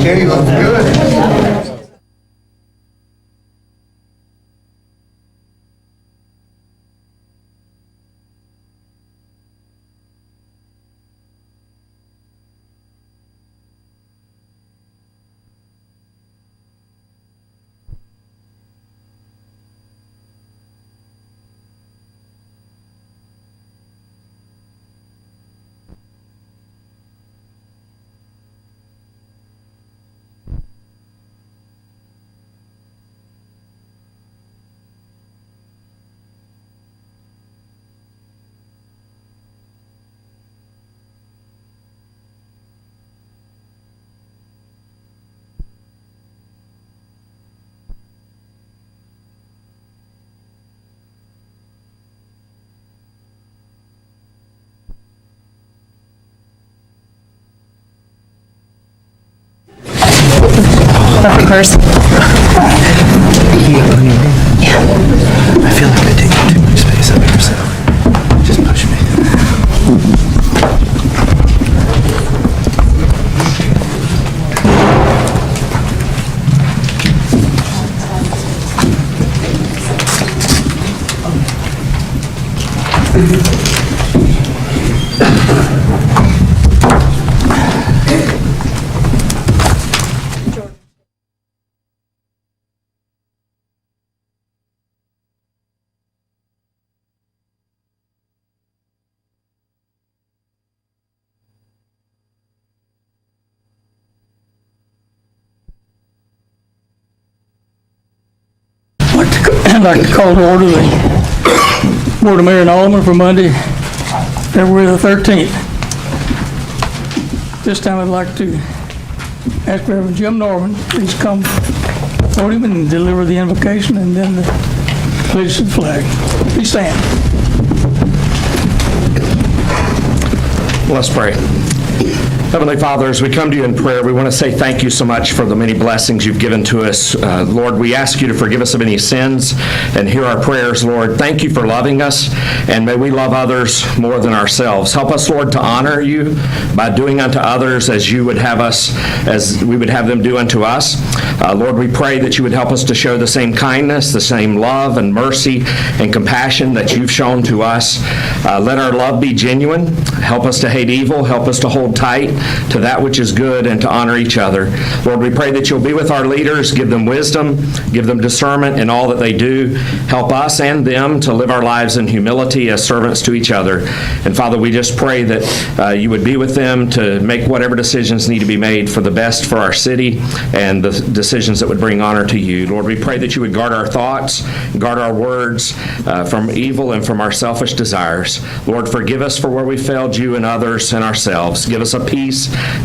Yeah, you look good. Perfect person. Yeah. I feel like I take up too much space up here, so just push me. I'd like to call to order the Board of Mayor and Aldermen for Monday, February the 13th. This time I'd like to ask Reverend Jim Norman, please come podium and deliver the invocation and then the pledge to the flag. Please stand. Let's pray. Heavenly Father, as we come to you in prayer, we want to say thank you so much for the many blessings you've given to us. Lord, we ask you to forgive us of any sins and hear our prayers, Lord. Thank you for loving us, and may we love others more than ourselves. Help us, Lord, to honor you by doing unto others as you would have us, as we would have them do unto us. Lord, we pray that you would help us to show the same kindness, the same love and mercy and compassion that you've shown to us. Let our love be genuine. Help us to hate evil. Help us to hold tight to that which is good and to honor each other. Lord, we pray that you'll be with our leaders, give them wisdom, give them discernment in all that they do. Help us and them to live our lives in humility as servants to each other. And Father, we just pray that you would be with them to make whatever decisions need to be made for the best for our city and the decisions that would bring honor to you. Lord, we pray that you would guard our thoughts, guard our words from evil and from our selfish desires. Lord, forgive us for where we failed you and others and ourselves. Give us a peace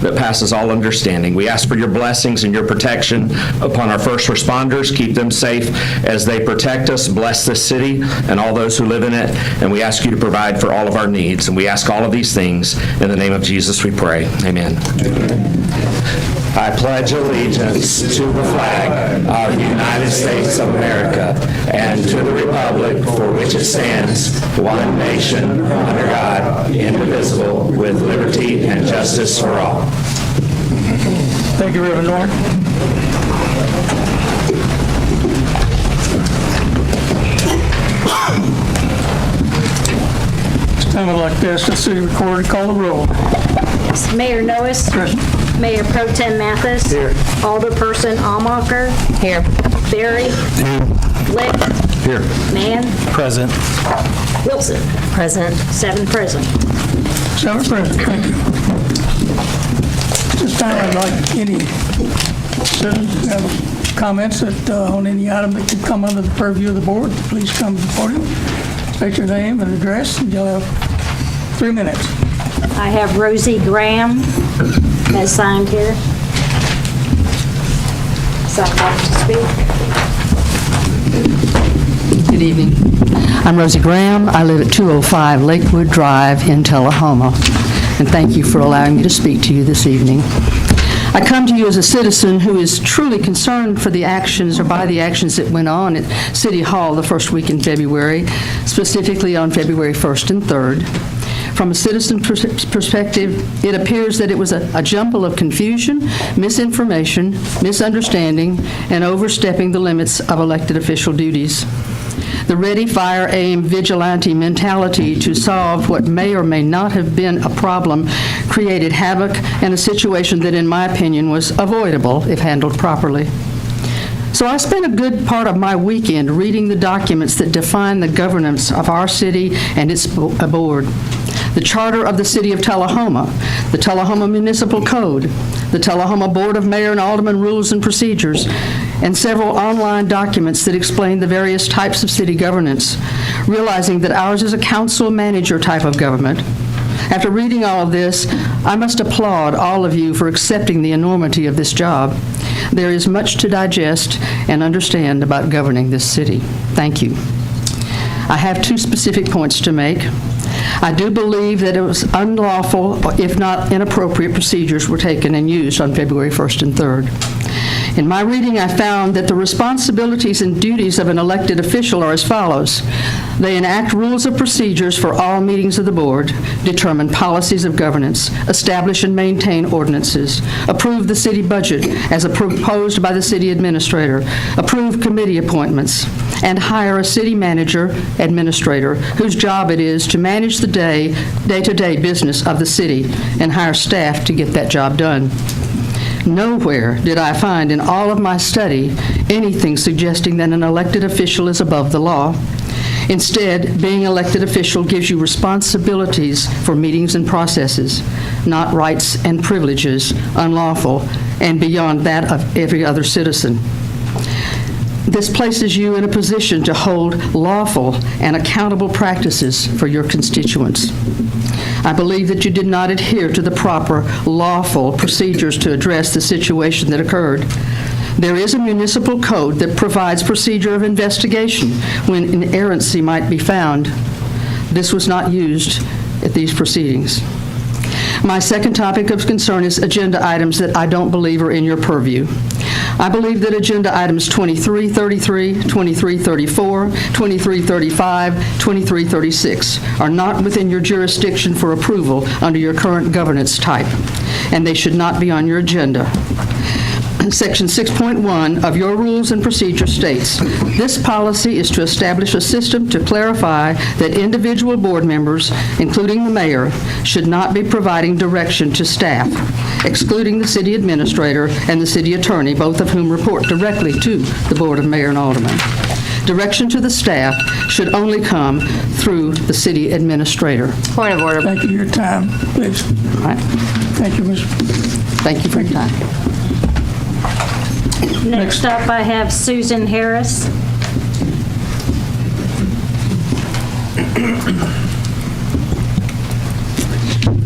that passes all understanding. We ask for your blessings and your protection upon our first responders. Keep them safe as they protect us. Bless this city and all those who live in it. And we ask you to provide for all of our needs. And we ask all of these things in the name of Jesus we pray. Amen. I pledge allegiance to the flag of the United States of America and to the republic for which it stands, one nation, under God, indivisible, with liberty and justice for all. Thank you, Reverend Norman. This time I'd like to ask the city recorder to call the roll. Yes. Mayor Noes. Present. Mayor Pro Tem Mathis. Here. Alderperson Almacher. Here. Berry. Flick. Here. Mann. Present. Wilson. Present. 7 present. 7 present. Thank you. This time I'd like any citizens who have comments on any item that could come under the purview of the board, please come to the podium, state your name and address, and you'll have 3 minutes. I have Rosie Graham as signed here. Is that up to speak? Good evening. I'm Rosie Graham. I live at 205 Lakewood Drive in Tullahoma, and thank you for allowing me to speak to you this evening. I come to you as a citizen who is truly concerned for the actions or by the actions that went on at City Hall the first week in February, specifically on February 1st and 3rd. From a citizen perspective, it appears that it was a jumble of confusion, misinformation, misunderstanding, and overstepping the limits of elected official duties. The ready, fire, aim, vigilante mentality to solve what may or may not have been a problem created havoc and a situation that, in my opinion, was avoidable if handled properly. So I spent a good part of my weekend reading the documents that define the governance of our city and its board. The Charter of the City of Tullahoma, the Tullahoma Municipal Code, the Tullahoma Board of Mayor and Aldermen Rules and Procedures, and several online documents that explain the various types of city governance, realizing that ours is a council-manager type of government. After reading all of this, I must applaud all of you for accepting the enormity of this job. There is much to digest and understand about governing this city. Thank you. I have two specific points to make. I do believe that it was unlawful, if not inappropriate, procedures were taken and used on February 1st and 3rd. In my reading, I found that the responsibilities and duties of an elected official are as follows. They enact rules of procedures for all meetings of the board, determine policies of governance, establish and maintain ordinances, approve the city budget as proposed by the city administrator, approve committee appointments, and hire a city manager, administrator, whose job it is to manage the day-to-day business of the city and hire staff to get that job done. Nowhere did I find in all of my study anything suggesting that an elected official is above the law. Instead, being elected official gives you responsibilities for meetings and processes, not rights and privileges, unlawful, and beyond that of every other citizen. This places you in a position to hold lawful and accountable practices for your constituents. I believe that you did not adhere to the proper lawful procedures to address the situation that occurred. There is a municipal code that provides procedure of investigation when inerrancy might be found. This was not used at these proceedings. My second topic of concern is agenda items that I don't believe are in your purview. I believe that agenda items 2333, 2334, 2335, 2336 are not within your jurisdiction for approval under your current governance type, and they should not be on your agenda. Section 6.1 of your rules and procedure states, this policy is to establish a system to clarify that individual board members, including the mayor, should not be providing direction to staff, excluding the city administrator and the city attorney, both of whom report directly to the Board of Mayor and Aldermen. Direction to the staff should only come through the city administrator. Point of order. Thank you for your time, please. All right. Thank you, Ms. Thank you for your time. Next up, I have Susan Harris.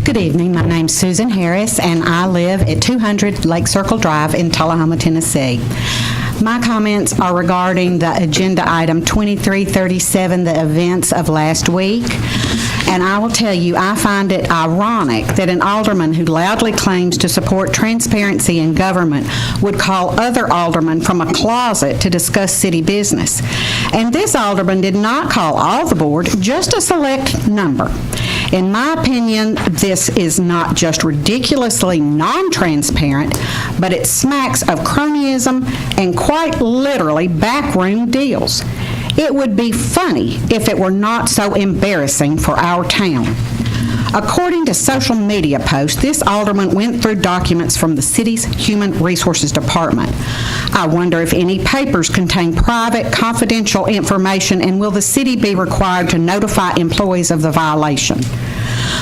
Good evening. My name's Susan Harris, and I live at 200 Lake Circle Drive in Tullahoma, Tennessee. My comments are regarding the agenda item 2337, the events of last week. And I will tell you, I find it ironic that an alderman who loudly claims to support transparency in government would call other aldermen from a closet to discuss city business. And this alderman did not call all the board, just a select number. In my opinion, this is not just ridiculously non-transparent, but it smacks of cronyism and quite literally backroom deals. It would be funny if it were not so embarrassing for our town. According to social media posts, this alderman went through documents from the city's Human Resources Department. I wonder if any papers contain private, confidential information, and will the city be required to notify employees of the violation?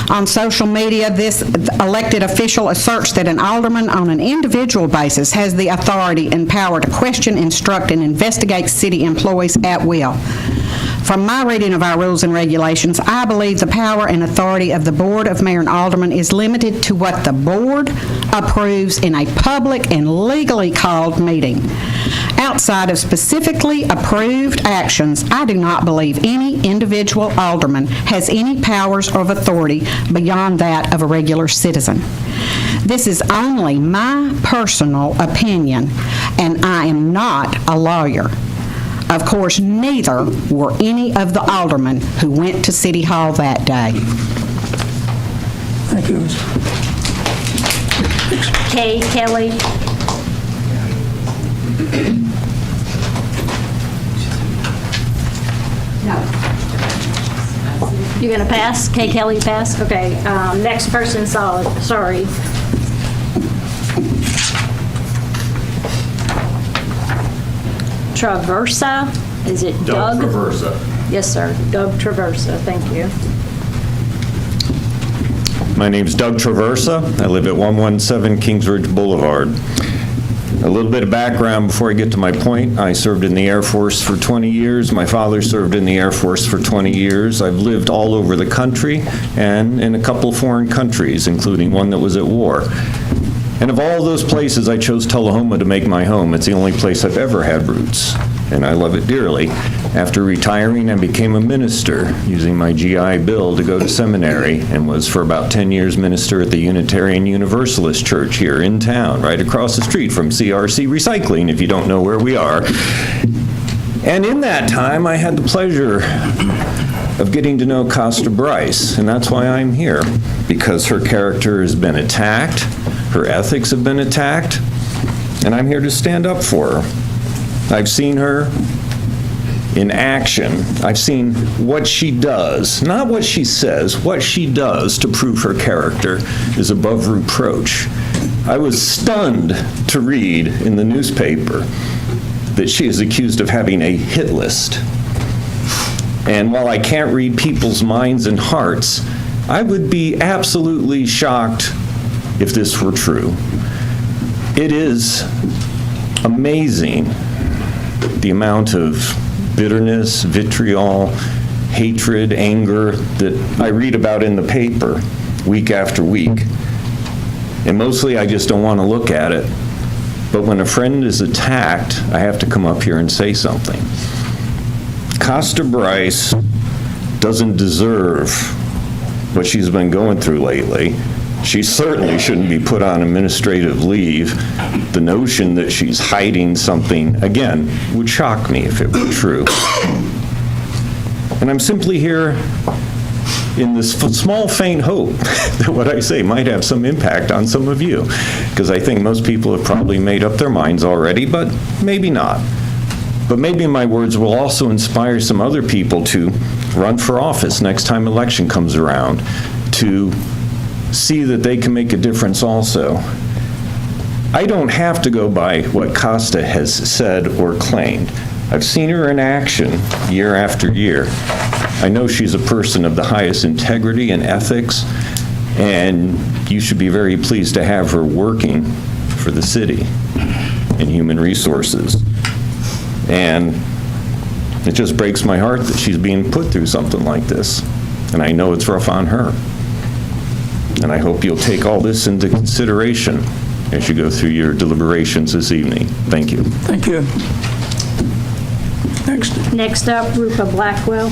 On social media, this elected official asserts that an alderman on an individual basis has the authority and power to question, instruct, and investigate city employees at will. From my reading of our rules and regulations, I believe the power and authority of the Board of Mayor and Aldermen is limited to what the board approves in a public and legally called meeting. Outside of specifically approved actions, I do not believe any individual alderman has any powers of authority beyond that of a regular citizen. This is only my personal opinion, and I am not a lawyer. Of course, neither were any of the aldermen who went to City Hall that day. Thank you. Kay Kelly. You're going to pass? Kay Kelly, pass? Okay. Next person, sorry. Traversa? Is it Doug? Traversa. Yes, sir. Doug Traversa. Thank you. My name's Doug Traversa. I live at 117 Kings Ridge Boulevard. A little bit of background before I get to my point. I served in the Air Force for 20 years. My father served in the Air Force for 20 years. I've lived all over the country and in a couple foreign countries, including one that was at war. And of all those places, I chose Tullahoma to make my home. It's the only place I've ever had roots, and I love it dearly. After retiring, I became a minister, using my GI Bill to go to seminary, and was for about 10 years minister at the Unitarian Universalist Church here in town, right across the street from CRC Recycling, if you don't know where we are. And in that time, I had the pleasure of getting to know Costa Bryce, and that's why I'm here, because her character has been attacked, her ethics have been attacked, and I'm here to stand up for her. I've seen her in action. I've seen what she does, not what she says, what she does to prove her character is above reproach. I was stunned to read in the newspaper that she is accused of having a hit list. And while I can't read people's minds and hearts, I would be absolutely shocked if this were true. It is amazing the amount of bitterness, vitriol, hatred, anger that I read about in the paper week after week. And mostly I just don't want to look at it. But when a friend is attacked, I have to come up here and say something. Costa Bryce doesn't deserve what she's been going through lately. She certainly shouldn't be put on administrative leave. The notion that she's hiding something, again, would shock me if it were true. And I'm simply here in this small, faint hope that what I say might have some impact on some of you, because I think most people have probably made up their minds already, but maybe not. But maybe my words will also inspire some other people to run for office next time election comes around, to see that they can make a difference also. I don't have to go by what Costa has said or claimed. I've seen her in action year after year. I know she's a person of the highest integrity and ethics, and you should be very pleased to have her working for the city in human resources. And it just breaks my heart that she's being put through something like this. And I know it's rough on her. And I hope you'll take all this into consideration as you go through your deliberations this evening. Thank you. Thank you. Next. Next up, Rupa Blackwell.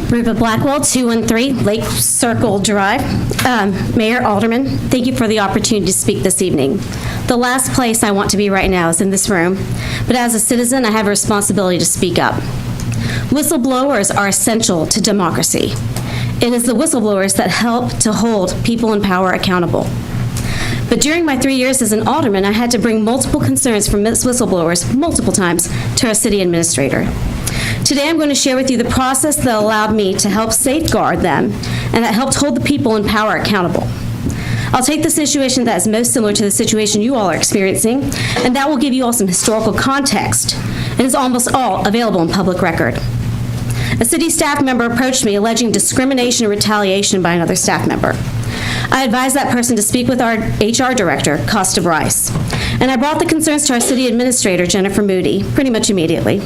Rupa Blackwell, 213 Lake Circle Drive. Mayor, Aldermen, thank you for the opportunity to speak this evening. The last place I want to be right now is in this room, but as a citizen, I have a responsibility to speak up. Whistleblowers are essential to democracy. It is the whistleblowers that help to hold people in power accountable. But during my 3 years as an alderman, I had to bring multiple concerns from whistleblowers multiple times to our city administrator. Today, I'm going to share with you the process that allowed me to help safeguard them and that helped hold the people in power accountable. I'll take the situation that is most similar to the situation you all are experiencing, and that will give you all some historical context, and is almost all available in public record. A city staff member approached me alleging discrimination and retaliation by another staff member. I advised that person to speak with our HR director, Costa Bryce, and I brought the concerns to our city administrator, Jennifer Moody, pretty much immediately.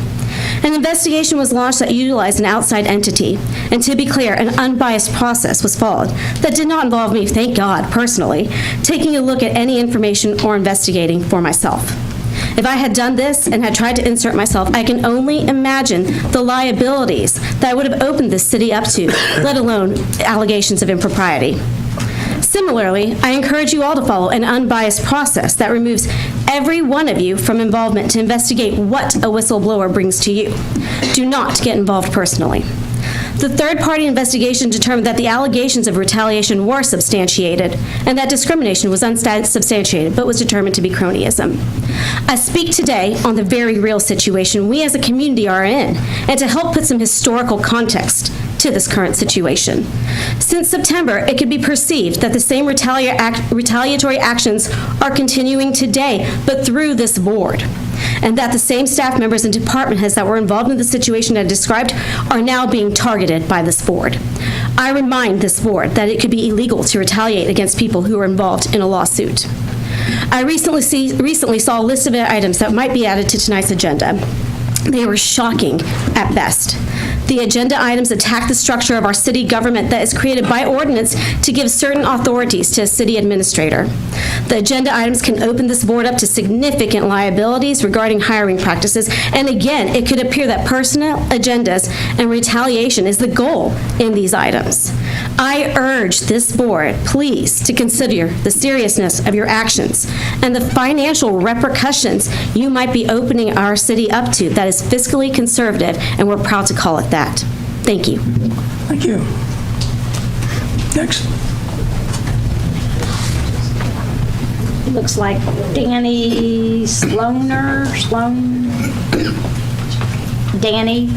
An investigation was launched that utilized an outside entity, and to be clear, an unbiased process was followed that did not involve me, thank God, personally, taking a look at any information or investigating for myself. If I had done this and had tried to insert myself, I can only imagine the liabilities that I would have opened this city up to, let alone allegations of impropriety. Similarly, I encourage you all to follow an unbiased process that removes every one of you from involvement to investigate what a whistleblower brings to you. Do not get involved personally. The third-party investigation determined that the allegations of retaliation were substantiated and that discrimination was unsubstantiated but was determined to be cronyism. I speak today on the very real situation we as a community are in and to help put some historical context to this current situation. Since September, it could be perceived that the same retaliatory actions are continuing today, but through this board, and that the same staff members and department heads that were involved in the situation I described are now being targeted by this board. I remind this board that it could be illegal to retaliate against people who are involved in a lawsuit. I recently saw a list of items that might be added to tonight's agenda. They were shocking at best. The agenda items attack the structure of our city government that is created by ordinance to give certain authorities to a city administrator. The agenda items can open this board up to significant liabilities regarding hiring practices, and again, it could appear that personal agendas and retaliation is the goal in these items. I urge this board, please, to consider the seriousness of your actions and the financial repercussions you might be opening our city up to that is fiscally conservative, and we're proud to call it that. Thank you. Thank you. Next. Looks like Danny Sloan. Danny.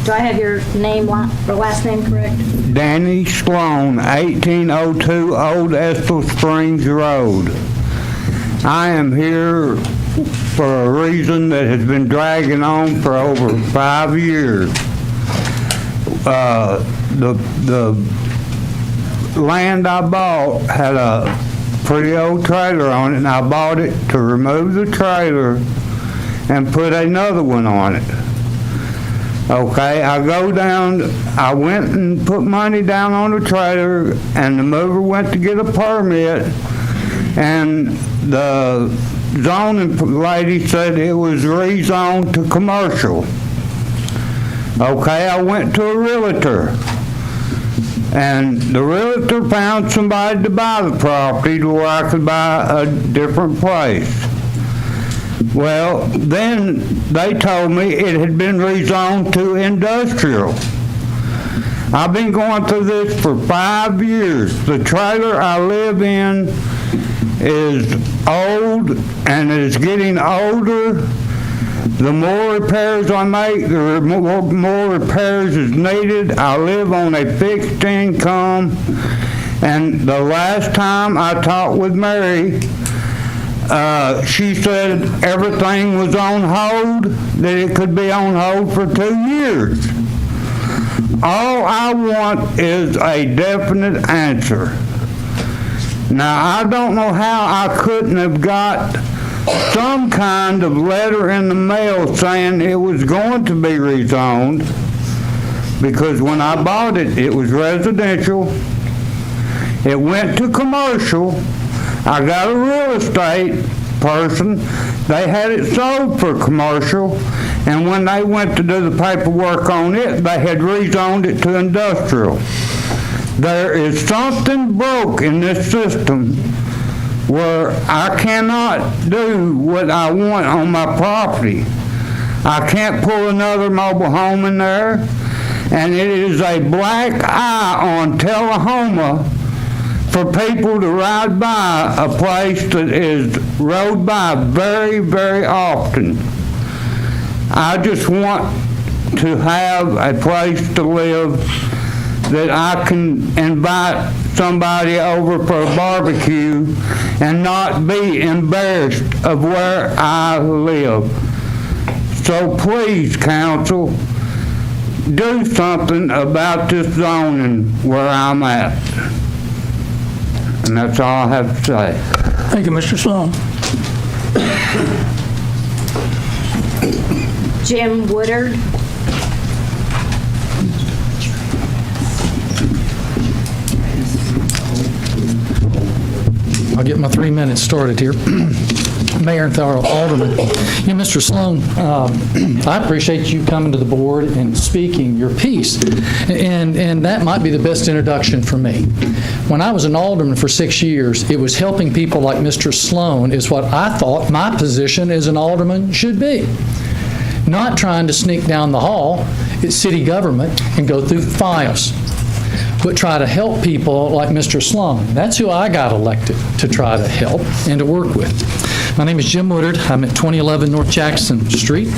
Do I have your name, or last name correct? Danny Sloan, 1802 Old Estill Springs Road. I am here for a reason that has been dragging on for over 5 years. The land I bought had a pretty old trailer on it, and I bought it to remove the trailer and put another one on it. Okay, I went and put money down on the trailer, and the mover went to get a permit, and the zoning lady said it was rezoned to commercial. Okay, I went to a realtor, and the realtor found somebody to buy the property to where I could buy a different place. Well, then they told me it had been rezoned to industrial. I've been going through this for 5 years. The trailer I live in is old, and it is getting older. The more repairs I make, the more repairs is needed. I live on a fixed income, and the last time I talked with Mary, she said everything was on hold, that it could be on hold for 2 years. All I want is a definite answer. Now, I don't know how I couldn't have got some kind of letter in the mail saying it was going to be rezoned, because when I bought it, it was residential. It went to commercial. I got a real estate person. They had it sold for commercial, and when they went to do the paperwork on it, they had rezoned it to industrial. There is something broke in this system where I cannot do what I want on my property. I can't pull another mobile home in there, and it is a black eye on Tullahoma for people to ride by a place that is rode by very, very often. I just want to have a place to live that I can invite somebody over for a barbecue and not be embarrassed of where I live. So please, council, do something about this zoning where I'm at. And that's all I have to say. Thank you, Mr. Sloan. Jim Woodard. I'll get my 3 minutes started here. Mayor and fellow Aldermen. Mr. Sloan, I appreciate you coming to the board and speaking your piece, and that might be the best introduction for me. When I was an Alderman for 6 years, it was helping people like Mr. Sloan is what I thought my position as an Alderman should be. Not trying to sneak down the hall at city government and go through files, but try to help people like Mr. Sloan. That's who I got elected to try to help and to work with. My name is Jim Woodard. I'm at 2011 North Jackson Street.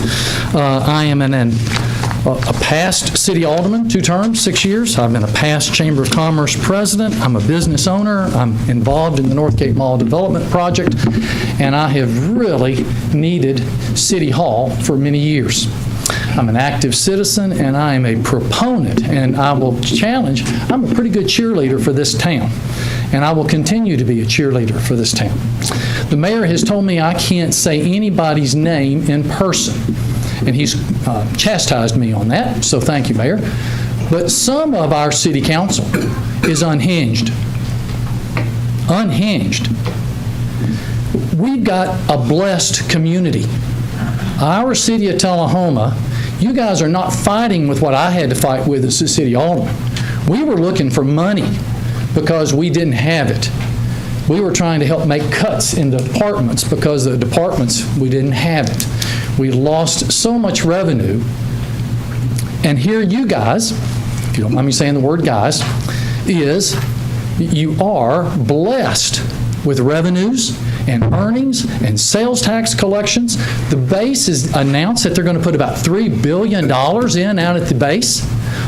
I am a past city alderman, 2 terms, 6 years. I've been a past Chamber of Commerce president. I'm a business owner. I'm involved in the North Cape Mall Development Project, and I have really needed City Hall for many years. I'm an active citizen, and I am a proponent, and I will challenge, I'm a pretty good cheerleader for this town, and I will continue to be a cheerleader for this town. The mayor has told me I can't say anybody's name in person, and he's chastised me on that, so thank you, Mayor. But some of our city council is unhinged. Unhinged. We've got a blessed community. Our city of Tullahoma, you guys are not fighting with what I had to fight with as a city alderman. We were looking for money because we didn't have it. We were trying to help make cuts in the departments because the departments, we didn't have it. We lost so much revenue. And here you guys, if you don't mind me saying the word guys, is you are blessed with revenues and earnings and sales tax collections. The base is announced that they're going to put about $3 billion in out at the base,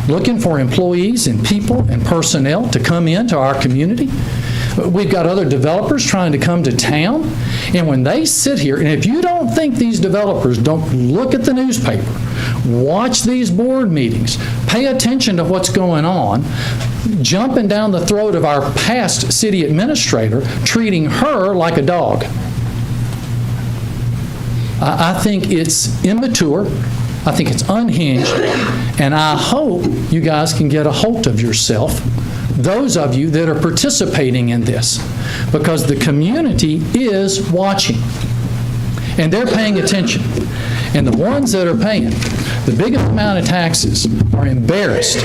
looking for employees and people and personnel to come into our community. We've got other developers trying to come to town, and when they sit here, and if you don't think these developers don't look at the newspaper, watch these board meetings, pay attention to what's going on, jumping down the throat of our past city administrator, treating her like a dog. I think it's immature. I think it's unhinged. And I hope you guys can get a hold of yourself, those of you that are participating in this, because the community is watching. And they're paying attention. And the ones that are paying the biggest amount of taxes are embarrassed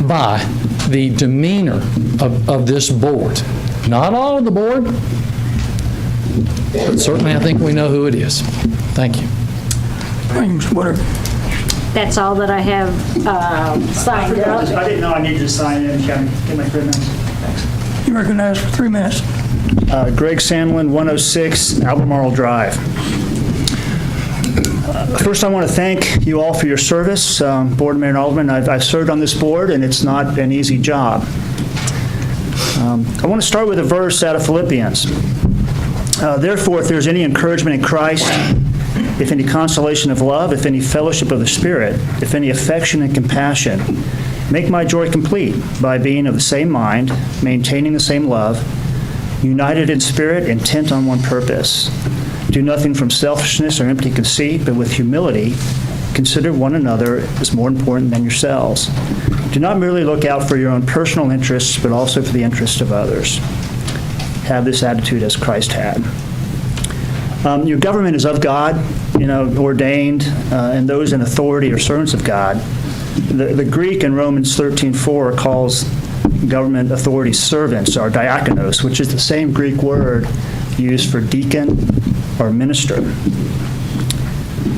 by the demeanor of this board. Not all of the board, but certainly I think we know who it is. Thank you. Thank you, Mr. Woodard. That's all that I have signed up. I didn't know I needed to sign in. Can I get my 3 minutes? Thanks. You're recognized for 3 minutes. Greg Sandlin, 106 Albemarle Drive. First, I want to thank you all for your service, Board Mayor and Alderman. I've served on this board, and it's not an easy job. I want to start with a verse out of Philippians. Therefore, if there's any encouragement in Christ, if any consolation of love, if any fellowship of the Spirit, if any affection and compassion, make my joy complete by being of the same mind, maintaining the same love, united in spirit, intent on one purpose. Do nothing from selfishness or empty conceit, but with humility, consider one another as more important than yourselves. Do not merely look out for your own personal interests, but also for the interests of others. Have this attitude as Christ had. Your government is of God, ordained, and those in authority are servants of God. The Greek in Romans 13:4 calls government authority servants, or diakonos, which is the same Greek word used for deacon or minister.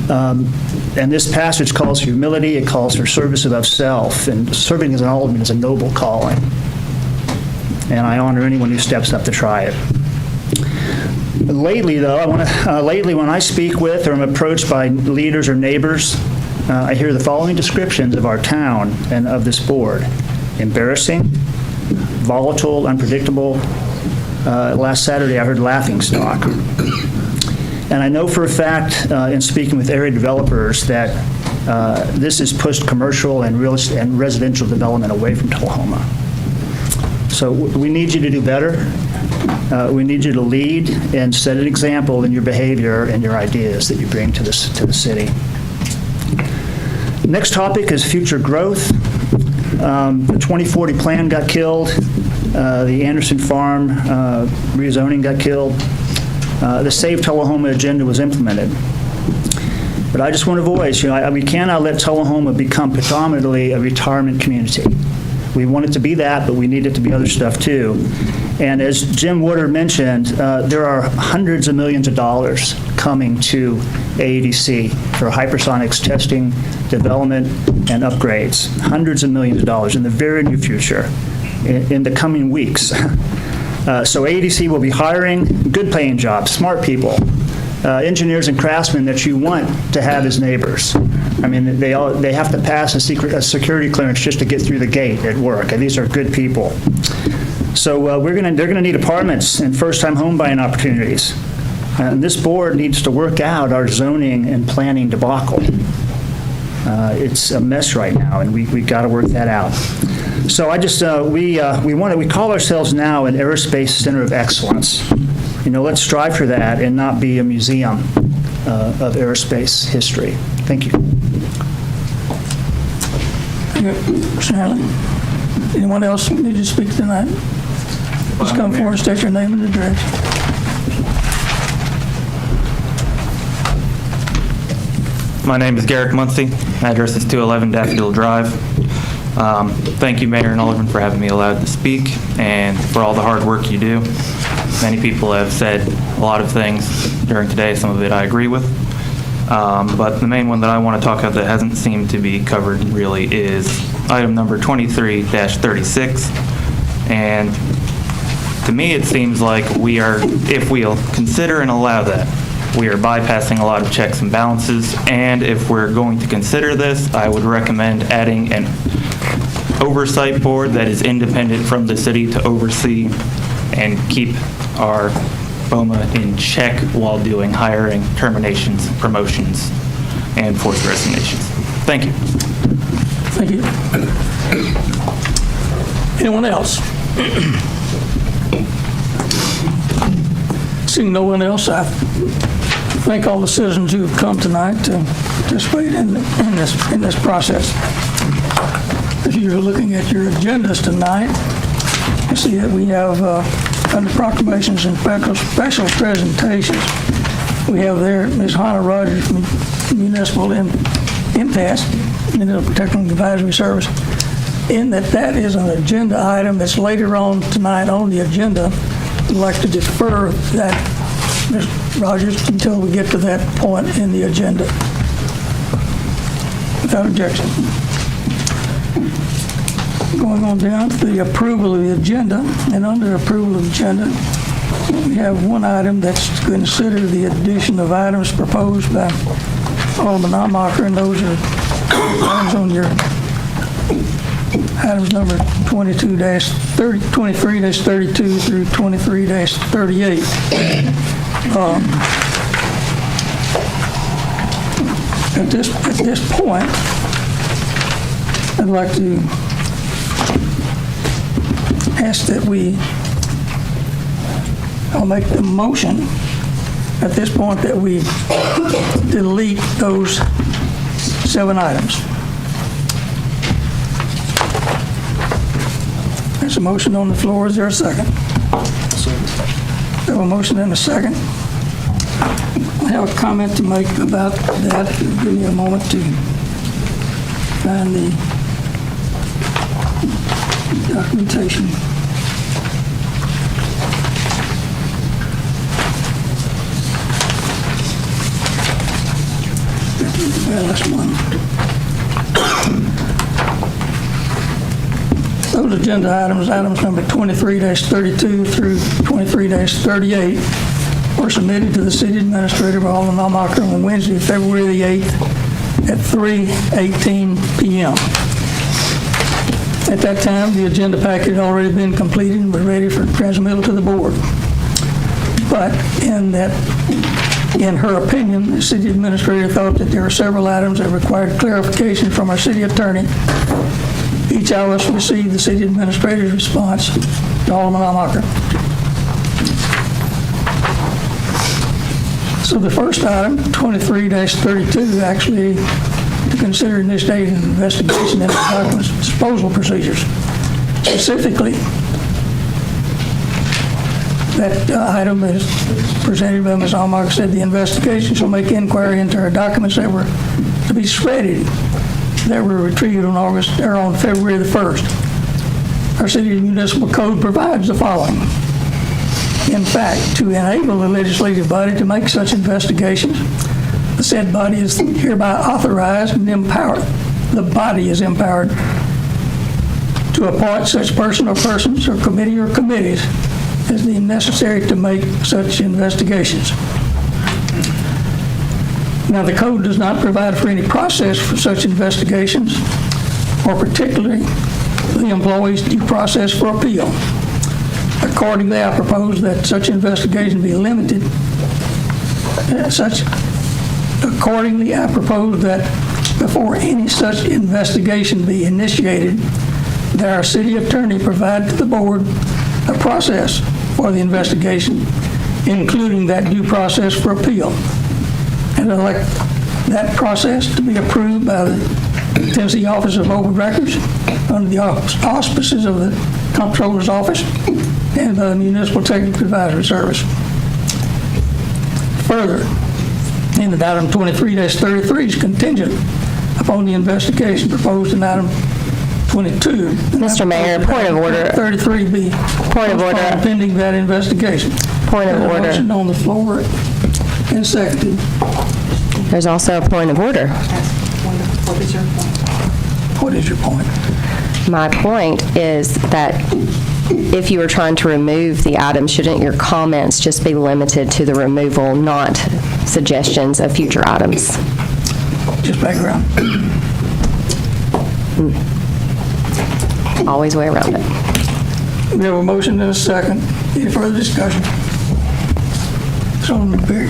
And this passage calls for humility, it calls for service above self, and serving as an alderman is a noble calling. And I honor anyone who steps up to try it. Lately, though, when I speak with or am approached by leaders or neighbors, I hear the following descriptions of our town and of this board: embarrassing, volatile, unpredictable. Last Saturday, I heard laughingstock. And I know for a fact, in speaking with area developers, that this has pushed commercial and residential development away from Tullahoma. So we need you to do better. We need you to lead and set an example in your behavior and your ideas that you bring to the city. Next topic is future growth. The 2040 plan got killed. The Anderson Farm rezoning got killed. the Save Tullahoma agenda was implemented. But I just want to voice, we cannot let Tullahoma become predominantly a retirement community. We want it to be that, but we need it to be other stuff too. And as Jim Woodard mentioned, there are hundreds of millions of dollars coming to AEDC for hypersonics testing, development, and upgrades. Hundreds of millions of dollars in the very near future, in the coming weeks. So AEDC will be hiring good paying jobs, smart people, engineers and craftsmen that you want to have as neighbors. I mean, they have to pass a security clearance just to get through the gate at work, and these are good people. So they're going to need apartments and first-time home buying opportunities. And this board needs to work out our zoning and planning debacle. It's a mess right now, and we got to work that out. So I just we call ourselves now an aerospace center of excellence. Let's strive for that and not be a museum of aerospace history. Thank you. Mr. Hanley, anyone else need to speak tonight? Please come forward and state your name and address. My name is Garrick Muncie. Address is 211 Daffodil Drive. Thank you, Mayor and Alderman, for having me allowed to speak and for all the hard work you do. Many people have said a lot of things during today. Some of it I agree with. But the main one that I want to talk about that hasn't seemed to be covered really is item number 23-36. And to me, it seems like if we'll consider and allow that, we are bypassing a lot of checks and balances. And if we're going to consider this, I would recommend adding an oversight board that is independent from the city to oversee and keep our BOMA in check while doing hiring, terminations, promotions, and forced resignations. Thank you. Thank you. Anyone else? Seeing no one else, I thank all the citizens who have come tonight to participate in this process. If you're looking at your agendas tonight, you see that we have under proclamations and special presentations. We have there Ms. Hannah Rogers from Municipal MTAS, Municipal Protection Advisory Service. In that is an agenda item that's later on tonight on the agenda. I'd like to defer that, Ms. Rogers, until we get to that point in the agenda. Without objection. Going on down to the approval of the agenda, and under approval of the agenda, we have one item that's to consider the addition of items proposed by Alderman Amacher, and those are items on your items number 23-32 through 23-38. At this point, I'd like to ask that I'll make the motion at this point that we delete those 7 items. There's a motion on the floor. Is there a second? We have a motion and a second. I have a comment to make about that. Give me a moment to find the documentation. Last one. Those agenda items number 23-32 through 23-38, were submitted to the city administrator by Alderman Amacher on Wednesday, February the 8th at 3:18 p.m. At that time, the agenda packet had already been completed and was ready for transmittal to the board. But in her opinion, the city administrator thought that there were several items that required clarification from our city attorney. Each of us received the city administrator's response to Alderman Amacher. So the first item, 23-32, actually to consider in this date an investigation into documents disposal procedures. Specifically, That item is presented by Ms. Allmark. Said the investigation shall make inquiry into our documents that were to be shredded that were retrieved on February the 1st. Our city municipal code provides the following. In fact, to enable the legislative body to make such investigations, the said body is hereby authorized and empowered. The body is empowered to appoint such person or persons or committee or committees as deemed necessary to make such investigations. Now, the code does not provide for any process for such investigations, or particularly the employee's due process for appeal. Accordingly, I propose that such investigation be limited. Accordingly, I propose that before any such investigation be initiated, that our city attorney provide to the board a process for the investigation, including that due process for appeal, and elect that process to be approved by the Tennessee Office of Open Records under the auspices of the Comptroller's Office and by the Municipal Technical Advisory Service. Further, in item 23-33 is contingent upon the investigation proposed in item 22. Mr. Mayor, point of order. 33B. Point of order. Pending that investigation. Point of order. Motion on the floor and seconded. There's also a point of order. What is your point? What is your point? My point is that if you were trying to remove the item, shouldn't your comments just be limited to the removal, not suggestions of future items? Just background. Always way around it. We have a motion and a second. Any further discussion? Alderman Perry.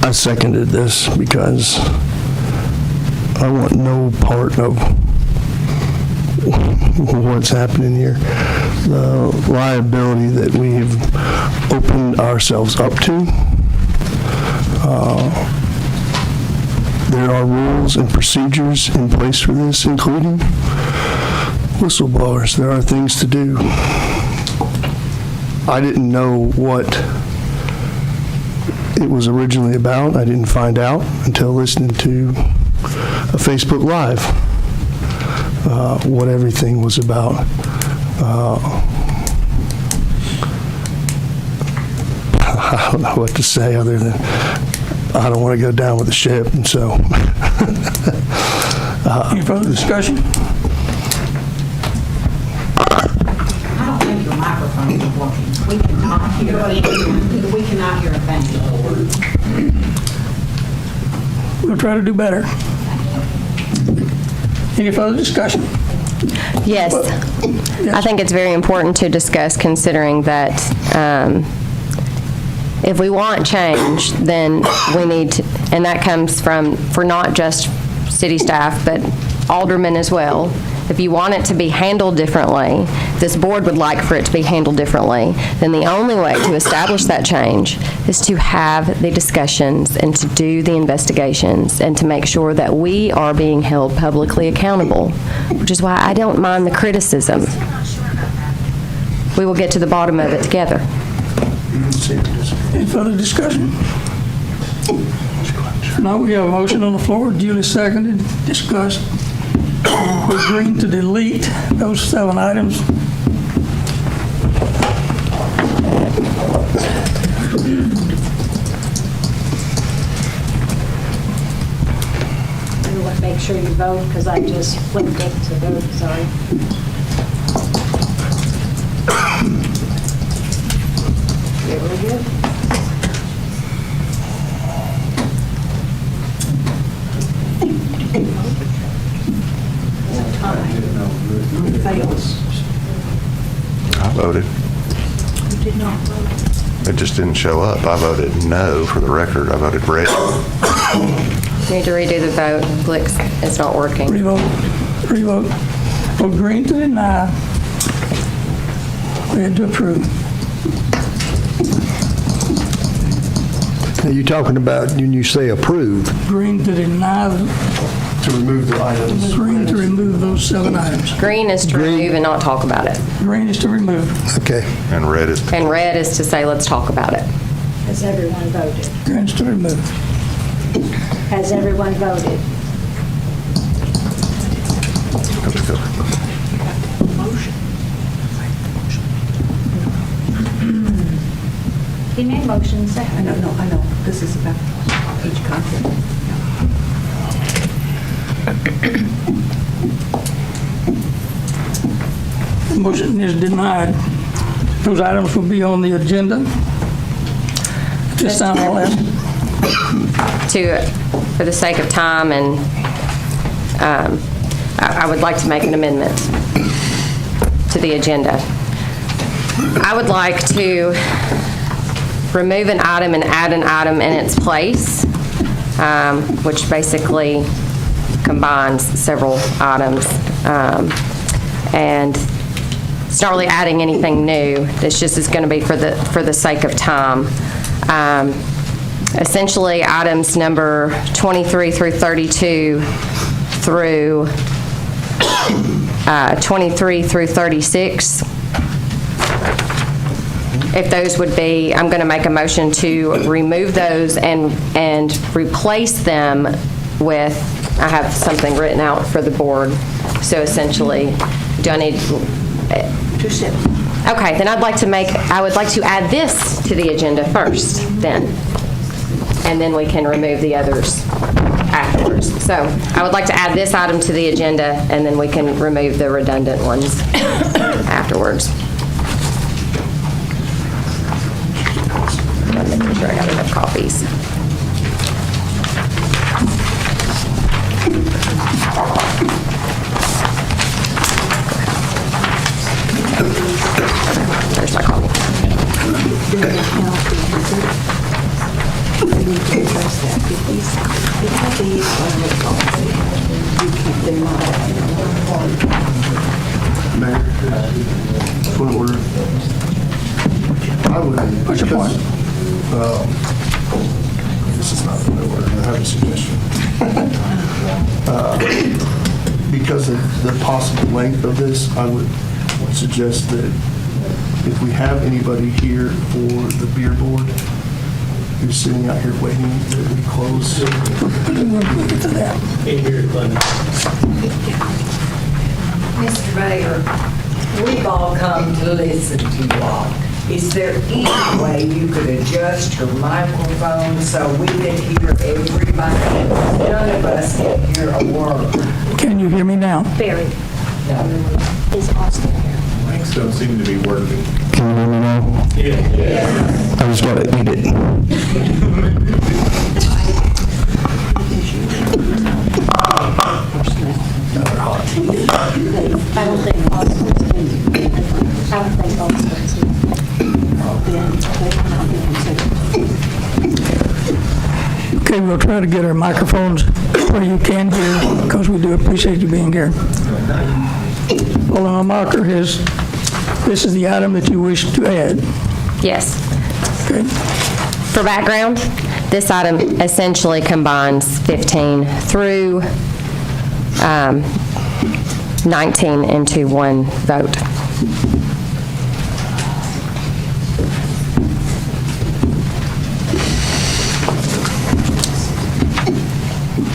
I seconded this because I want no part of what's happening here. The liability that we have opened ourselves up to. There are rules and procedures in place for this, including whistleblowers. There are things to do. I didn't know what it was originally about. I didn't find out until listening to a Facebook Live what everything was about. I don't know what to say other than I don't want to go down with the ship, and so. Any further discussion? I don't think your microphone is working. We cannot hear a thing. We'll try to do better. Any further discussion? Yes. Yes. I think it's very important to discuss, considering that if we want change, then we need to, and that comes for not just city staff, but aldermen as well. If you want it to be handled differently, this board would like for it to be handled differently, then the only way to establish that change is to have the discussions and to do the investigations and to make sure that we are being held publicly accountable, which is why I don't mind the criticism. We will get to the bottom of it together. Any further discussion? Now we have a motion on the floor, duly seconded, discussed. We're agreeing to delete those 7 items. Make sure you vote, because I just flipped it to vote, sorry. Very good. I voted. You did not vote. It just didn't show up. I voted no for the record. I voted red. We need to redo the vote. Blix, it's not working. Revote. We're agreeing to deny. We had to approve. Now, you're talking about when you say approve. Agreeing to deny. To to remove the items. Green to remove those 7 items. Green is to remove and not talk about it. Green is to remove. Okay. And red is And red is to say, let's talk about it. Has everyone voted? Green is to remove. Has everyone voted? He made motion second. I know. This is about each content. Motion is denied. Those items will be on the agenda. At this time, I'll ask. For the sake of time, and I would like to make an amendment to the agenda. I would like to remove an item and add an item in its place, which basically combines several items. And it's not really adding anything new. This just is going to be for the sake of time. Essentially, items number 23 through 32 through 23 through 36. If those would be, I'm going to make a motion to remove those and replace them with, I have something written out for the board. So essentially, do I need? 2-7. Okay, then I would like to add this to the agenda first, then. And then we can remove the others afterwards. So I would like to add this item to the agenda, and then we can remove the redundant ones afterwards. I'm making sure I got enough copies. There's my copy. Mayor, point of order. I would. What's your point? This is not a point of order. I have a suggestion. Because of the possible length of this, I would suggest that if we have anybody here for the beer board who's sitting out here waiting, that we close. Mr. Mayor, we've all come to listen to you all. Is there any way you could adjust your microphone so we can hear everybody? None of us can hear a word. Can you hear me now? Barry. Is Austin here? Mics don't seem to be working. Can you hear me now? Yeah. I just want to eat it. I don't think Austin's here. I don't think Austin's here. Okay, we'll try to get our microphones where you can hear, because we do appreciate you being here. Alderman Marker, this is the item that you wish to add. Yes. Okay. For background, this item essentially combines 15 through 19 into one vote.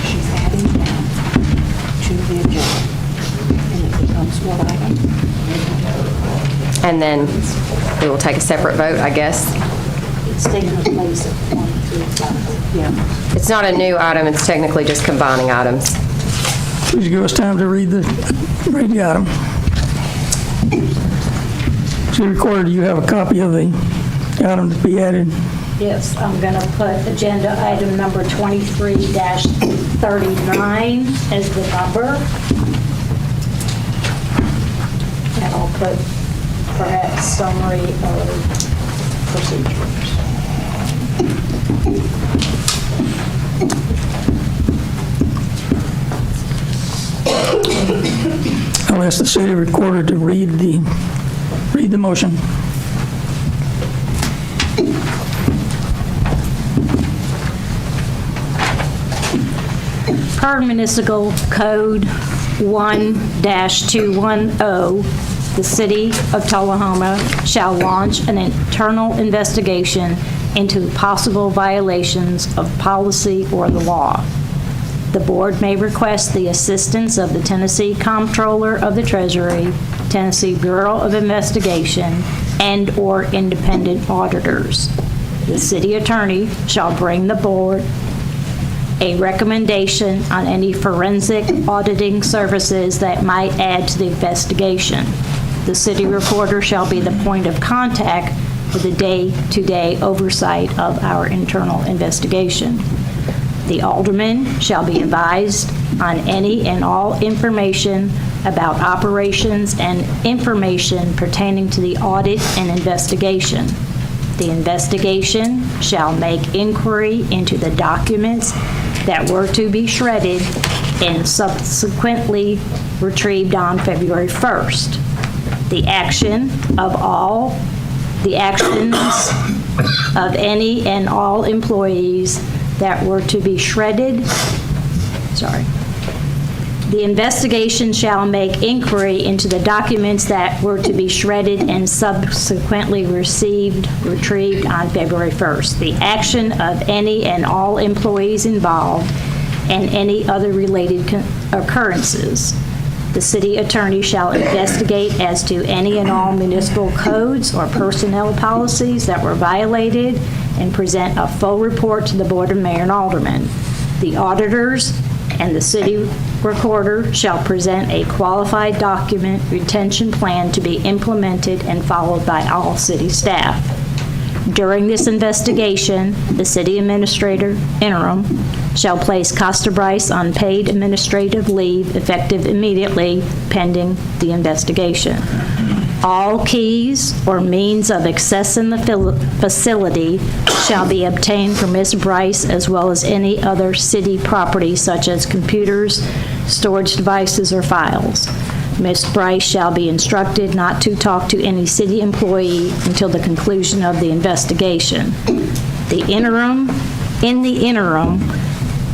She's adding down to the agenda, and it becomes what item? And then we will take a separate vote, I guess. It's taking the place of 1 through 5. Yeah. It's not a new item, it's technically just combining items. Please give us time to read the item. City Recorder, do you have a copy of the item to be added? Yes, I'm going to put agenda item number 23-39 as the number. And I'll put perhaps summary of procedures. I'll ask the City Recorder to read the motion. per Municipal Code 1-210, the City of Tullahoma shall launch an internal investigation into possible violations of policy or the law. The board may request the assistance of the Tennessee Comptroller of the Treasury, Tennessee Bureau of Investigation, and/or independent auditors. The city attorney shall bring the board a recommendation on any forensic auditing services that might add to the investigation. The city recorder shall be the point of contact for the day-to-day oversight of our internal investigation. The alderman shall be advised on any and all information about operations and information pertaining to the audit and investigation. The investigation shall make inquiry into the documents that were to be shredded and subsequently retrieved on February 1st. The actions of any and all employees that were to be shredded, The investigation shall make inquiry into the documents that were to be shredded and subsequently retrieved on February 1st. The action of any and all employees involved and any other related occurrences. The city attorney shall investigate as to any and all municipal codes or personnel policies that were violated and present a full report to the Board of Mayor and Aldermen. The auditors and the city recorder shall present a qualified document retention plan to be implemented and followed by all city staff. During this investigation, the city administrator, interim, shall place Costa Bryce on paid administrative leave effective immediately pending the investigation. All keys or means of access in the facility shall be obtained from Ms. Bryce as well as any other city property such as computers, storage devices, or files. Ms. Bryce shall be instructed not to talk to any city employee until the conclusion of the investigation. In the interim,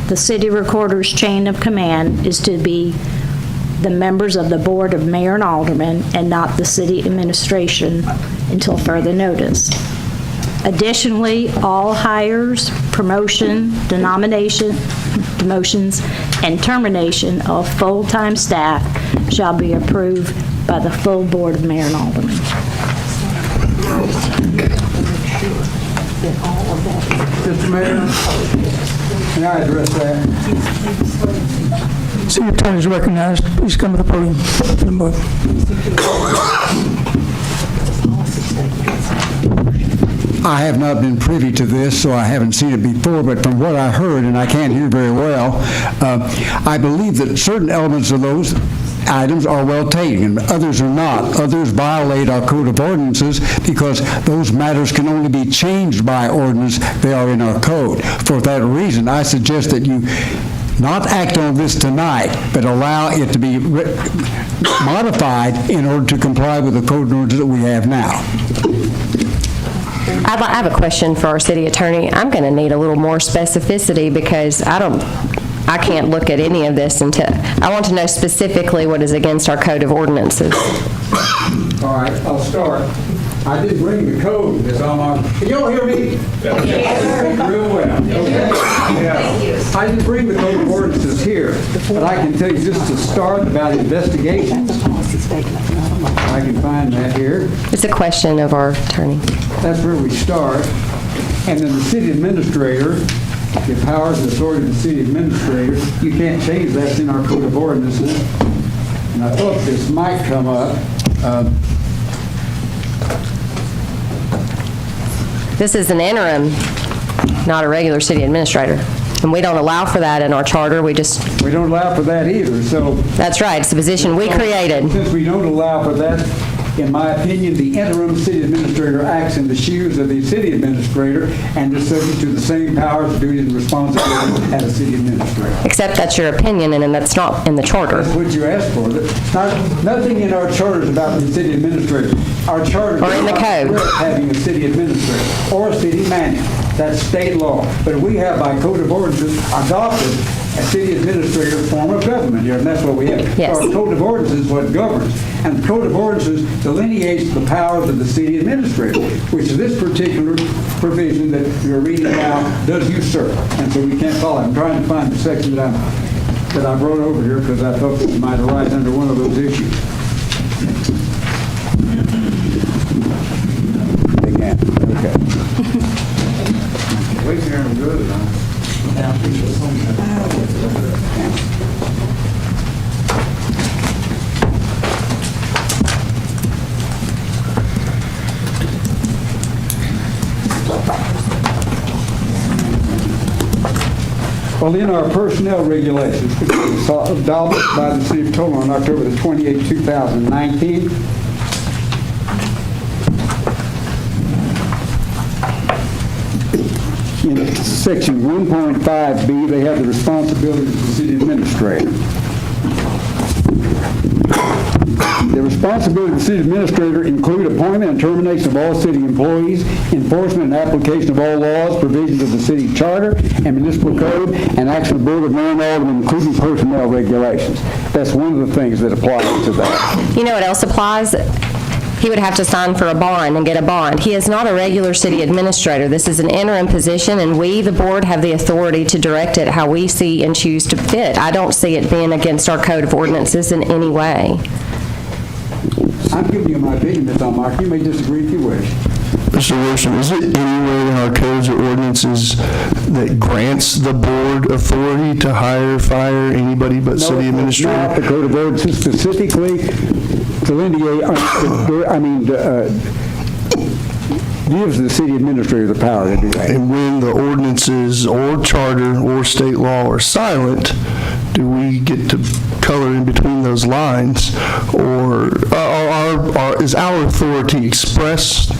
the city recorder's chain of command is to be the members of the Board of Mayor and Aldermen and not the city administration until further notice. Additionally, all hires, promotions, demotions, and termination of full-time staff shall be approved by the full Board of Mayor and Aldermen. Mr. Mayor, can I address that? City attorney is recognized. Please come to the podium. I have not been privy to this, so I haven't seen it before, but from what I heard, and I can't hear very well, I believe that certain elements of those items are well taken, others are not. Others violate our code of ordinances because those matters can only be changed by ordinance. They are in our code. For that reason, I suggest that you not act on this tonight, but allow it to be modified in order to comply with the code ordinance that we have now. I have a question for our city attorney. I'm going to need a little more specificity because I can't look at any of this until, I want to know specifically what is against our code of ordinances. All right, I'll start. I didn't bring the code. Can y'all hear me? Yes. Real well. Okay. Yeah. I didn't bring the code of ordinances here, but I can tell you just to start about investigations. I can find that here. It's a question of our attorney. That's where we start. And then the city administrator, the powers and authority of the city administrator, you can't change that. It's in our code of ordinances. And I thought this might come up. This is an interim, not a regular city administrator. And we don't allow for that in our charter. We don't allow for that either. So that's right. It's the position we created. Since we don't allow for that, in my opinion, the interim city administrator acts in the shoes of the city administrator and is subject to the same powers, duties, and responsibilities as a city administrator. Except that's your opinion, and that's not in the charter. That's what you asked for. Nothing in our charter is about the city administrator. Our charter or in the code having a city administrator or a city manager. That's state law. But we have, by code of ordinances, adopted a city administrator form of government here, and that's what we have. Yes. Our code of ordinances is what governs, and the code of ordinances delineates the powers of the city administrator, which this particular provision that you're reading now does usurp, and so we can't follow it. I'm trying to find the section that I wrote over here because I thought it might arise under one of those issues. They can't. Okay. Wait here and good. Well, in our personnel regulations, which was adopted by the City of Tullahoma on October the 28th, 2019, in section 1.5B, they have the responsibilities of the city administrator. The responsibilities of the city administrator include appointment and termination of all city employees, enforcement and application of all laws, provisions of the city charter and municipal code, and action of the Board of Mayor and Aldermen, including personnel regulations. That's one of the things that applies to that. You know what else applies? He would have to sign for a bond and get a bond. He is not a regular city administrator. This is an interim position, and we, the board, have the authority to direct it how we see and choose to fit. I don't see it being against our code of ordinances in any way. I'm giving you my opinion, Ms. Almark. You may disagree if you wish. Mr. Wilson, is it anywhere in our codes or ordinances that grants the board authority to hire, fire anybody but city administrator? No, the code of ordinances specifically delineate, gives the city administrator the power to do that. And when the ordinances or charter or state law are silent, do we get to color in between those lines? Or is our authority expressed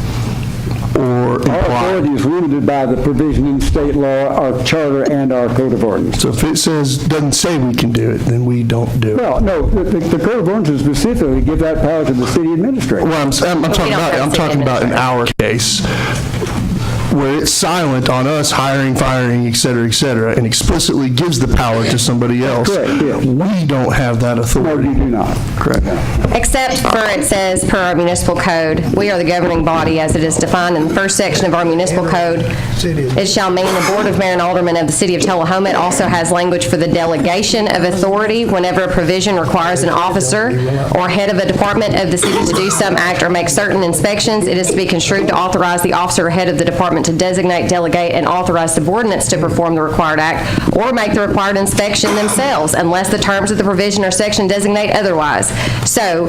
or implied? Our authority is limited by the provision in state law, our charter, and our code of ordinances. So if it doesn't say we can do it, then we don't do it. Well, no, the code of ordinances specifically give that power to the city administrator. Well, I'm talking about in our case, where it's silent on us hiring, firing, et cetera, and explicitly gives the power to somebody else. Correct, yes. We don't have that authority. No, you do not. Correct. Except for it says, per our municipal code, we are the governing body as it is defined in the first section of our municipal code. It shall mean the Board of Mayor and Aldermen of the City of Tullahoma. It also has language for the delegation of authority whenever a provision requires an officer or head of a department of the city to do some act or make certain inspections. It is to be construed to authorize the officer or head of the department to designate, delegate, and authorize subordinates to perform the required act or make the required inspection themselves, unless the terms of the provision or section designate otherwise. So,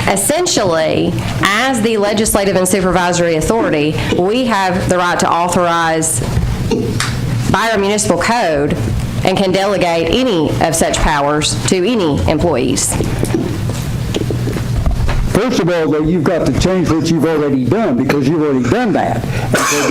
essentially, as the legislative and supervisory authority, we have the right to authorize by our municipal code and can delegate any of such powers to any employees. First of all, though, you've got to change what you've already done, because you've already done that.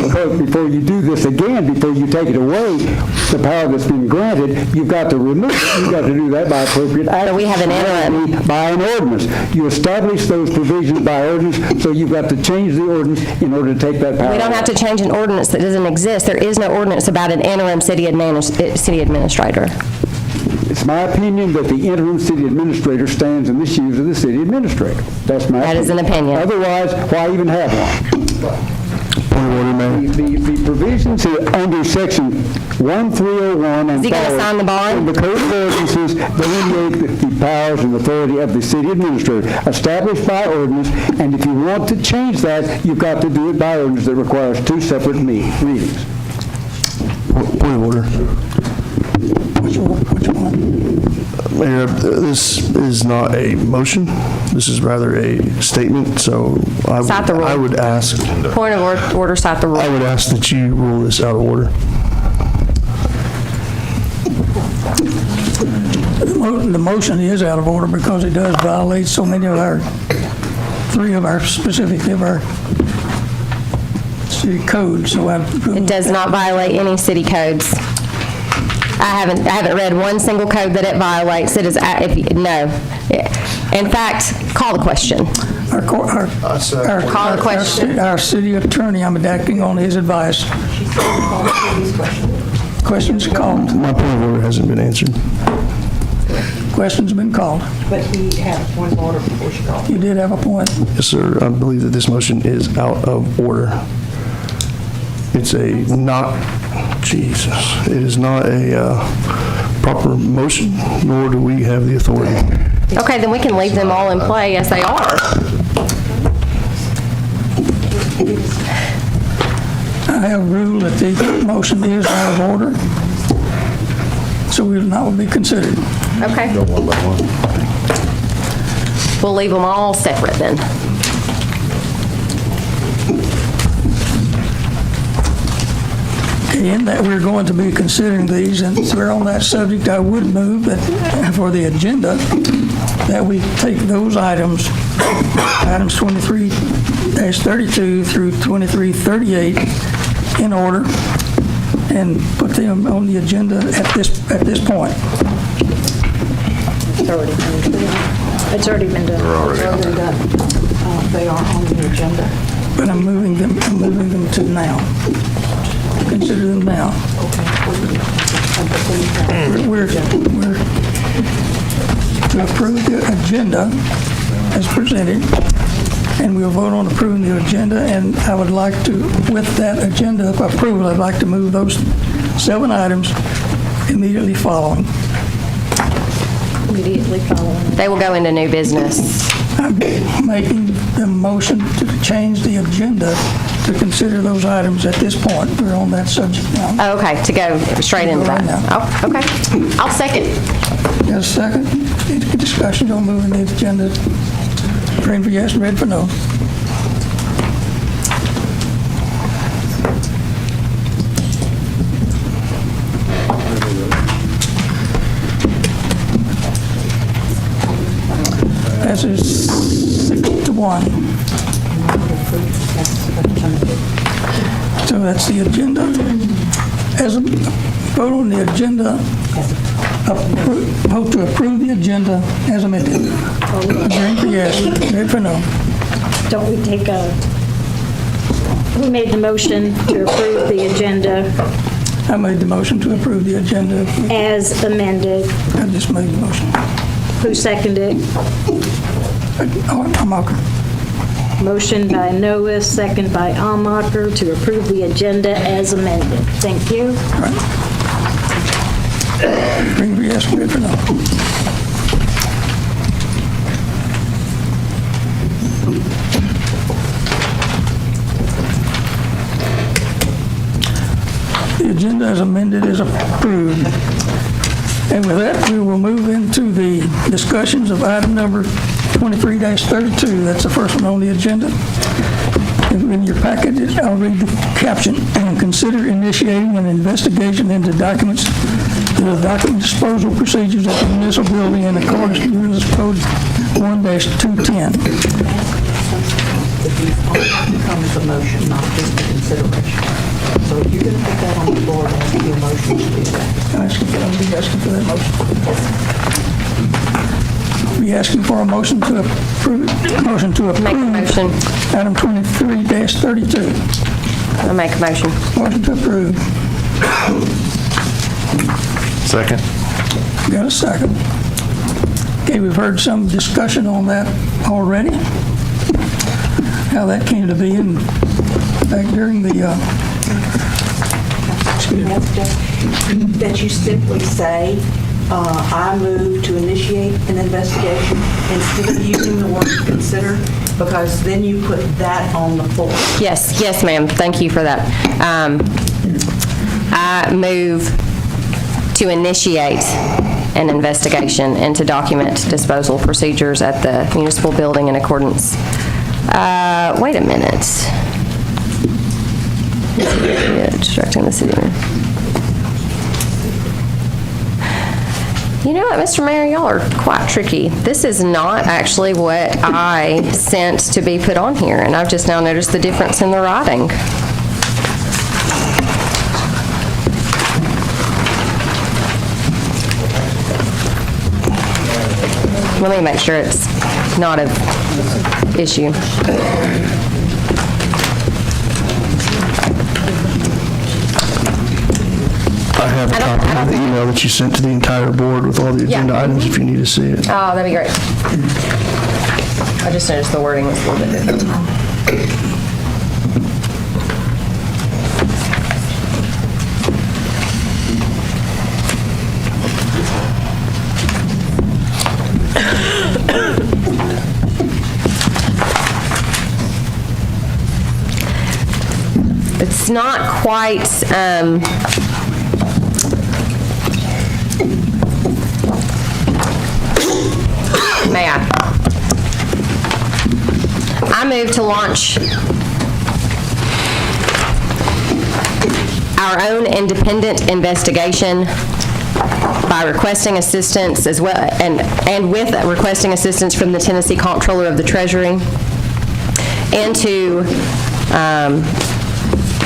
And so before you do this again, before you take it away, the power that's been granted, you've got to remove it. You've got to do that by appropriate action. So we have an interim. By an ordinance. You establish those provisions by ordinance, so you've got to change the ordinance in order to take that power. We don't have to change an ordinance that doesn't exist. There is no ordinance about an interim city administrator. It's my opinion that the interim city administrator stands in the shoes of the city administrator. That's my opinion. That is an opinion. Otherwise, why even have one? Point of order, Mayor. The provisions here under section 1301 and Is he going to sign the bond? in the code of ordinances delineate the powers and authority of the city administrator established by ordinance, and if you want to change that, you've got to do it by ordinance that requires two separate readings. Point of order. Which one? Mayor, this is not a motion. This is rather a statement, so Cite the rule. I would ask, Point of order, cite the rule. I would ask that you rule this out of order. The motion is out of order because it does violate so many of our, specifically of our city codes. So It does not violate any city codes. I haven't read one single code that it violates. It is, no. In fact, call the question. Call the question. Our city attorney, I'm acting on his advice. Questions called? My point of order hasn't been answered. Questions been called? But he had a point of order before she called. You did have a point. Yes, sir. I believe that this motion is out of order. It's it is not a proper motion, nor do we have the authority. Okay, then we can leave them all in play as they are. I have ruled that the motion is out of order, so will not be considered. Okay. We'll leave them all separate then. In that we're going to be considering these, and if we're on that subject, I would move that for the agenda, that we take those items 23-32 through 23-38 in order, and put them on the agenda at this point. It's already been done. They are on the agenda. But I'm moving them to now. Consider them now. We're to approve the agenda as presented, and we'll vote on approving the agenda, and I would like to, with that agenda approval, I'd like to move those 7 items immediately following. Immediately following. They will go into new business. I'm making the motion to change the agenda to consider those items at this point. We're on that subject now. Oh, okay, to go straight into that. Oh, okay. I'll second. Got a second? Any discussion on moving the agenda? Green for yes, red for no. Passes 6-1. So that's the agenda. As a vote on the agenda, vote to approve the agenda as amended. Green for yes, red for no. Don't we take who made the motion to approve the agenda? I made the motion to approve the agenda. As amended. I just made the motion. Who seconded? Amaker. Motion by Noah, second by Amaker to approve the agenda as amended. Thank you. Green for yes, red for no. The agenda as amended is approved. And with that, we will move into the discussions of item number 23-32. That's the first one on the agenda. In your packet, I'll read the caption. And consider initiating an investigation into documents, the document disposal procedures at the municipal building in accordance with Municipal Code 1-210. Becomes a motion, not just a consideration. So if you're going to put that on the board, I'll give you a motion to do that. I'll be asking for that motion. I'll be asking for a motion to approve. Make a motion. Item 23-32. I'll make a motion. Motion to approve. Second. Got a second. Okay, we've heard some discussion on that already. How that came to be in fact during the That you simply say, I move to initiate an investigation instead of using the word consider, because then you put that on the floor. Yes, ma'am. Thank you for that. I move to initiate an investigation into document disposal procedures at the municipal building in accordance. Wait a minute. Distracting the city. You know what, Mr. Mayor, y'all are quite tricky. This is not actually what I sent to be put on here, and I've just now noticed the difference in the writing. Let me make sure it's not an issue. I email that you sent to the entire board with all the Yeah. agenda items if you need to see it. Oh, that'd be great. I just noticed the wording was a little bit different. It's not quite, may I move to launch our own independent investigation by requesting assistance as well, and with requesting assistance from the Tennessee Comptroller of the Treasury into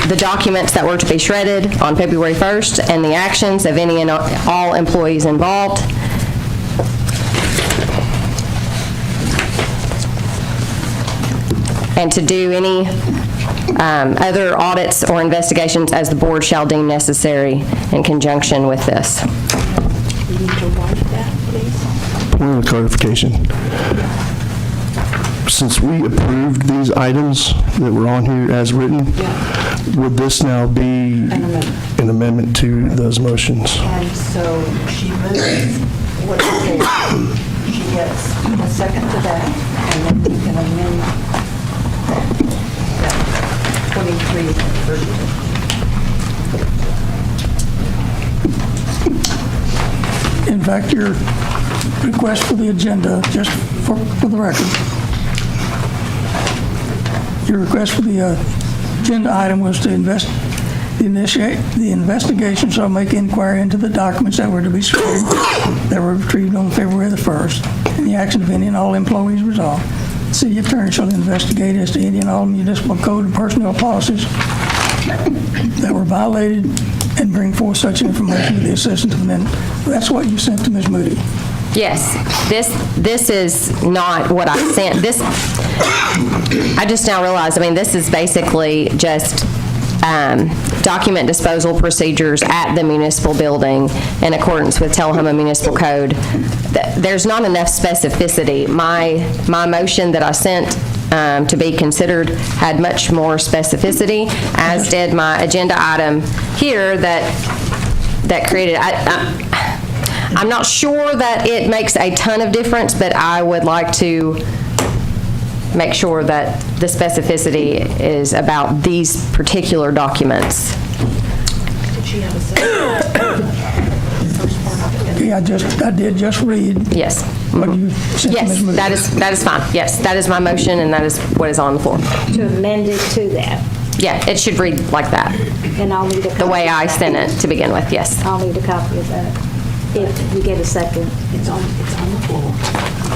the documents that were to be shredded on February 1st and the actions of any and all employees involved. And to do any other audits or investigations as the board shall deem necessary in conjunction with this. You need to write that, please. Point of clarification. Since we approved these items that were on here as written, would this now be an amendment to those motions? And so she moves what it says. She gets a second to that, and then you can amend that 23 and 32. In fact, your request for the agenda, just for the record, your request for the agenda item was to initiate the investigation shall make inquiry into the documents that were to be shredded that were retrieved on February the 1st, and the action of any and all employees resolved. The city attorney shall investigate as to any and all municipal code and personnel policies that were violated and bring forth such information with the assistance of an. That's what you sent to Ms. Moody. Yes, this is not what I sent. This, I just now realized, I mean, this is basically just document disposal procedures at the municipal building in accordance with Tullahoma Municipal Code. There's not enough specificity. My motion that I sent to be considered had much more specificity, as did my agenda item here that created. I'm not sure that it makes a ton of difference, but I would like to make sure that the specificity is about these particular documents. Did she have a second? Yeah, I did just read. Yes. What you sent to Yes, Ms. Moody. that is fine. Yes, that is my motion, and that is what is on the floor. To amend it to that. Yeah, it should read like that. And I'll need a copy. The way I sent it to begin with, yes. I'll need a copy of that. If you get a second. It's on the floor.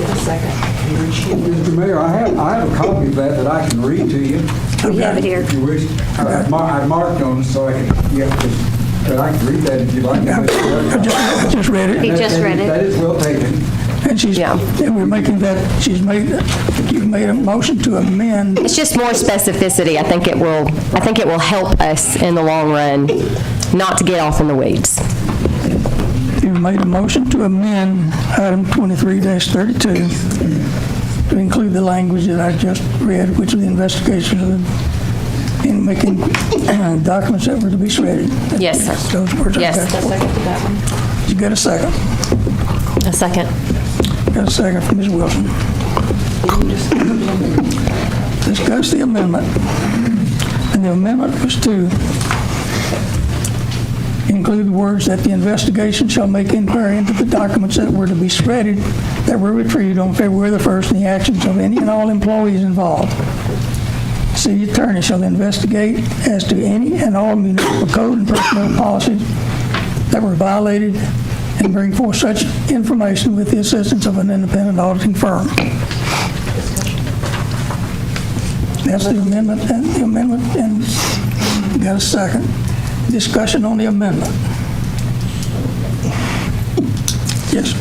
Get a second. Mr. Mayor, I have a copy of that I can read to you. We have it here. If you wish. I've marked on it so I can, but I can read that if you like. I just read it. He just read it. That is well taken. And we're making that, you've made a motion to amend. It's just more specificity. I think it will help us in the long run not to get off in the weeds. You've made a motion to amend item 23-32 to include the language that I just read, which is the investigation in making documents that were to be shredded. Yes, sir. Those words. Yes. Okay. A second to that one. You got a second? A second. Got a second from Ms. Wilson. Discuss the amendment. And the amendment was to include the words that the investigation shall make inquiry into the documents that were to be shredded that were retrieved on February the 1st and the actions of any and all employees involved. City attorney shall investigate as to any and all municipal code and personnel policies that were violated and bring forth such information with the assistance of an independent auditing firm. That's the amendment, and got a second. Discussion on the amendment. Yes.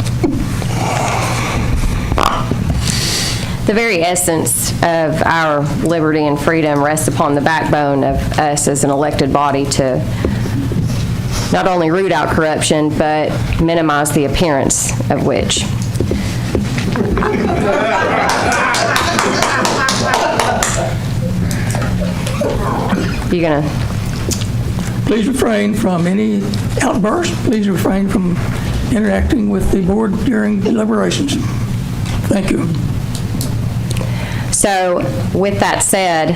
The very essence of our liberty and freedom rests upon the backbone of us as an elected body to not only root out corruption, but minimize the appearance of which. You gonna? Please refrain from any outbursts. Please refrain from interacting with the board during deliberations. Thank you. So, with that said,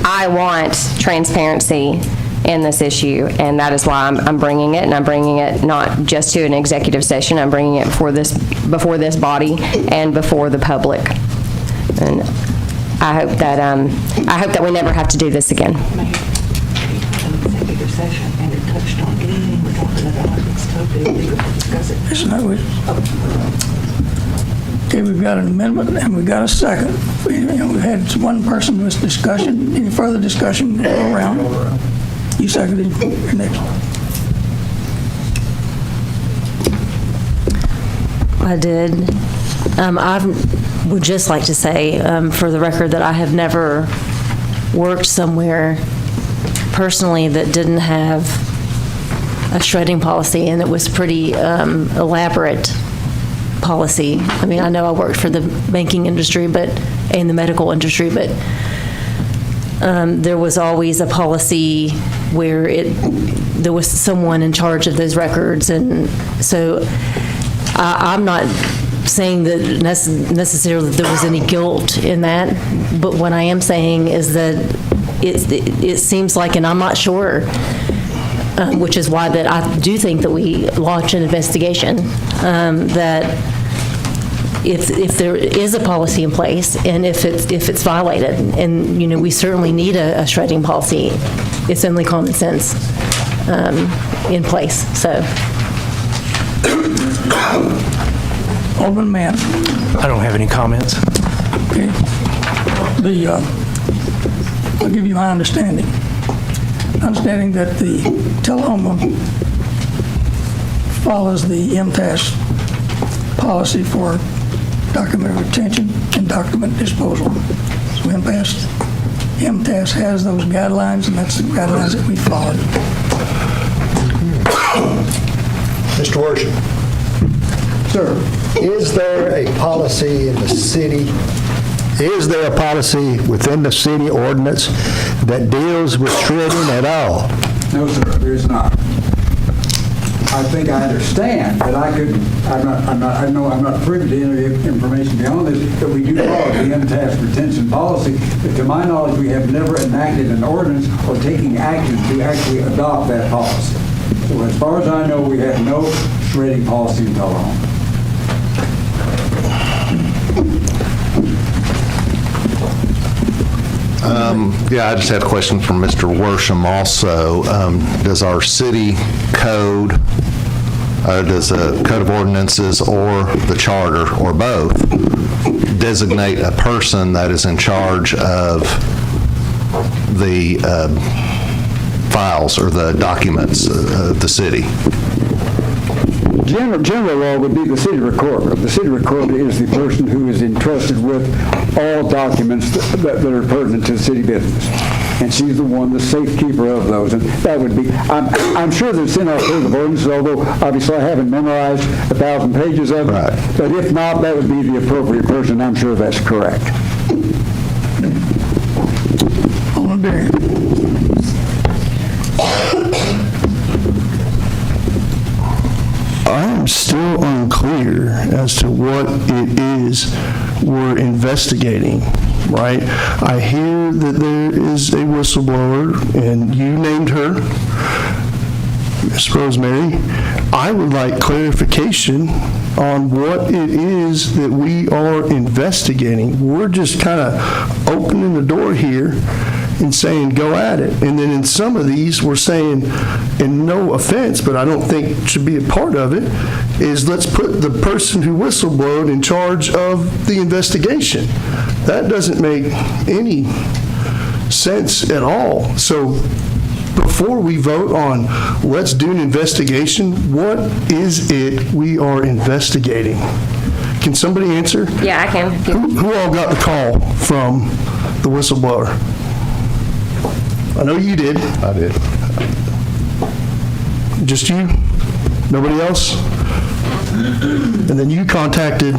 I want transparency in this issue, and that is why I'm bringing it, and I'm bringing it not just to an executive session, I'm bringing it before this body and before the public. And I hope that we never have to do this again. Executive session, and it touched on anything we're talking about. It's totally illegal to discuss it. It's not we- Okay, we've got an amendment and we've got a second. We've had one person with discussion. Any further discussion? Go around. You seconded. You're next. I did. I would just like to say, for the record, that I have never worked somewhere personally that didn't have a shredding policy, and it was pretty elaborate policy. I mean, I know I worked for the banking industry and the medical industry, but there was always a policy where there was someone in charge of those records, and so I'm not saying that necessarily that there was any guilt in that, but what I am saying is that it seems like, and I'm not sure, which is why that I do think that we launch an investigation, that if there is a policy in place and if it's violated, and we certainly need a shredding policy, it's only common sense in place. So. Alderman Mann. I don't have any comments. Okay. I'll give you my understanding. Understanding that the Tullahoma follows the MTAS policy for document retention and document disposal. So MTAS has those guidelines, and that's the guidelines that we followed. Mr. Worship. Sir. Is there a policy in the city, is there a policy within the city ordinance that deals with shredding at all? No, sir, there is not. I think I understand, but I'm not privy to any information beyond this, that we do follow the MTAS retention policy. But to my knowledge, we have never enacted an ordinance or taking action to actually adopt that policy. So as far as I know, we have no shredding policy in Tullahoma. Yeah, I just had a question from Mr. Worsham also. Does our city code, does the Code of Ordinances or the charter, or both, designate a person that is in charge of the files or the documents of the city? General law would be the city recorder. The city recorder is the person who is entrusted with all documents that are pertinent to city business. And she's the one, the safekeeper of those. And that would be, I'm sure that it's in our Code of Ordinances, although obviously I haven't memorized 1,000 pages of it. Right. But if not, that would be the appropriate person. I'm sure that's correct. Alderman Berry. I am still unclear as to what it is we're investigating, right? I hear that there is a whistleblower, and you named her, Ms. Rosemary. I would like clarification on what it is that we are investigating. We're just kind of opening the door here and saying, go at it. And then in some of these, we're saying, and no offense, but I don't think should be a part of it, is let's put the person who whistleblowed in charge of the investigation. That doesn't make any sense at all. So before we vote on let's do an investigation, what is it we are investigating? Can somebody answer? Yeah, I can. Who all got the call from the whistleblower? I know you did. I did. Just you? Nobody else? And then you contacted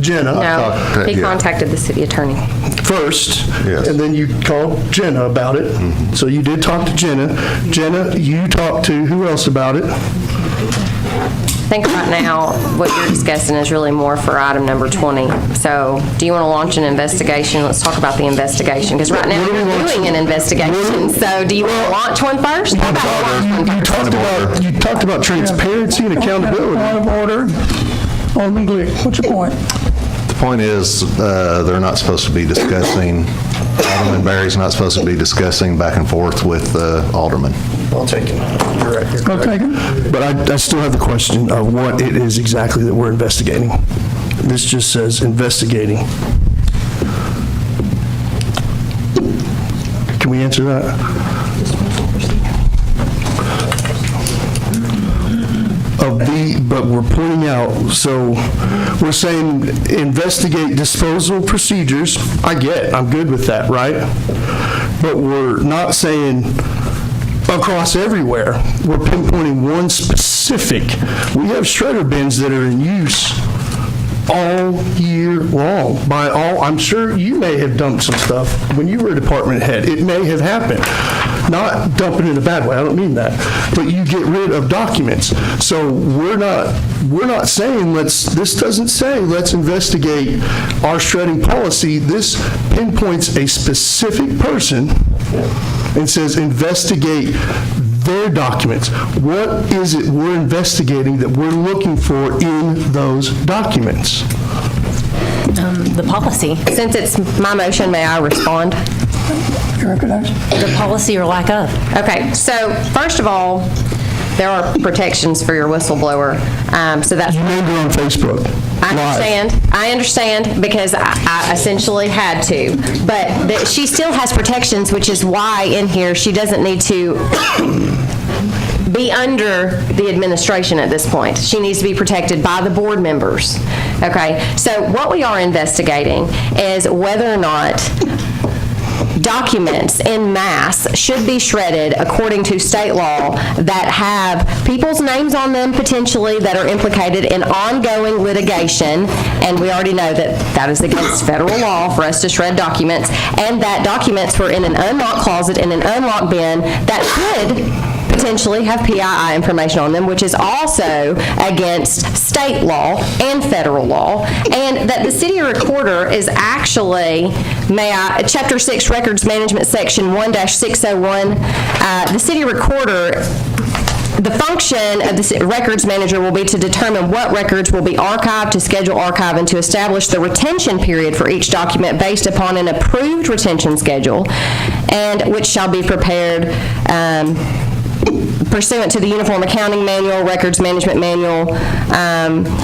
Jenna. No, he contacted the city attorney. First, Yes. and then you called Jenna about it. So you did talk to Jenna. Jenna, you talked to who else about it? I think right now, what you're discussing is really more for item number 20. So, do you want to launch an investigation? Let's talk about the investigation, because right now you're doing an investigation. So, do you want to launch one first? How about we launch one first? You talked about transparency and accountability. Point of order. Alderman Glick, what's your point? The point is, they're not supposed to be discussing, Alderman Barry's not supposed to be discussing back and forth with Alderman. I'll take it. You're right. You're correct. I'll take it. But I still have the question of what it is exactly that we're investigating. This just says investigating. Can we answer that? But we're pointing out, so we're saying investigate disposal procedures. I'm good with that, right? But we're not saying across everywhere. We're pinpointing one specific. We have shredder bins that are in use all year long. I'm sure you may have dumped some stuff when you were a department head. It may have happened. Not dumping in a bad way, I don't mean that. But you get rid of documents. So we're not saying this doesn't say let's investigate our shredding policy. This pinpoints a specific person and says investigate their documents. What is it we're investigating that we're looking for in those documents? The policy. Since it's my motion, may I respond? You recognize? The policy or lack of. Okay, so first of all, there are protections for your whistleblower. So that's. You named her on Facebook. I understand, because I essentially had to. But she still has protections, which is why in here she doesn't need to be under the administration at this point. She needs to be protected by the board members. Okay, so what we are investigating is whether or not documents in mass should be shredded according to state law that have people's names on them potentially that are implicated in ongoing litigation, and we already know that that is against federal law for us to shred documents, and that documents were in an unlocked closet in an unlocked bin that could potentially have PII information on them, which is also against state law and federal law, and that the city recorder is actually, Chapter 6 Records Management Section 1-601, the city recorder, the function of the records manager will be to determine what records will be archived, to schedule archive, and to establish the retention period for each document based upon an approved retention schedule, and which shall be prepared pursuant to the Uniform Accounting Manual, Records Management Manual,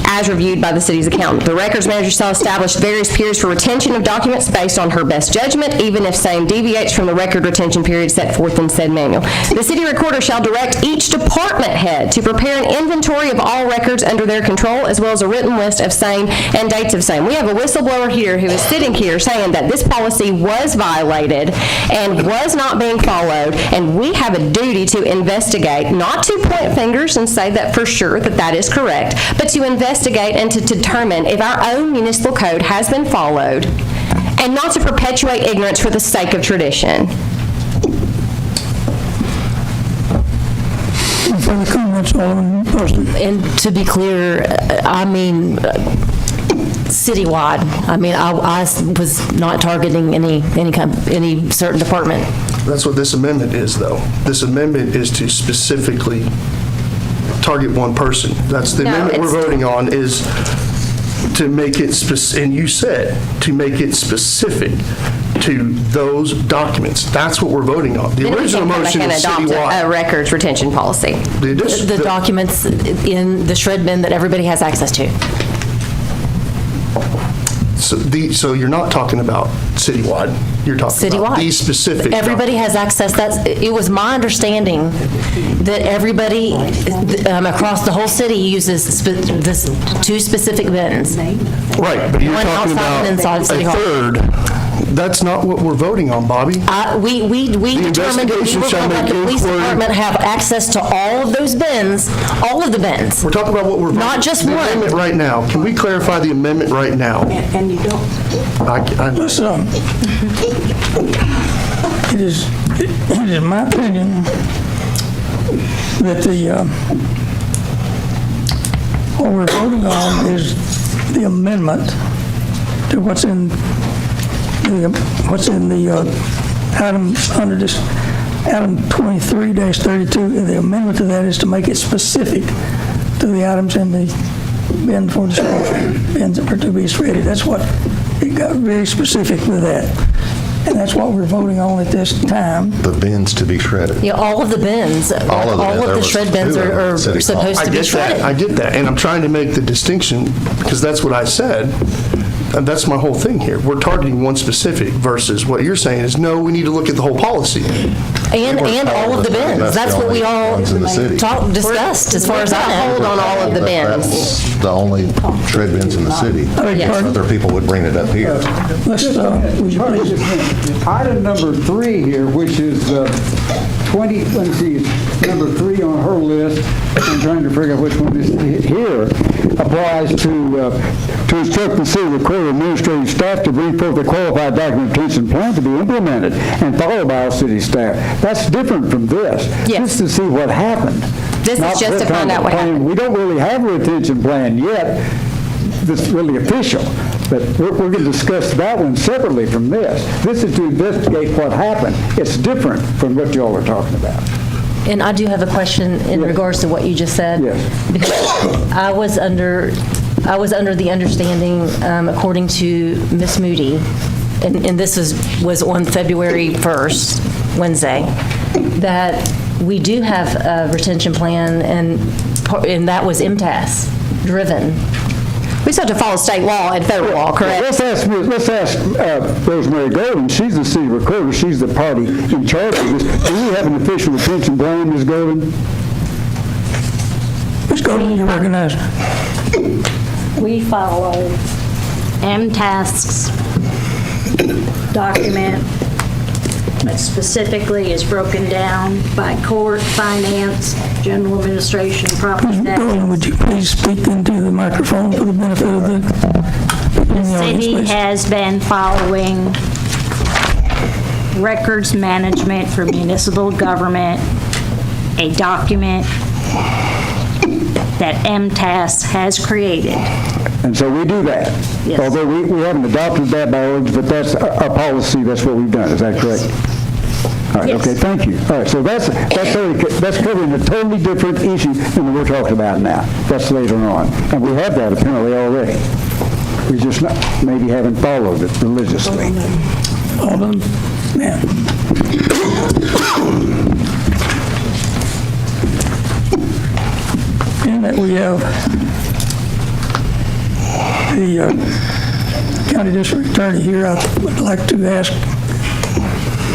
as reviewed by the city's accountant. The records manager shall establish various periods for retention of documents based on her best judgment, even if same deviates from the record retention period set forth in said manual. The city recorder shall direct each department head to prepare an inventory of all records under their control, as well as a written list of same and dates of same. We have a whistleblower here who is sitting here saying that this policy was violated and was not being followed, and we have a duty to investigate, not to point fingers and say that for sure that is correct, but to investigate and to determine if our own municipal code has been followed, and not to perpetuate ignorance for the sake of tradition. Further comments, Alderman Parsley? And to be clear, I mean, citywide. I mean, I was not targeting any certain department. That's what this amendment is, though. This amendment is to specifically target one person. That's the amendment we're voting on, is to make it specific, and you said, to make it specific to those documents. That's what we're voting on. The original motion is citywide. A records retention policy. The documents in the shred bin that everybody has access to. So you're not talking about citywide. You're talking about these specific. Everybody has access. It was my understanding that everybody across the whole city uses two specific bins. Right, but you're one talking outside about and inside a City Hall. third That's not what we're voting on, Bobby. We determined that we were going to let the police department have access to all of those bins, all of the bins. We're talking about what we're voting. Not just the one. amendment right now. Can we clarify the amendment right now? And you don't. Listen, it is my opinion that what we're voting on is the amendment to what's in the item under this item 23-32. The amendment to that is to make it specific to the items in the bin for disposal, bins that are to be shredded. That's what it got very specific with that. And that's what we're voting on at this time. The bins to be shredded. Yeah, all of the bins, all of the shred bins are supposed to be shredded. I get that, and I'm trying to make the distinction, because that's what I said. And that's my whole thing here. We're targeting one specific versus what you're saying is, no, we need to look at the whole policy. And all of the bins. That's what we all discussed, as far as I know. Hold on all of the bins. That's the only shred bins in the city. Yes. Other people would bring it up here. Let's, would you please? Item number 3 here, which is 20, let me see, number 3 on her list. I'm trying to figure out which one this here applies to instruct the city recorder administrative staff to bring forth a qualified documentation plan to be implemented and followed by our city staff. That's different from this. Yes. This is to see what happened. This is just to find out what happened. We don't really have a retention plan yet that's really official, but we're going to discuss that one separately from this. This is to investigate what happened. It's different from what y'all are talking about. And I do have a question in regards to what you just said. Yes. Because I was under the understanding, according to Ms. Moody, and this was on February 1st, Wednesday, that we do have a retention plan, and that was MTAS driven. We still have to follow state law and federal law, correct? Let's ask Rosemary Golden. She's the city recorder. She's the party in charge of this. Do we have an official retention plan, Ms. Golden? Ms. Golden, you're recognized. We follow MTAS's document that specifically is broken down by court, finance, general administration, property Ms. tax. Golden, would you please speak into the microphone for the benefit of the City has been following records management for municipal government, a document that MTAS has created. And so we do that. Yes. Although we haven't adopted that by ordinance, but that's our policy. That's what we've done. Is that correct? All right. Yes. Okay. Thank you. All right. So that's covering a totally different issue than what we're talking about now. That's later on, and we have that apparently already. We just maybe haven't followed it religiously. Alderman, man. In that we have the county district attorney here, I would like to ask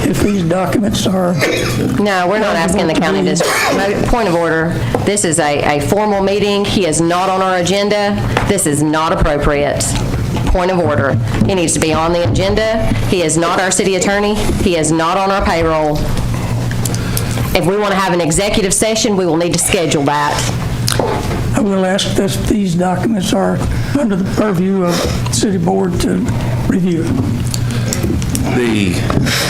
if these documents are... No, we're not asking the county district. Point of order. This is a formal meeting. He is not on our agenda. This is not appropriate. Point of order. He needs to be on the agenda. He is not our city attorney. He is not on our payroll. If we want to have an executive session, we will need to schedule that. I will ask that these documents are under the purview of the city board to review.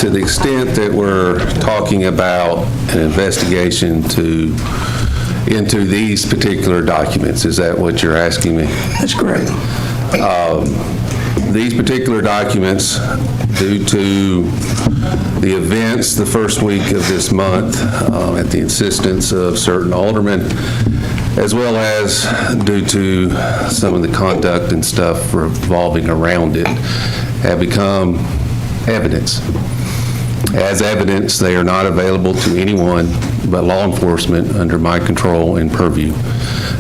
To the extent that we're talking about an investigation into these particular documents, is that what you're asking me? That's correct. These particular documents, due to the events the first week of this month, at the insistence of certain aldermen, as well as due to some of the conduct and stuff revolving around it, have become evidence. As evidence, they are not available to anyone but law enforcement under my control and purview.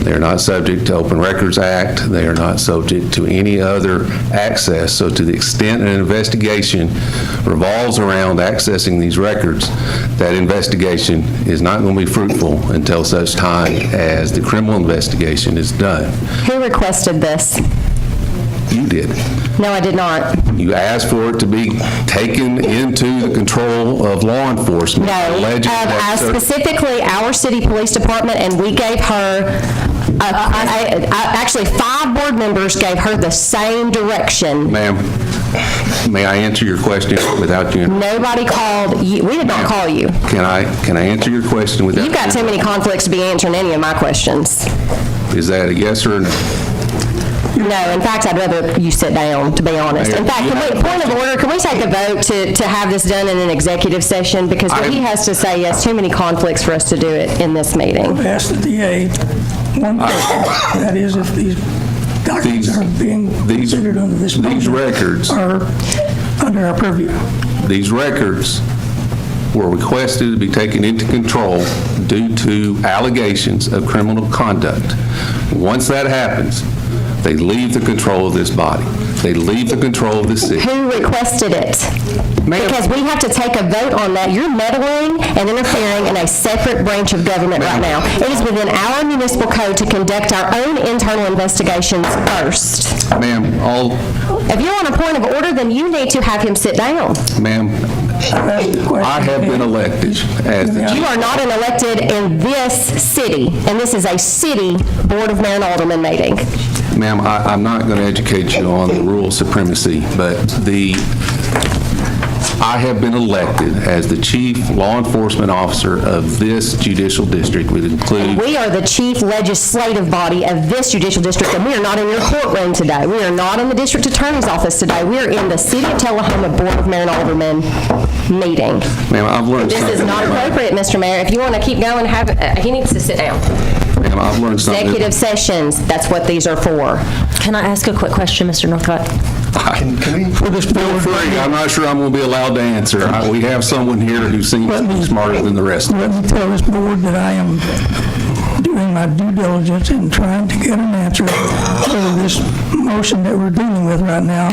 They are not subject to Open Records Act. They are not subject to any other access. So to the extent an investigation revolves around accessing these records, that investigation is not going to be fruitful until such time as the criminal investigation is done. Who requested this? You did. No, I did not. You asked for it to be taken into the control of law enforcement. No, alleging that specifically our city police department, and we gave her, actually 5 board members gave her the same direction. Ma'am, may I answer your question without you? Nobody called you. We did not call you. Can I answer your question without? You've got too many conflicts to be answering any of my questions. Is that a yes or a no? No, in fact, I'd rather you sit down, to be honest. In fact, point of order, can we take a vote to have this done in an executive session? Because what he has to say has too many conflicts for us to do it in this meeting. I've asked the DA one question, that is if these documents are being considered under this motion. These records are under our purview. These records were requested to be taken into control due to allegations of criminal conduct. Once that happens, they leave the control of this body. They leave the control of the city. Who requested it? Because we have to take a vote on that. You're meddling and interfering in a separate branch of government right now. It is within our municipal code to conduct our own internal investigations first. Ma'am, If you're on a point of order, then you need to have him sit down. Ma'am, I have been elected as the You are not elected in this city, and this is a city Board of Mayor and Aldermen meeting. Ma'am, I'm not going to educate you on the rule of supremacy, but I have been elected as the chief law enforcement officer of this judicial district, which includes... We are the chief legislative body of this judicial district, and we are not in your courtroom today. We are not in the district attorney's office today. We are in the City of Tullahoma Board of Mayor and Aldermen meeting. Ma'am, I've learned This something. is not appropriate, Mr. Mayor. If you want to keep going, he needs to sit down. Ma'am, I've learned something. Executive sessions, that's what these are for. Can I ask a quick question, Mr. Northcott? Feel free. I'm not sure I'm going to be allowed to answer. We have someone here who seems smarter than the rest of us. Let me tell this board that I am doing my due diligence in trying to get an answer whether this motion that we're dealing with right now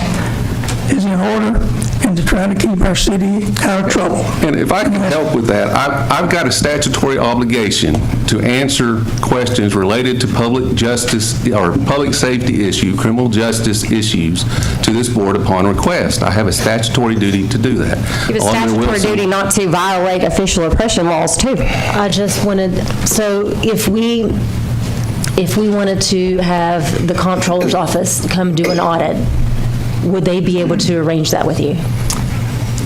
is in order and to try to keep our city out of trouble. And if I can help with that, I've got a statutory obligation to answer questions related to public justice or public safety issue, criminal justice issues to this board upon request. I have a statutory duty to do that. You have a statutory duty not to violate official oppression laws, too. I just wanted, so if we wanted to have the comptroller's office come do an audit, would they be able to arrange that with you?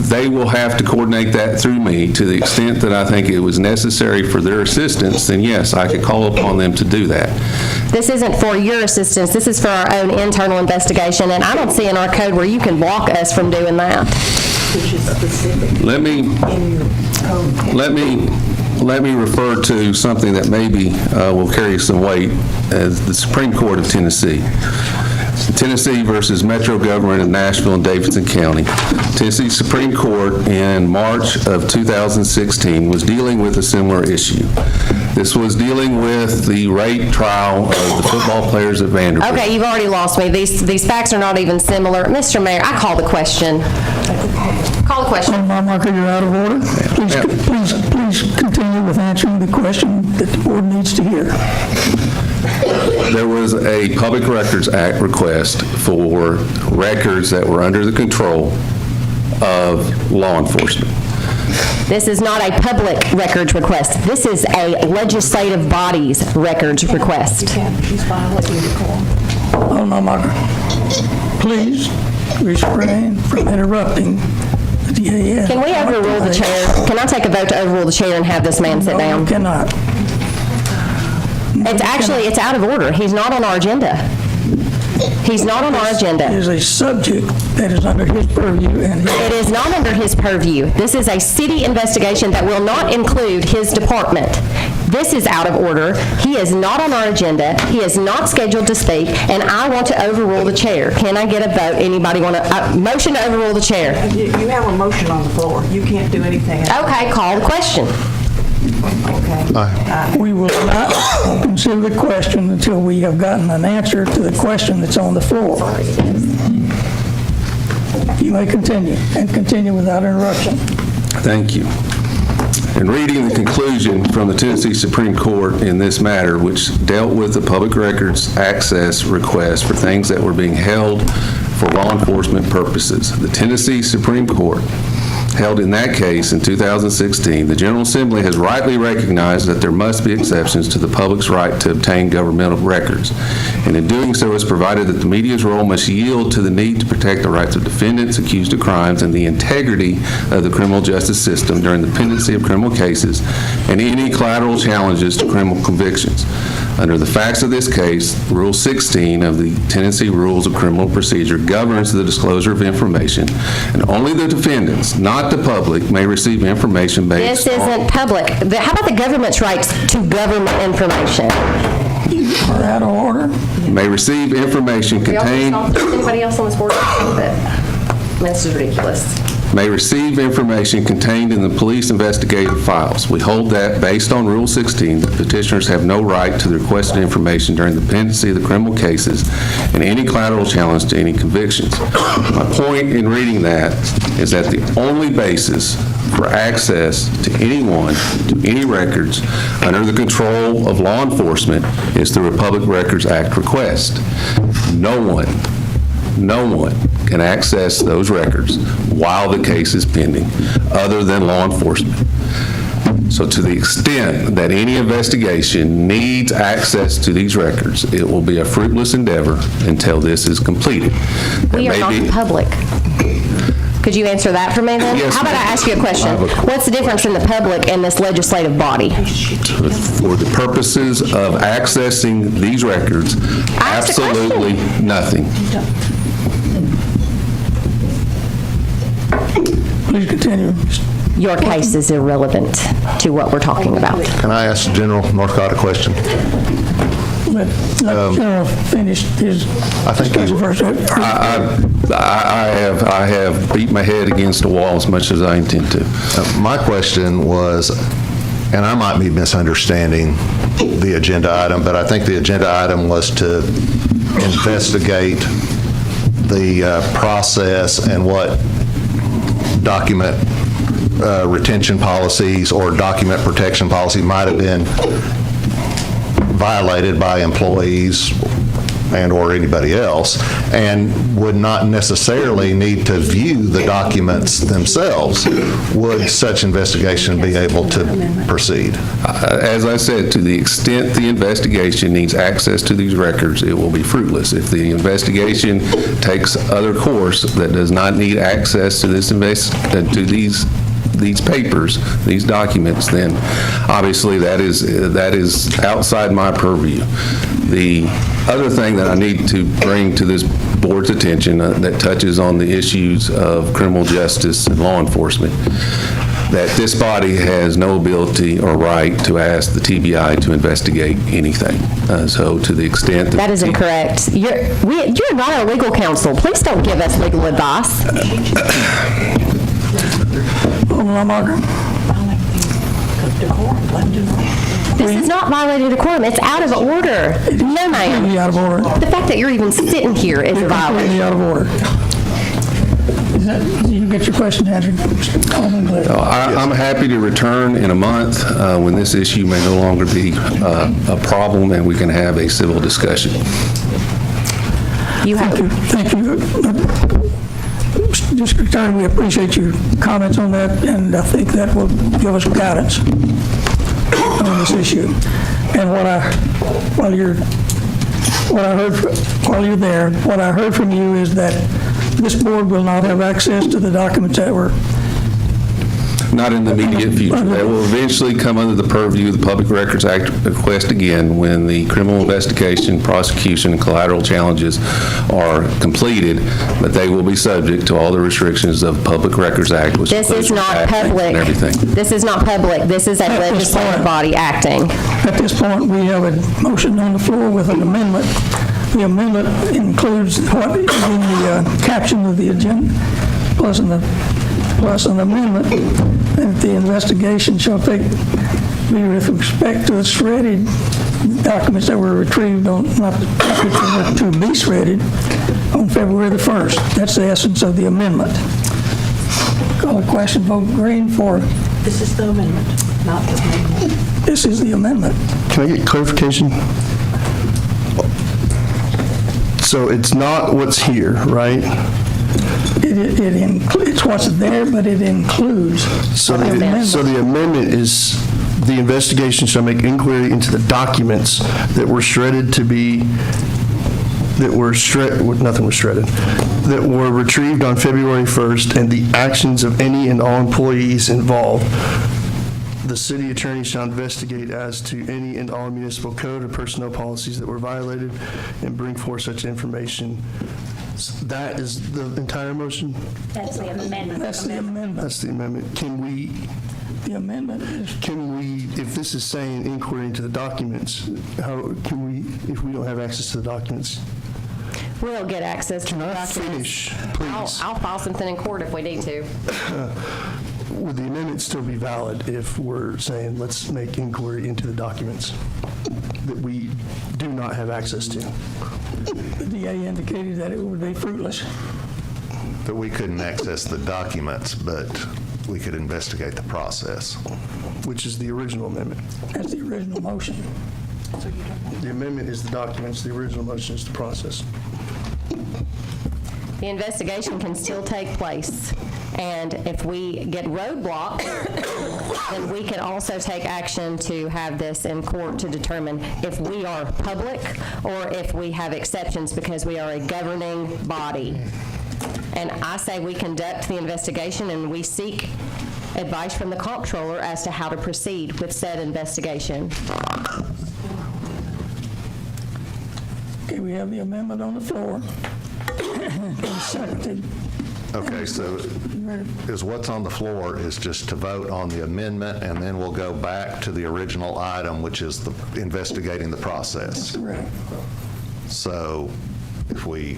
They will have to coordinate that through me to the extent that I think it was necessary for their assistance, then yes, I could call upon them to do that. This isn't for your assistance. This is for our own internal investigation, and I don't see in our code where you can block us from doing that. Which is specific Let me refer to something that maybe will carry some weight as the Supreme Court of Tennessee. Tennessee versus Metro Government in Nashville and Davidson County. Tennessee Supreme Court in March of 2016 was dealing with a similar issue. This was dealing with the rape trial of the football players at Vanderbilt. Okay, you've already lost me. These facts are not even similar. Mr. Mayor, I call the question. Call the question. Marker, you're out of order. Please continue with answering the question that the board needs to hear. There was a Public Records Act request for records that were under the control of law enforcement. This is not a public records request. This is a legislative body's records request. He's violating the law. Hold on, Marker. Please refrain from interrupting the DA. Can we overrule the chair? Can I take a vote to overrule the chair and have this man sit down? No, you cannot. It's out of order. He's not on our agenda. He's not on our agenda. It is a subject that is under his purview. It is not under his purview. This is a city investigation that will not include his department. This is out of order. He is not on our agenda. He is not scheduled to speak, and I want to overrule the chair. Can I get a vote? Anybody want a motion to overrule the chair? You have a motion on the floor. You can't do anything else. Okay, call the question. Okay. We will not consider the question until we have gotten an answer to the question that's on the floor. You may continue, and continue without interruption. Thank you. In reading the conclusion from the Tennessee Supreme Court in this matter, which dealt with the public records access request for things that were being held for law enforcement purposes, the Tennessee Supreme Court held in that case in 2016, the General Assembly has rightly recognized that there must be exceptions to the public's right to obtain governmental records, and in doing so has provided that the media's role must yield to the need to protect the rights of defendants accused of crimes and the integrity of the criminal justice system during the pendency of criminal cases and any collateral challenges to criminal convictions. Under the facts of this case, Rule 16 of the Tennessee Rules of Criminal Procedure governs the disclosure of information, and only the defendants, not the public, may receive information based This isn't public. How about the government's rights to government information? Are out of order. may receive information contained Anybody else on this board? This is ridiculous. may receive information contained in the police investigative files. We hold that, based on Rule 16, that petitioners have no right to the requested information during the pendency of the criminal cases and any collateral challenge to any convictions. My point in reading that is that the only basis for access to anyone, to any records, under the control of law enforcement is through a Public Records Act request. No one can access those records while the case is pending, other than law enforcement. So to the extent that any investigation needs access to these records, it will be a fruitless endeavor until this is completed. We are not the public. Could you answer that for me then? Yes, How about I ma'am. ask you a question? What's the difference in the public and this legislative body? For the purposes of accessing these records, absolutely nothing. Please continue. Your case is irrelevant to what we're talking about. Can I ask General Northcott a question? Let General finish his discussion first. I have beat my head against the wall as much as I intend to. My question was, and I might be misunderstanding the agenda item, but I think the agenda item was to investigate the process and what document retention policies or document protection policy might have been violated by employees and/or anybody else, and would not necessarily need to view the documents themselves. Would such investigation be able to proceed? As I said, to the extent the investigation needs access to these records, it will be fruitless. If the investigation takes other course that does not need access to this to these papers, these documents, then obviously that is outside my purview. The other thing that I need to bring to this board's attention that touches on the issues of criminal justice and law enforcement, that this body has no ability or right to ask the TBI to investigate anything. So to the extent That is incorrect. You're not our legal counsel. Please don't give us legal advice. This is not violating decorum. It's out of order. No, ma'am. Out of order. The fact that you're even sitting here is a violation. Out of order. Did you get your question answered? I'm happy to return in a month when this issue may no longer be a problem and we can have a civil discussion. Thank you. District Attorney, we appreciate your comments on that, and I think that will give us guidance on this issue. And what I heard from you is that this board will not have access to the documents that were... Not in the immediate future. That will eventually come under the purview of the Public Records Act request again when the criminal investigation, prosecution, and collateral challenges are completed, but they will be subject to all the restrictions of Public Records Act, which This is not public. This is not public. This is a legislative body acting. At this point, we have a motion on the floor with an amendment. The amendment includes what is in the caption of the agenda, plus an amendment that the investigation shall be with respect to the shredded documents that were retrieved on, not the documents that were to be shredded on February the 1st. That's the essence of the amendment. Call the question, vote green for This is the amendment, not the amendment. This is the amendment. Can I get clarification? So it's not what's here, right? It's what's there, but it includes So the amendment. so the amendment is, the investigation shall make inquiry into the documents that were shredded to be, nothing was shredded, that were retrieved on February 1st, and the actions of any and all employees involved. The city attorney shall investigate as to any and all municipal code or personnel policies that were violated and bring forth such information. That is the entire motion? That's the amendment. That's the amendment. That's the amendment. Can we, if this is saying inquiry into the documents, how can we, if we don't have access to the documents? We'll get access to the documents. Finish, please. I'll file something in court if we need to. Would the amendment still be valid if we're saying, let's make inquiry into the documents that we do not have access to? The DA indicated that it would be fruitless. That we couldn't access the documents, but we could investigate the process. Which is the original amendment. That's the original motion. The amendment is the documents, the original motion is the process. The investigation can still take place, and if we get roadblocked, then we can also take action to have this in court to determine if we are public or if we have exceptions because we are a governing body. And I say we conduct the investigation and we seek advice from the comptroller as to how to proceed with said investigation. Okay, we have the amendment on the floor. Seconded. Okay, so is what's on the floor is just to vote on the amendment, and then we'll go back to the original item, which is the investigating the process. That's correct. So if we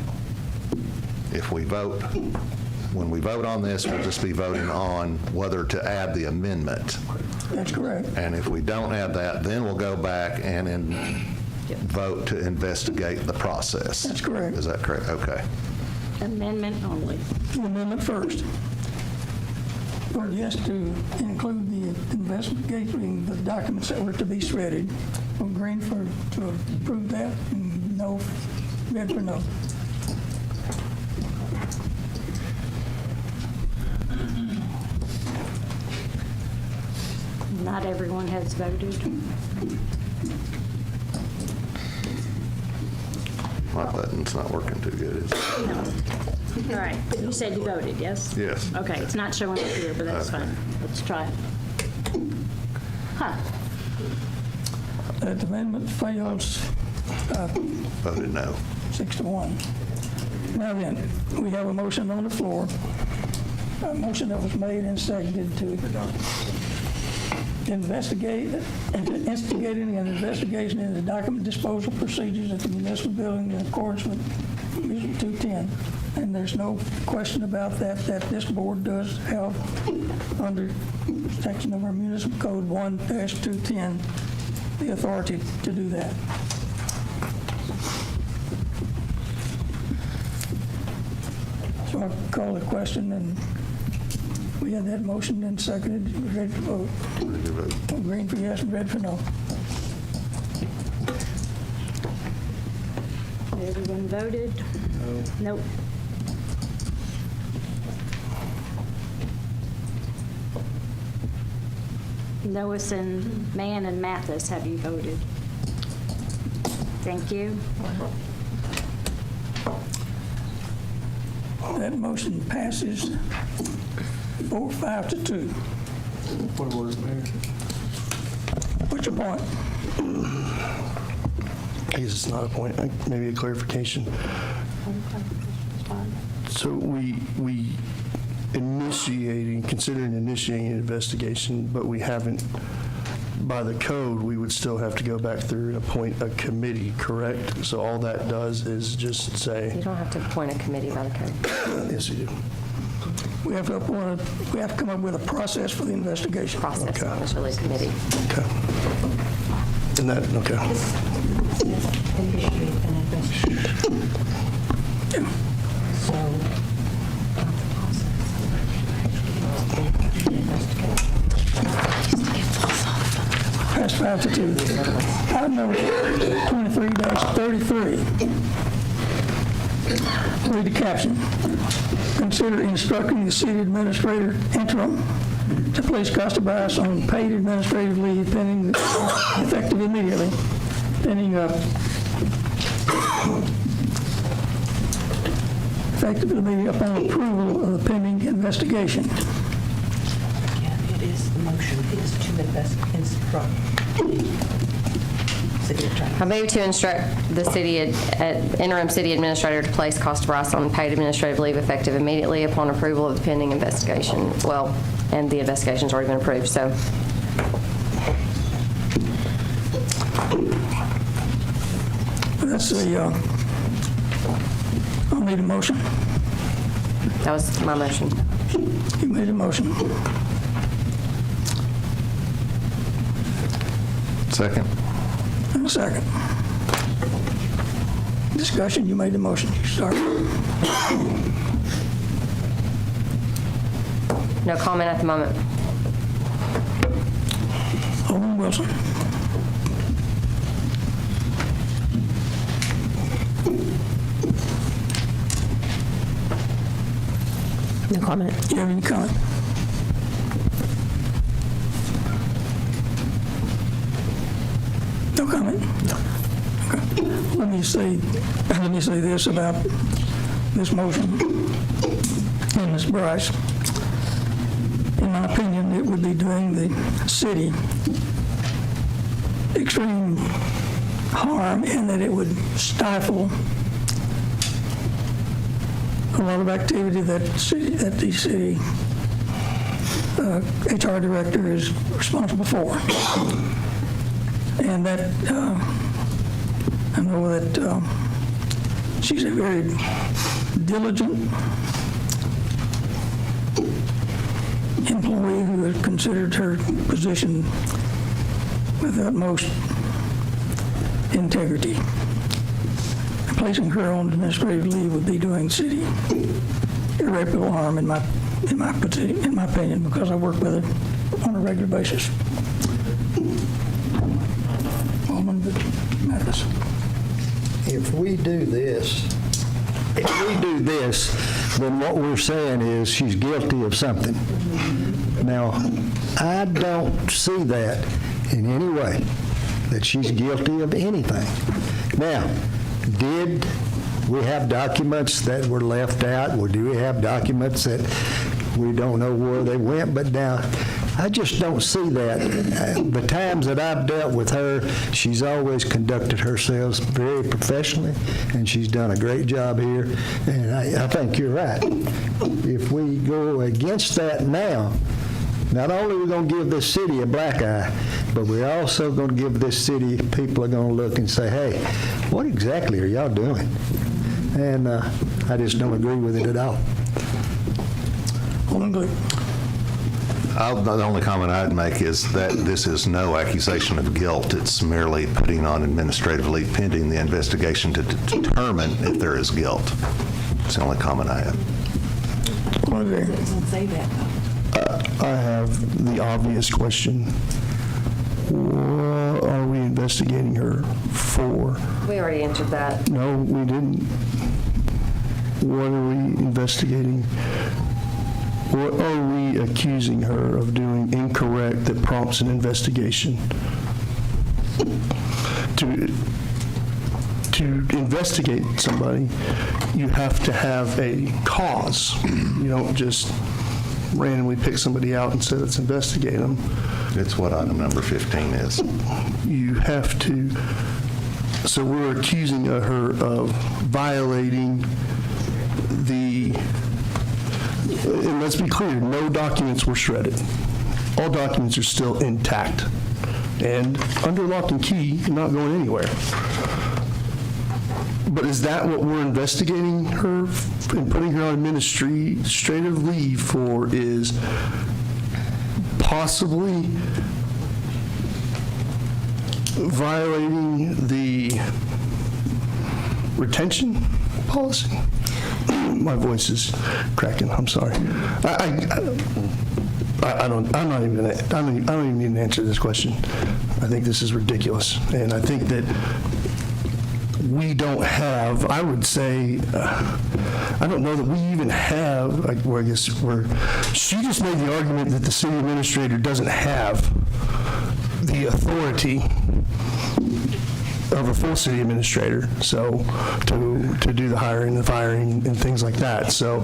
vote, when we vote on this, we'll just be voting on whether to add the amendment. That's correct. And if we don't add that, then we'll go back and vote to investigate the process. That's correct. Is that correct? Okay. Amendment only. The amendment first. Vote yes to include the investigating the documents that were to be shredded. Vote green to approve that, and no, red for no. Not everyone has voted. My button's not working too good, is it? All right, you said you voted, yes? Yes. Okay, it's not showing up here, but that's Okay. fine. Let's try it. Huh. That amendment fails Voted no. 6-1. Now then, we have a motion on the floor, a motion that was made and seconded to instigating an investigation into document disposal procedures at the municipal building in accordance with Municipal 210. And there's no question about that this board does have, under section of our municipal code 1-210, the authority to do that. So I'll call the question, and we had that motion and seconded, ready to vote. Green for yes and red for no. Everyone voted? No. Nope. Lois and Mann and Mathis, have you voted? Thank you. That motion passes 5-2. Point of order, Mayor. What's your point? I guess it's not a point, maybe a clarification. So we considering initiating an investigation, but we haven't, by the code, we would still have to go back through and appoint a committee, correct? So all that does is just say. You don't have to appoint a committee by the code. Yes, you do. We have to come up with a process for the investigation. Process, not necessarily a committee. Okay. And that, okay. Initiate an investigation. So, 5 to 2. Item number 23-33. Read the caption. Consider instructing the city administrator interim to place Costa Bias on paid administrative leave pending, effective immediately, pending effective immediately upon approval of the pending investigation. Again, it is the motion is to instruct city attorney. I move to instruct the interim city administrator to place Costa Bryce on paid administrative leave effective immediately upon approval of the pending investigation. Well, and the investigation's already been approved, so. That's I'll need a motion. That was my motion. You made a motion. Second. And a second. Discussion, you made the motion. You start. No comment at the moment. Alderman Wilson. No comment. Do you have any comment? No comment? No. Okay. Let me say this about this motion and Ms. Bryce. In my opinion, it would be doing the city extreme harm in that it would stifle a lot of activity that the city HR director is responsible for. And that, I know that she's a very diligent employee who has considered her position with utmost integrity. Placing her on administrative leave would be doing city irreparable harm in my opinion, because I work with her on a regular basis. Alderman Mathis. If we do this, then what we're saying is she's guilty of something. Now, I don't see that in any way, that she's guilty of anything. Now, did we have documents that were left out? Or do we have documents that we don't know where they went? But now, I just don't see that. The times that I've dealt with her, she's always conducted herself very professionally, and she's done a great job here, and I think you're right. If we go against that now, not only are we going to give this city a black eye, but we're also going to give this city, people are going to look and say, hey, what exactly are y'all doing? And I just don't agree with it at all. The only comment I'd make is that this is no accusation of guilt. It's merely putting on administrative leave pending the investigation to determine if there is guilt. It's the only comment I have. It doesn't say that, though. I have the obvious question. What are we investigating her for? We already answered that. No, we didn't. What are we investigating? What are we accusing her of doing incorrect that prompts an investigation? To investigate somebody, you have to have a cause. You don't just randomly pick somebody out and say, let's investigate them. It's what item number 15 is. You have to, so we're accusing her of violating and let's be clear, no documents were shredded. All documents are still intact. And under lock and key, you're not going anywhere. But is that what we're investigating her and putting her on administrative leave for, is possibly violating the retention policy? My voice is cracking, I'm sorry. I'm not even gonna, I don't even need an answer to this question. I think this is ridiculous. And I think that we don't have, I would say, I don't know that we even have, like, where I guess where, she just made the argument that the city administrator doesn't have the authority of a full city administrator, so to do the hiring, the firing, and things like that. So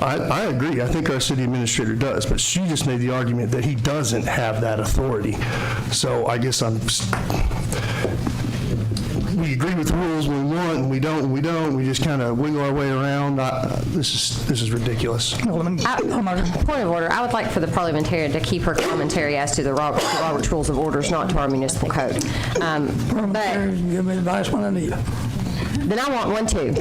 I agree. I think our city administrator does, but she just made the argument that he doesn't have that authority. So I guess we agree with the rules when we want, and we don't, and we don't. We just kind of wiggle our way around. This is ridiculous. Point of order. I would like for the parliamentarian to keep her commentary as to the Robert's Rules of Orders, not to our municipal code. Parliamentarian, give me advice when I need it. Then I want one too,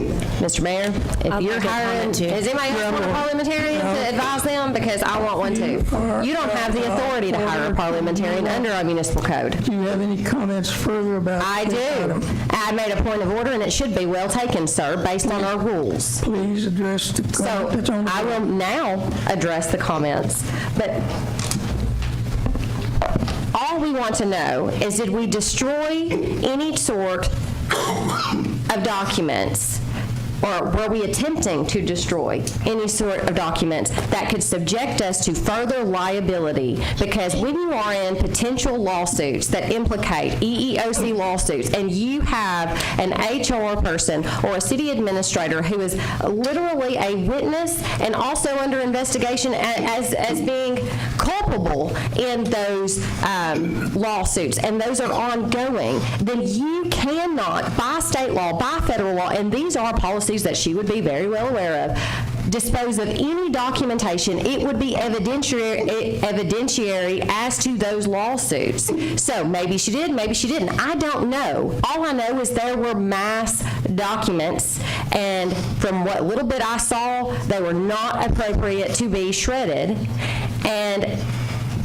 Mr. Mayor. If you're hiring, does anybody else want a parliamentarian to advise them? Because I want one too. You don't have the authority to hire a parliamentarian under our municipal code. Do you have any comments further about I do. I made a point of order, and it should be well taken, sir, based on our rules. Please address the comment that's on the I will now address the comments, but all we want to know is, did we destroy any sort of documents, or were we attempting to destroy any sort of documents that could subject us to further liability? Because when you are in potential lawsuits that implicate EEOC lawsuits, and you have an HR person or a city administrator who is literally a witness and also under investigation as being culpable in those lawsuits, and those are ongoing, then you cannot, by state law, by federal law, and these are policies that she would be very well aware of, dispose of any documentation. It would be evidentiary as to those lawsuits. So maybe she did, maybe she didn't. I don't know. All I know is there were mass documents, and from what little bit I saw, they were not appropriate to be shredded. And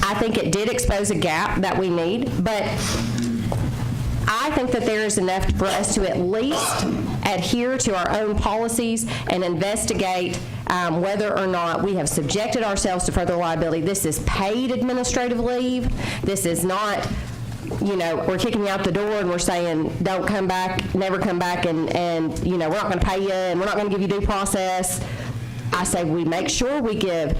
I think it did expose a gap that we need, but I think that there is enough for us to at least adhere to our own policies and investigate whether or not we have subjected ourselves to further liability. This is paid administrative leave. This is not, we're kicking you out the door and we're saying, don't come back, never come back, and we're not going to pay you, and we're not going to give you due process. I say we make sure we give,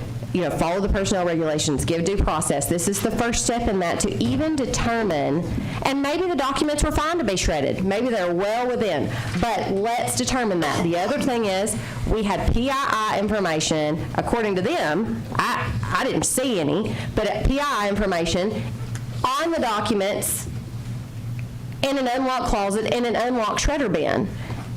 follow the personnel regulations, give due process. This is the first step in that, to even determine, and maybe the documents were fine to be shredded. Maybe they're well within, but let's determine that. The other thing is, we had PII information, according to them, I didn't see any, but PII information on the documents in an unlocked closet, in an unlocked shredder bin.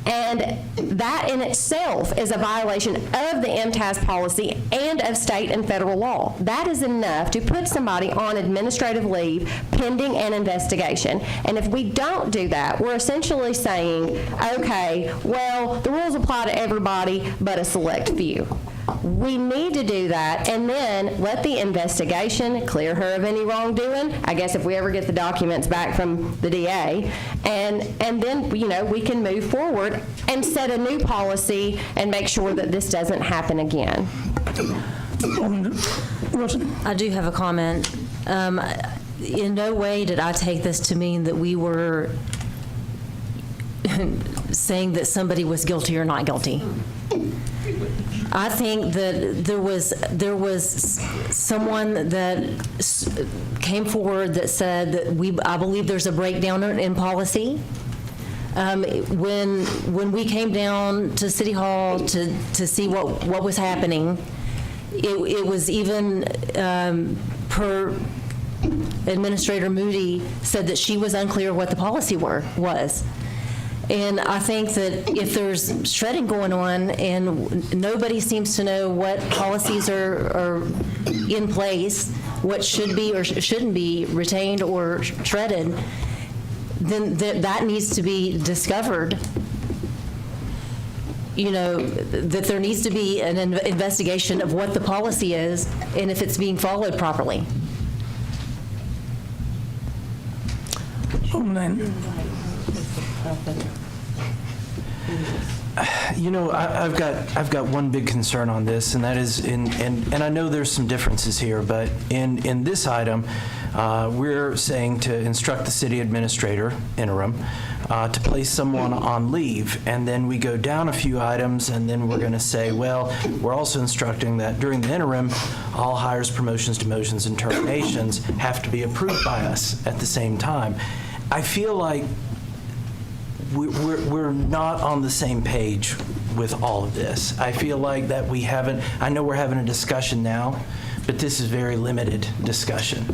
And that in itself is a violation of the MTAS policy and of state and federal law. That is enough to put somebody on administrative leave pending an investigation. And if we don't do that, we're essentially saying, okay, well, the rules apply to everybody but a select few. We need to do that, and then let the investigation clear her of any wrongdoing, I guess, if we ever get the documents back from the DA, and then, we can move forward and set a new policy and make sure that this doesn't happen again. I do have a comment. In no way did I take this to mean that we were saying that somebody was guilty or not guilty. I think that there was someone that came forward that said that I believe there's a breakdown in policy. When we came down to City Hall to see what was happening, it was even per Administrator Moody said that she was unclear what the policy was. And I think that if there's shredding going on and nobody seems to know what policies are in place, what should be or shouldn't be retained or shredded, then that needs to be discovered. That there needs to be an investigation of what the policy is and if it's being followed properly. You know, I've got one big concern on this, and that is, and I know there's some differences here, but in this item, we're saying to instruct the city administrator, interim, to place someone on leave, and then we go down a few items, and then we're going to say, well, we're also instructing that during the interim, all hires, promotions, demotions, and terminations have to be approved by us at the same time. I feel like we're not on the same page with all of this. I feel like that we haven't, I know we're having a discussion now, but this is very limited discussion.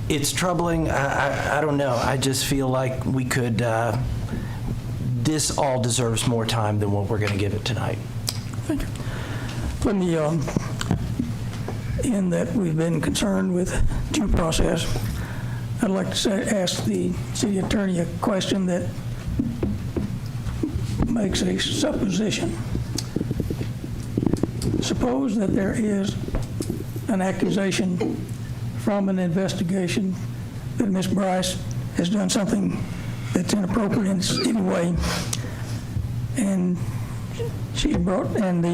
It's troubling. I don't know. I just feel like we could, this all deserves more time than what we're going to give it tonight. Thank you. Let me, in that we've been concerned with due process, I'd like to ask the city attorney a question that makes a supposition. Suppose that there is an accusation from an investigation that Ms. Bryce has done something that's inappropriate in any way, and she's brought, I'd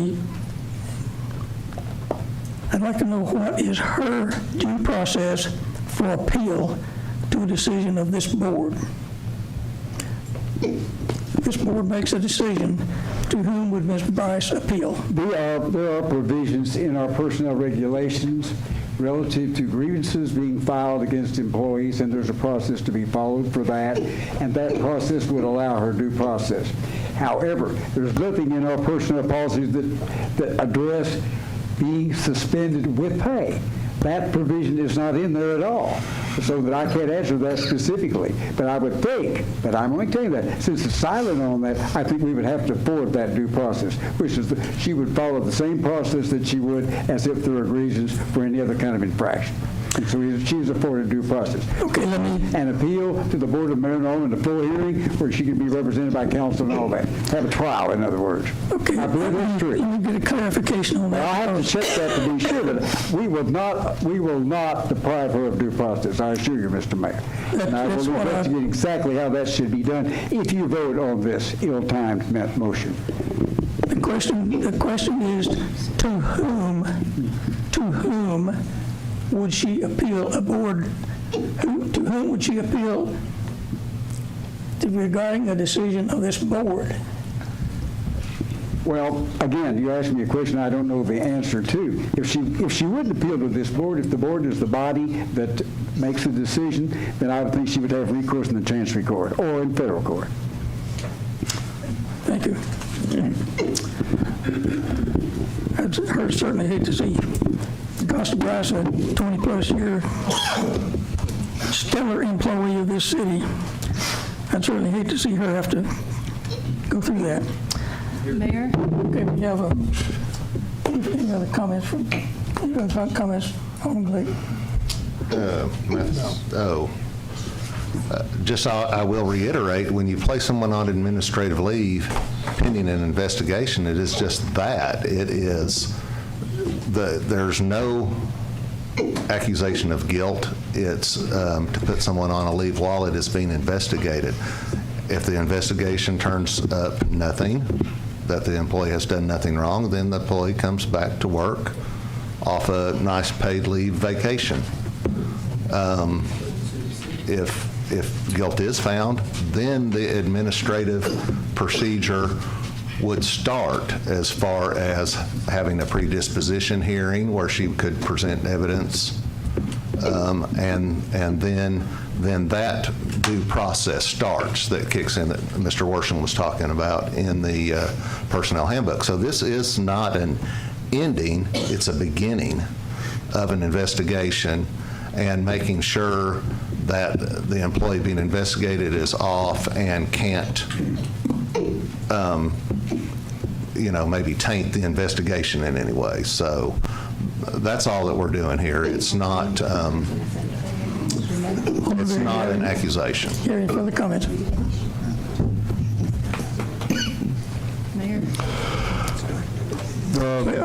like to know what is her due process for appeal to a decision of this board. This board makes a decision, to whom would Ms. Bryce appeal? There are provisions in our personnel regulations relative to grievances being filed against employees, and there's a process to be followed for that, and that process would allow her due process. However, there's nothing in our personnel policies that address being suspended with pay. That provision is not in there at all, so that I can't answer that specifically. But I would think, but I'm only telling you that, since it's silent on that, I think we would have to afford that due process, which is she would follow the same process that she would as if there were reasons for any other kind of infraction. And so she's afforded due process. Okay, let me... An appeal to the Board of Mayor and Aldermen, a full hearing where she can be represented by counsel and all that. Have a trial, in other words. Okay, I believe that's true. Let me get a clarification on that. Well, I have to check that to be sure, but we will not deprive her of due process, I assure you, Mr. Mayor. And I will investigate exactly how that should be done if you vote on this ill-timed motion. The question is, to whom would she appeal a board? To whom would she appeal regarding a decision of this board? Well, again, you asked me a question I don't know the answer to. If she wouldn't appeal to this board, if the board is the body that makes the decision, then I would think she would have recourse in the Chancery Court or in federal court. Thank you. I'd certainly hate to see Costa Bryce, a 20-plus year stellar employee of this city. I'd certainly hate to see her have to go through that. Mayor? Okay, we have any other comments from, comments on Blake? I will reiterate, when you place someone on administrative leave pending an investigation, it is just that. It is, there's no accusation of guilt. It's to put someone on a leave while it is being investigated. If the investigation turns up nothing, that the employee has done nothing wrong, then the employee comes back to work off a nice paid leave vacation. If guilt is found, then the administrative procedure would start as far as having a predisposition hearing where she could present evidence, and then that due process starts that kicks in that Mr. Worsham was talking about in the personnel handbook. So this is not an ending, it's a beginning of an investigation and making sure that the employee being investigated is off and can't maybe taint the investigation in any way. So that's all that we're doing here. It's not an accusation. Any further comments? Mayor?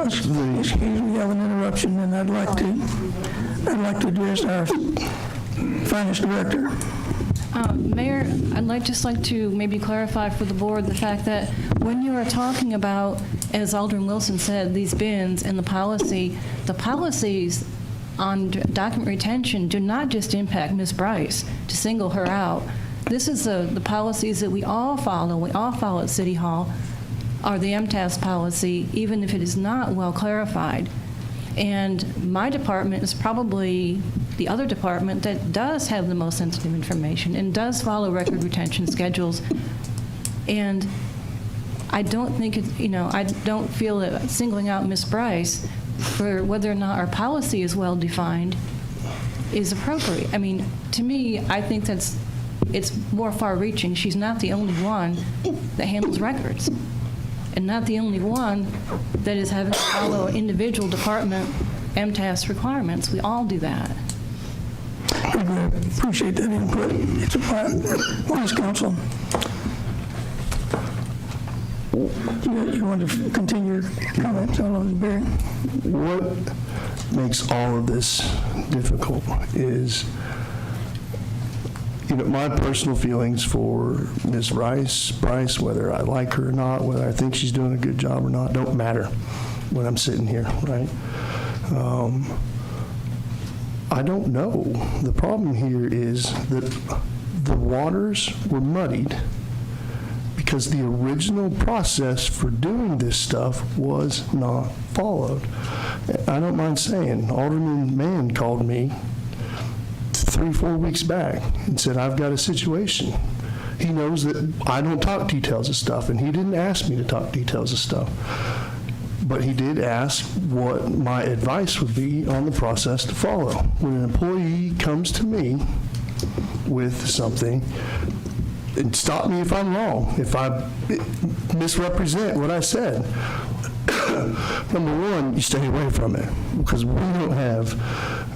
Excuse me, we have an interruption, and I'd like to address our finance director. Mayor, I'd just like to maybe clarify for the board the fact that when you are talking about, as Alderman Wilson said, these bins and the policies on document retention do not just impact Ms. Bryce to single her out. This is the policies that we all follow at City Hall, are the MTAS policy, even if it is not well clarified. And my department is probably the other department that does have the most sensitive information and does follow record retention schedules. And I don't think I don't feel that singling out Ms. Bryce for whether or not our policy is well defined is appropriate. I mean, to me, I think it's more far-reaching. She's not the only one that handles records, and not the only one that is having to follow individual department MTAS requirements. We all do that. I appreciate that input. It's a wise counsel. You want to continue your comments, Alderman Barry? What makes all of this difficult is, my personal feelings for Ms. Bryce, whether I like her or not, whether I think she's doing a good job or not, don't matter when I'm sitting here, right? I don't know. The problem here is that the waters were muddied because the original process for doing this stuff was not followed. I don't mind saying, Alderman Mann called me 3-4 weeks back and said, I've got a situation. He knows that I don't talk details of stuff, and he didn't ask me to talk details of stuff. But he did ask what my advice would be on the process to follow. When an employee comes to me with something, and stop me if I'm wrong, if I misrepresent what I said. Number one, you stay away from it, because we don't have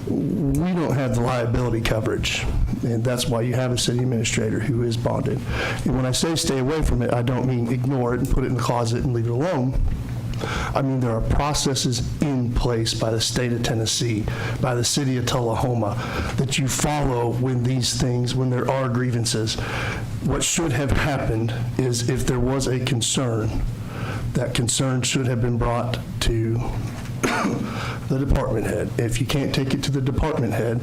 the liability coverage, and that's why you have a city administrator who is bonded. And when I say stay away from it, I don't mean ignore it and put it in the closet and leave it alone. I mean, there are processes in place by the state of Tennessee, by the city of Tullahoma, that you follow when there are grievances. What should have happened is, if there was a concern, that concern should have been brought to the department head. If you can't take it to the department head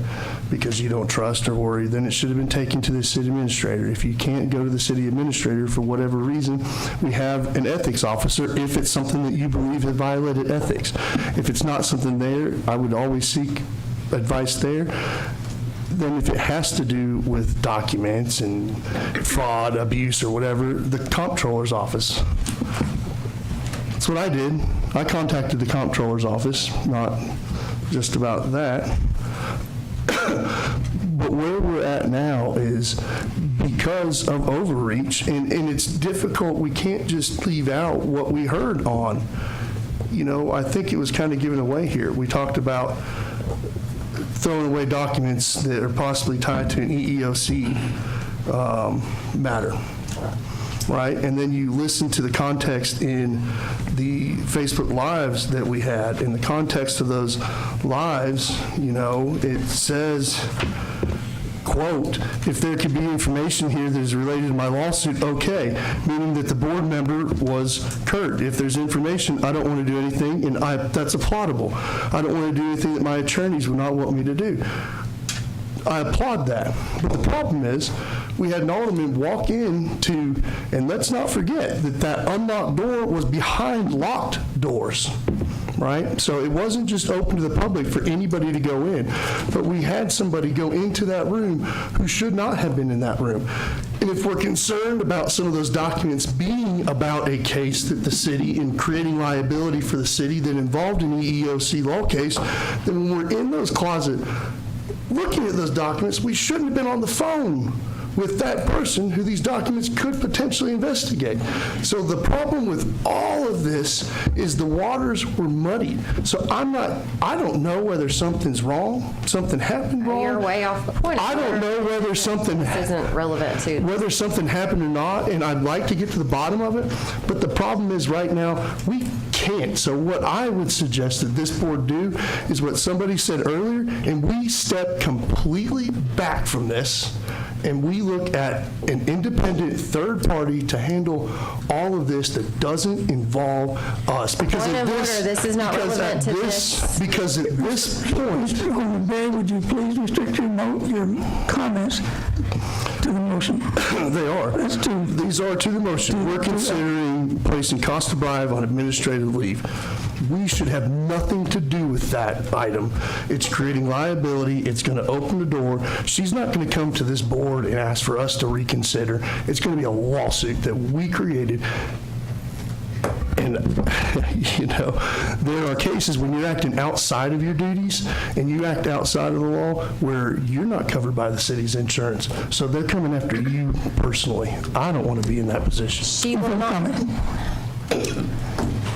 because you don't trust or worry, then it should have been taken to the city administrator. If you can't go to the city administrator for whatever reason, we have an ethics officer if it's something that you believe has violated ethics. If it's not something there, I would always seek advice there. Then if it has to do with documents and fraud, abuse, or whatever, the comptroller's office. That's what I did. I contacted the comptroller's office, not just about that. But where we're at now is because of overreach, and it's difficult. We can't just leave out what we heard on. I think it was kind of given away here. We talked about throwing away documents that are possibly tied to an EEOC matter. Right? And then you listen to the context in the Facebook Lives that we had. In the context of those lives, it says, quote, if there could be information here that is related to my lawsuit, okay, meaning that the board member was Kurt. If there's information, I don't want to do anything, and that's applaudable. I don't want to do anything that my attorneys would not want me to do. I applaud that. But the problem is, we had an alderman walk into, and let's not forget that unlocked door was behind locked doors, right? So it wasn't just open to the public for anybody to go in, but we had somebody go into that room who should not have been in that room. And if we're concerned about some of those documents being about a case that the city, in creating liability for the city that involved an EEOC law case, then when we're in those closets, looking at those documents, we shouldn't have been on the phone with that person who these documents could potentially investigate. So the problem with all of this is the waters were muddied. So I don't know whether something's wrong, something happened wrong. You're way off the point. I don't know whether something isn't relevant to whether something happened or not, and I'd like to get to the bottom of it, but the problem is right now we can't. So what I would suggest that this board do is what somebody said earlier, and we step completely back from this and we look at an independent third party to handle all of this that doesn't involve us. Because Point at of order, this is not because relevant at to this. Because at this point, Mr. Alderman Bay, would you please restrict your comments to the motion? they are. That's two. These are to the motion. We're considering placing Costa Brive on administrative leave. We should have nothing to do with that item. It's creating liability. It's going to open the door. She's not going to come to this board and ask for us to reconsider. It's going to be a lawsuit that we created. And, you know, there are cases when you're acting outside of your duties and you act outside of the law where you're not covered by the city's insurance. So they're coming after you personally. I don't want to be in that position. She will not.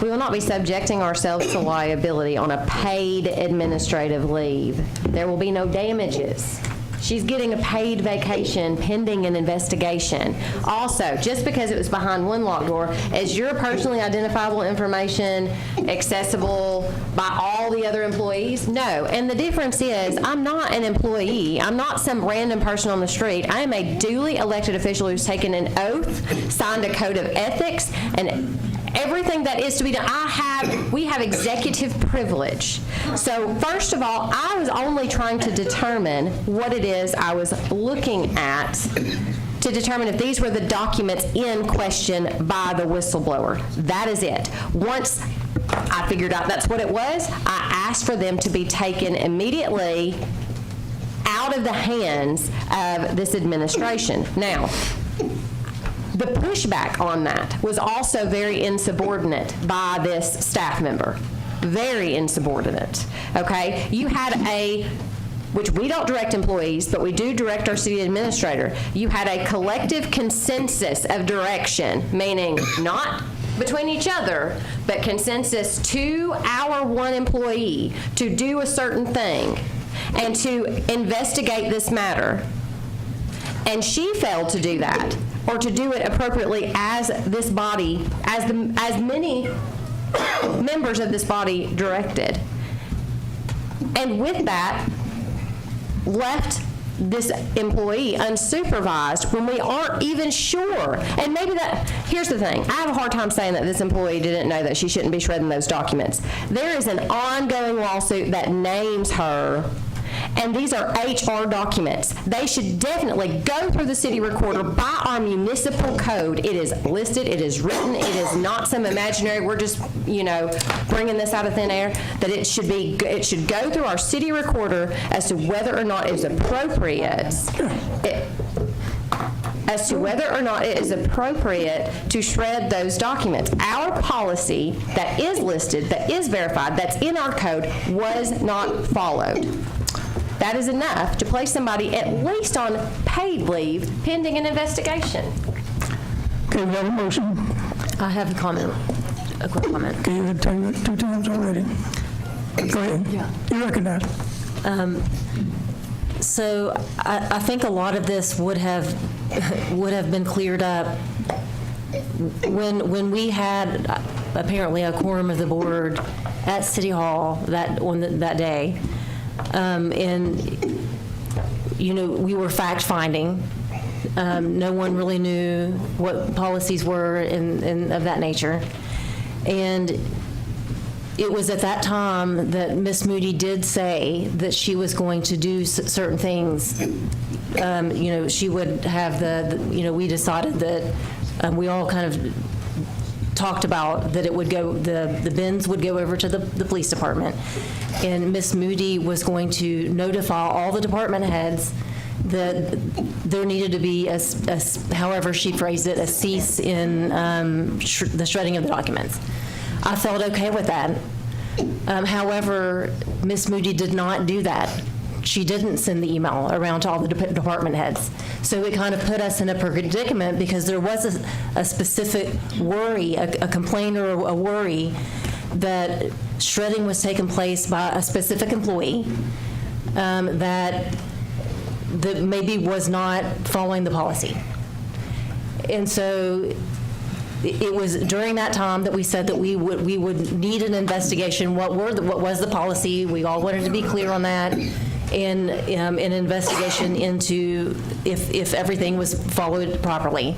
We will not be subjecting ourselves to liability on a paid administrative leave. There will be no damages. She's getting a paid vacation pending an investigation. Also, just because it was behind one locked door, is your personally identifiable information accessible by all the other employees? No. And the difference is, I'm not an employee. I'm not some random person on the street. I am a duly elected official who's taken an oath, signed a code of ethics, and everything that is to be done. We have executive privilege. So first of all, I was only trying to determine what it is I was looking at to determine if these were the documents in question by the whistleblower. That is it. Once I figured out that's what it was, I asked for them to be taken immediately out of the hands of this administration. Now, the pushback on that was also very insubordinate by this staff member. Very insubordinate, okay? You had which we don't direct employees, but we do direct our city administrator. You had a collective consensus of direction, meaning not between each other, but consensus to our one employee to do a certain thing and to investigate this matter. And she failed to do that, or to do it appropriately as this body, as many members of this body directed. And with that, left this employee unsupervised when we aren't even sure. And maybe here's the thing, I have a hard time saying that this employee didn't know that she shouldn't be shredding those documents. There is an ongoing lawsuit that names her, and these are HR documents. They should definitely go through the city recorder by our municipal code. It is listed, it is written, it is not some imaginary, we're just, bringing this out of thin air, that it should go through our city recorder as to whether or not it is appropriate. To shred those documents. Our policy that is listed, that is verified, that's in our code, was not followed. That is enough to place somebody at least on paid leave pending an investigation. Okay, we have a motion. I have a comment, a quick comment. Okay, you had two times already. Go ahead. Yeah. You recognize. So I think a lot of this would have been cleared up when we had apparently a quorum of the board at City Hall that day. And, we were fact-finding. No one really knew what policies were and of that nature. And it was at that time that Ms. Moody did say that she was going to do certain things. She would have we decided that we all kind of talked about that it would go, the bins would go over to the police department. And Ms. Moody was going to notify all the department heads that there needed to be, however she phrased it, a cease in the shredding of the documents. I felt okay with that. However, Ms. Moody did not do that. She didn't send the email around to all the department heads. So it kind of put us in a predicament because there was a specific worry, a complaint or a worry that shredding was taking place by a specific employee that maybe was not following the policy. And so it was during that time that we said that we would need an investigation. What was the policy? We all wanted to be clear on that. in an investigation into if everything was followed properly.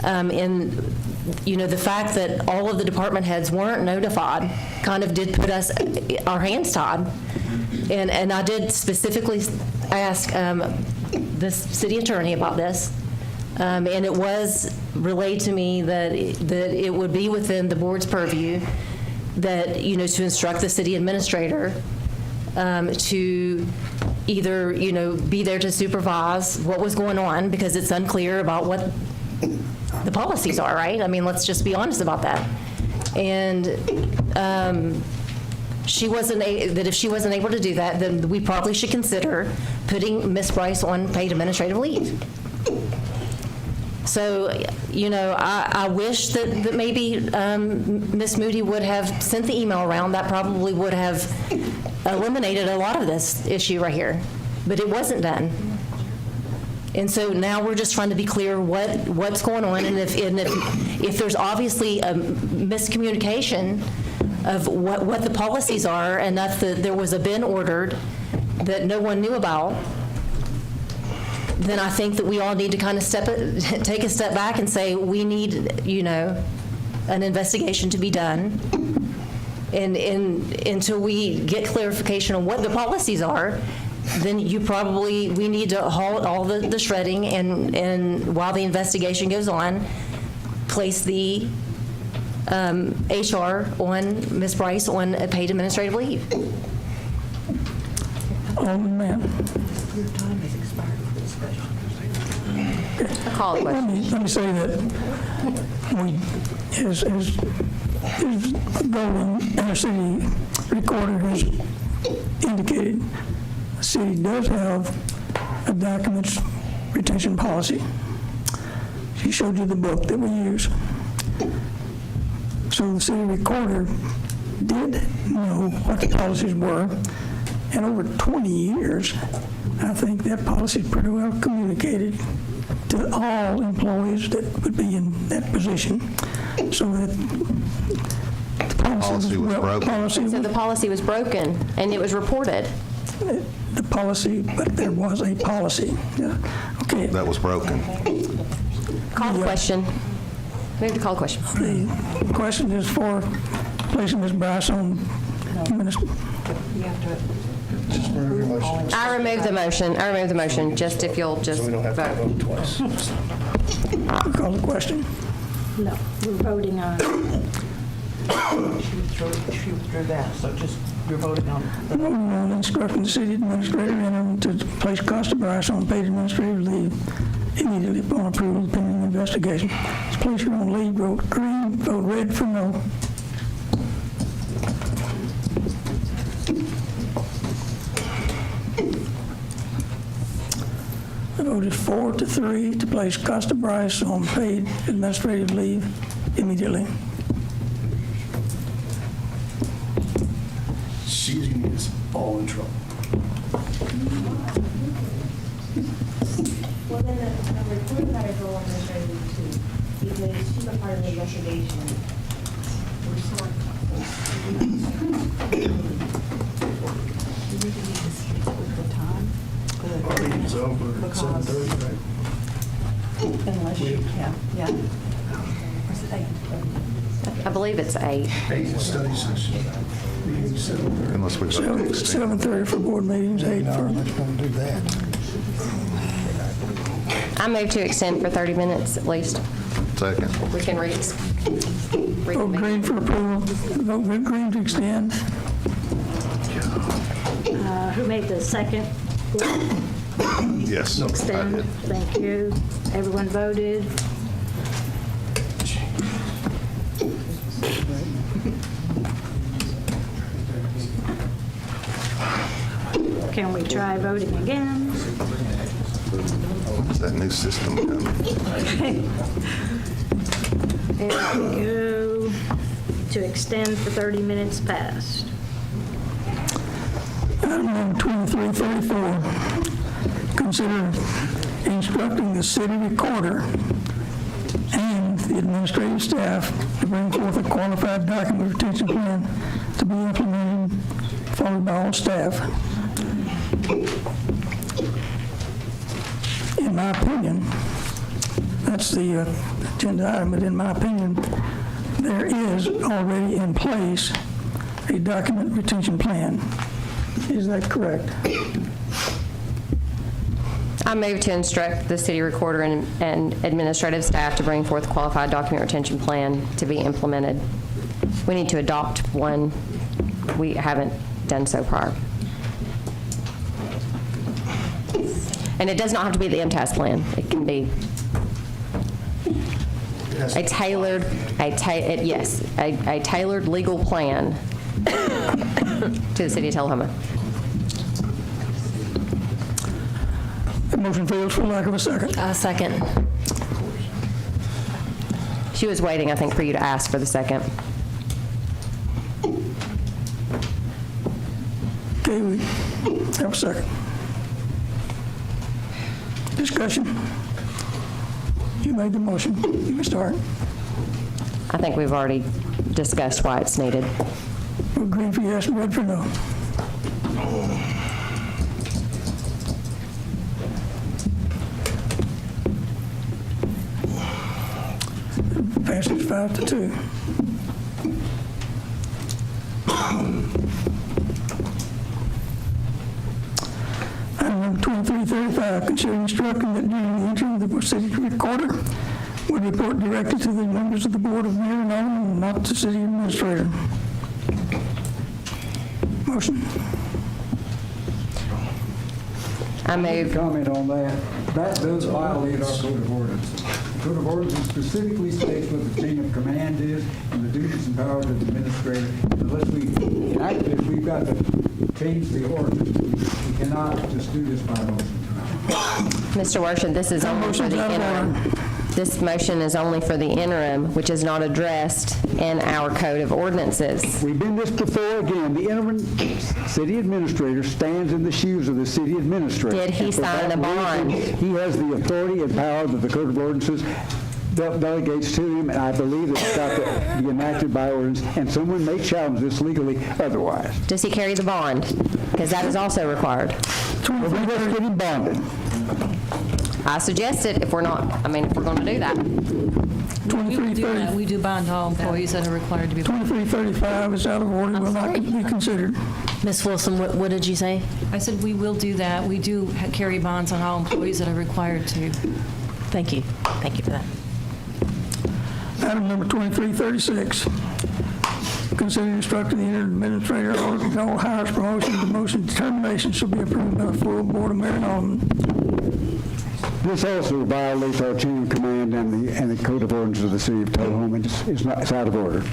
And, the fact that all of the department heads weren't notified kind of did put us, our hands tied. And I did specifically ask the city attorney about this, and it was relayed to me that it would be within the board's purview that, to instruct the city administrator to either, be there to supervise what was going on, because it's unclear about what the policies are, right? I mean, let's just be honest about that. And that if she wasn't able to do that, then we probably should consider putting Ms. Bryce on paid administrative leave. So, I wish that maybe Ms. Moody would have sent the email around. That probably would have eliminated a lot of this issue right here, but it wasn't done. And so now we're just trying to be clear what's going on, and if there's obviously a miscommunication of what the policies are, and that there was a bin ordered that no one knew about, then I think that we all need to kind of take a step back and say, we need, an investigation to be done. And until we get clarification on what the policies are, then we need to halt all the shredding, and while the investigation goes on, place the HR on Ms. Bryce on a paid administrative leave. Ma'am. Your time has expired for discussion. Let me say that as Golden, our city recorder has indicated, the city does have a documents retention policy. She showed you the book that we use. So the city recorder did know what the policies were, and over 20 years, I think that policy is pretty well communicated to all employees that would be in that position, so that the policy was broken. So the policy was broken, and it was reported. The policy, but there was a policy. Yeah. Okay. That was broken. Call the question. Move to call the question. The question is for placing Ms. Bryce on minister. I remove the motion, just if you'll just So we don't have to vote. vote twice. Call the question. No, we're voting on. She withdrew that, so just, you're voting on. Voting on instructing the city administrator and to place Costa Bryce on paid administrative leave immediately upon approval of pending investigation. To place her on leave, vote green, vote red for no. The vote is 4-3 to place Costa Bryce on paid administrative leave immediately. She's going to get us all in trouble. Well, then the report that I go on this right too, because she's a part of the investigation. We're sort of. We really need to stick with the time. Our meeting's over at 7:30, right? Unless you, yeah. What's the date? I believe it's 8. 8 study session. Meeting 7:30. Unless we 7:30 for board meetings, 8 for. Let's don't do that. I move to extend for 30 minutes at least. Second. We can read. Vote green for approval. Vote green to extend. Who made the second? Yes. Extend. Thank you. Everyone voted. Can we try voting again? When's that new system coming? There we go. To extend for 30 minutes past. Item number 2334, consider instructing the city recorder and the administrative staff to bring forth a qualified document retention plan to be implemented, followed by all staff. In my opinion, that's the agenda item, but in my opinion, there is already in place a document retention plan. Is that correct? I move to instruct the city recorder and administrative staff to bring forth a qualified document retention plan to be implemented. We need to adopt one. We haven't done so prior. And it does not have to be the MTAS plan. It can be a tailored, a tailored legal plan to the city of Tullahoma. The motion fails for lack of a second. Second. She was waiting, I think, for you to ask for the second. Okay, we have a second. Discussion. You made the motion. You can start. I think we've already discussed why it's needed. Green for yes, red for no. Passes 5-2. Item number 2335, consider instructing that during the interim, the city recorder would report directly to the members of the Board of Mayor and Aldermen, and not to city administrator. Motion. I move. Comment on that. That does violate our code of ordinances. The code of ordinances specifically states what the chain of command is and the duties and powers of the administrator. Unless we enact this, we've got to change the ordinance. We cannot just do this by motion. Mr. Worsham, this is only for the interim. This motion is only for the interim, which is not addressed in our code of ordinances. We've been this before. Again, the interim city administrator stands in the shoes of the city administrator. Did he sign a bond? He has the authority and power that the code of ordinances delegates to him, and I believe it's got to be enacted by ordinance, and someone may challenge this legally otherwise. Does he carry the bond? Because that is also required. Well, we must get him bonded. I suggest it if we're not, if we're going to do that. We do bond all employees that are required to be. 2335 is out of order, will not be considered. Ms. Wilson, what did you say? I said we will do that. We do carry bonds on all employees that are required to. Thank you. Thank you for that. Item number 2336, consider instructing the interim administrator all hires, promotions, demotions, terminations shall be approved by the full Board of Mayor and Aldermen. This also violates our chain of command and the code of ordinances of the city of Tullahoma. It's out of order.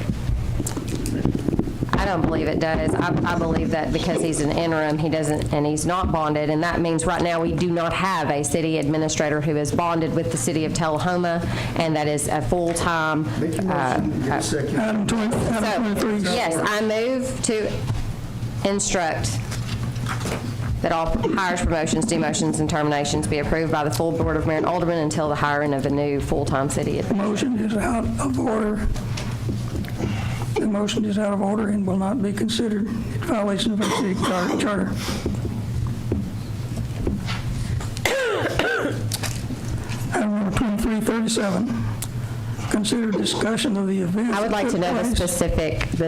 I don't believe it does. I believe that because he's an interim, he doesn't, and he's not bonded, and that means right now we do not have a city administrator who is bonded with the city of Tullahoma, and that is a full-time. Item 23. Yes, I move to instruct that all hires, promotions, demotions, and terminations be approved by the full Board of Mayor and Aldermen until the hiring of a new full-time city administrator. Motion is out of order. The motion is out of order and will not be considered in violation of our city charter. Item number 2337, consider discussion of the event. I would like to know the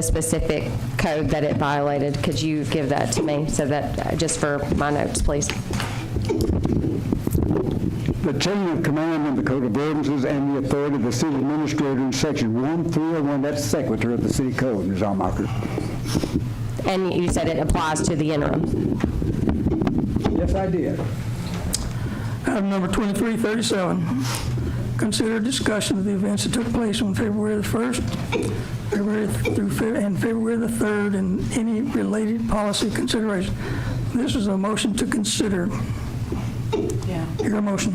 specific code that it violated. Could you give that to me so that, just for my notes, please? The chain of command in the code of ordinances and the authority of the city administrator in section 1301, that's secretary of the city code, Ms. Almacher. And you said it applies to the interim. Yes, I did. Item number 2337, consider discussion of the events that took place on February the 1st, and February the 3rd, and any related policy consideration. This is a motion to consider. Your motion.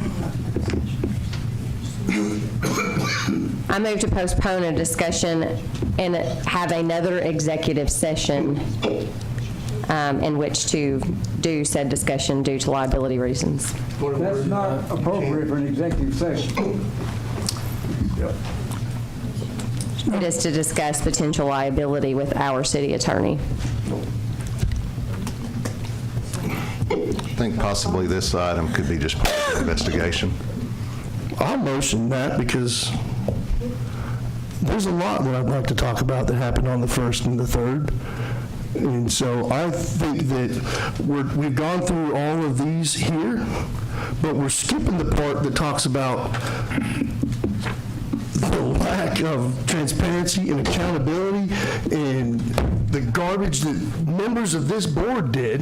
I move to postpone a discussion and have another executive session in which to do said discussion due to liability reasons. That's not appropriate for an executive session. It is to discuss potential liability with our city attorney. think possibly this item could be just part of the investigation? I'll motion that because there's a lot that I'd like to talk about that happened on the 1st and the 3rd. And so I think that we've gone through all of these here, but we're skipping the part that talks about the lack of transparency and accountability and the garbage that members of this board did,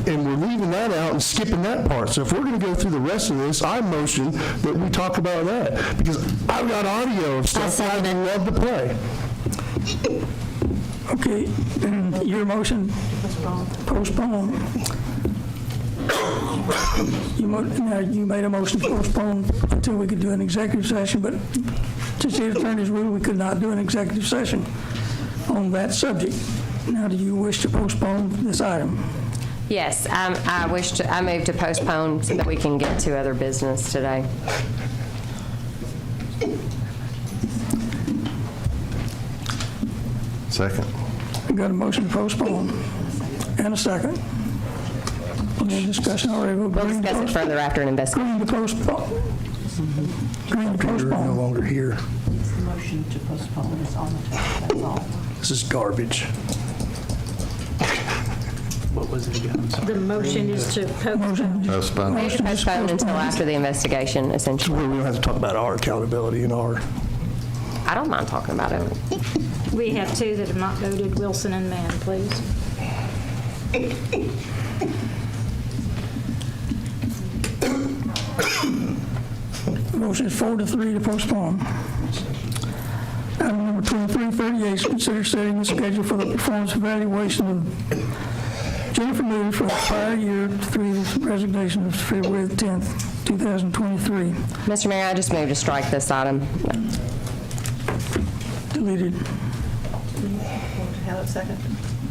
and we're leaving that out and skipping that part. So if we're going to go through the rest of this, I motion that we talk about that, because I've got audio of stuff I'd love to play. Okay, your motion, postpone. You made a motion to postpone until we could do an executive session, but to the attorney's rule, we could not do an executive session on that subject. Now, do you wish to postpone this item? Yes, I move to postpone so that we can get to other business today. Second. We got a motion to postpone and a second. Any discussion already? We'll discuss it further after an investigation. Green to postpone. Green to You're no postpone. longer here. It's the motion to postpone is on the table, that's all. This is garbage. What was it again? I'm sorry. The motion is to postpone. Postpone. Move to postpone until after the investigation, essentially. Where we don't have to talk about our accountability and our... I don't mind talking about it. We have two that have not voted, Wilson and Mann, please. Motion is 4-3 to postpone. Item number 2338, consider setting the schedule for the performance evaluation of Jennifer Moody for the prior year through the resignation of February 10th, 2023. Mr. Mayor, I just move to strike this item. Deleted. Have a second?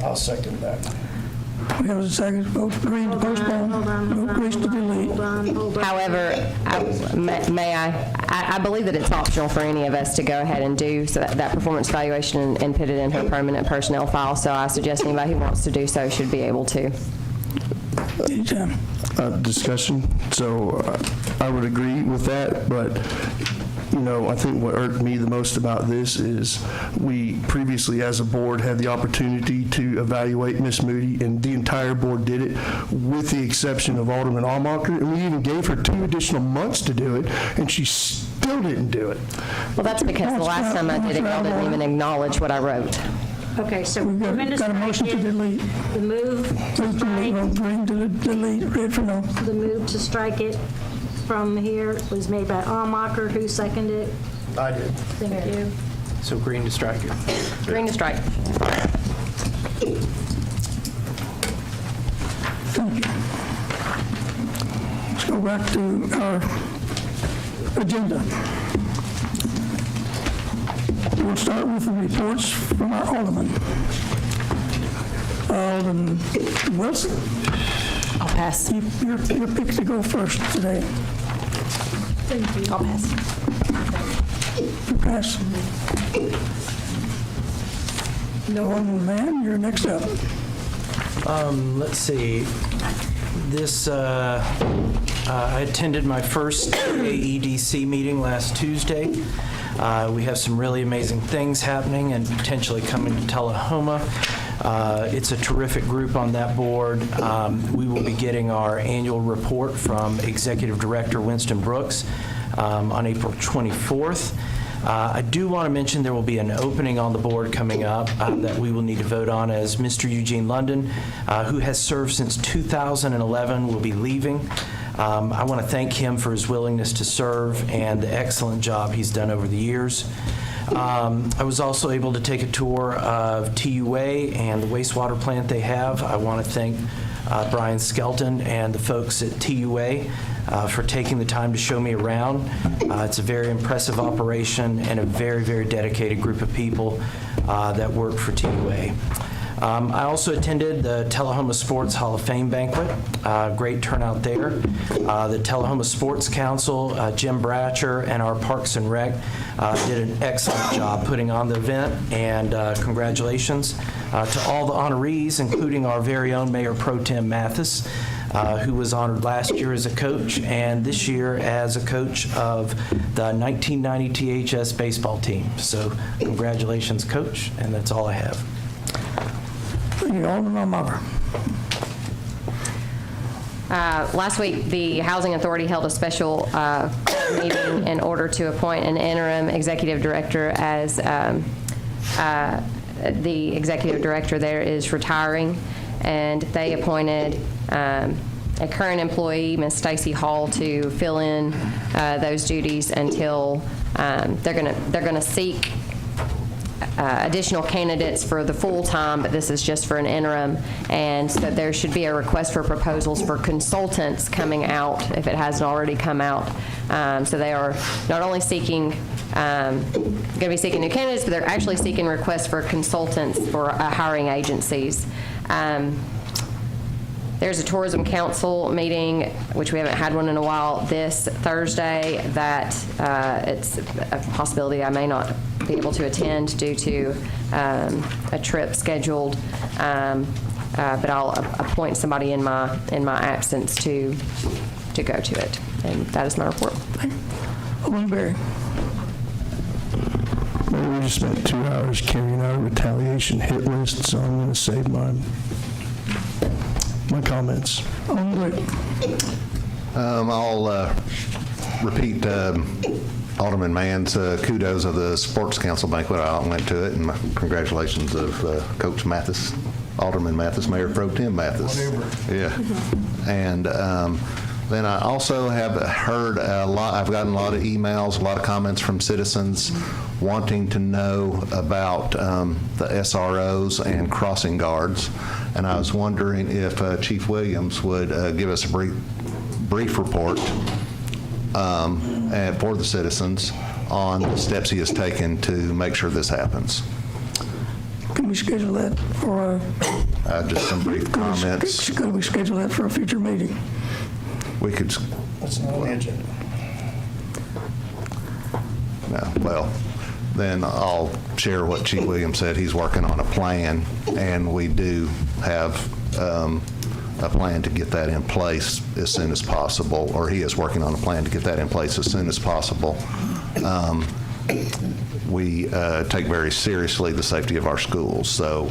I'll second that. We have a second. Vote Green to postpone. Vote Green to delete. However, I believe that it's optional for any of us to go ahead and do that performance evaluation and put it in her permanent personnel file, so I suggest anybody who wants to do so should be able to. Anytime. Discussion. So I would agree with that, but you know, I think what irked me the most about this is we previously, as a board, had the opportunity to evaluate Miss Moody, and the entire board did it, with the exception of Alderman Allmacher, and we even gave her 2 additional months to do it, and she still didn't do it. Well, that's because the last time I did it, y'all didn't even acknowledge what I wrote. Okay, so We've we're going to got a strike motion to it. delete. The move to Vote strike, Green to delete. Red for no. the move to strike it from here was made by Allmacher. Who seconded it? I did. Thank you. So green to strike it. Green to strike. Thank you. Let's go back to our agenda. We'll start with the reports from our aldermen. Alderman Wilson, I'll pass. you're picked to go first today. Thank you. I'll pass. You pass. Alderman Mann, you're next up. Let's see. This, I attended my first AEDC meeting last Tuesday. We have some really amazing things happening and potentially coming to Tullahoma. It's a terrific group on that board. We will be getting our annual report from Executive Director Winston Brooks on April 24th. I do want to mention there will be an opening on the board coming up that we will need to vote on, as Mr. Eugene London, who has served since 2011, will be leaving. I want to thank him for his willingness to serve and the excellent job he's done over the years. I was also able to take a tour of TUA and the wastewater plant they have. I want to thank Brian Skelton and the folks at TUA for taking the time to show me around. It's a very impressive operation and a very, very dedicated group of people that work for TUA. I also attended the Tullahoma Sports Hall of Fame banquet. Great turnout there. The Tullahoma Sports Council, Jim Bratcher, and our Parks and Rec did an excellent job putting on the event, and congratulations to all the honorees, including our very own Mayor Pro Tem Mathis. who was honored last year as a coach and this year as a coach of the 1990 THS baseball team. So congratulations, Coach, and that's all I have. Thank you, Alderman Mower. Last week, the Housing Authority held a special meeting in order to appoint an interim executive director as the executive director there is retiring, and they appointed a current employee, Ms. Stacy Hall, to fill in those duties until they're going to seek additional candidates for the full-time, but this is just for an interim, and so there should be a request for proposals for consultants coming out if it hasn't already come out. So they are not only seeking, going to be seeking new candidates, but they're actually seeking requests for consultants for hiring agencies. There's a Tourism Council meeting, which we haven't had one in a while, this Thursday, that it's a possibility I may not be able to attend due to a trip scheduled, but I'll appoint somebody in my absence to go to it. And that is my report. Alderman Berry. We just spent 2 hours carrying out a retaliation hit list, so I'm going to save my comments. I'll repeat Alderman Mann's kudos of the Sports Council banquet. I went to it, and my congratulations of Coach Mathis, Alderman Mathis, Mayor Pro Tem Mathis. Whatever. Yeah. And then I also have heard a lot, I've gotten a lot of emails, a lot of comments from citizens wanting to know about the SROs and crossing guards. And I was wondering if Chief Williams would give us a brief report and for the citizens on the steps he has taken to make sure this happens. Can we schedule that for just some brief comments. Could we schedule that for a future meeting? We could. That's not on the agenda. No, well, then I'll share what Chief Williams said. He's working on a plan, and we do have a plan to get that in place as soon as possible, or he is working on a plan to get that in place as soon as possible. We take very seriously the safety of our schools, so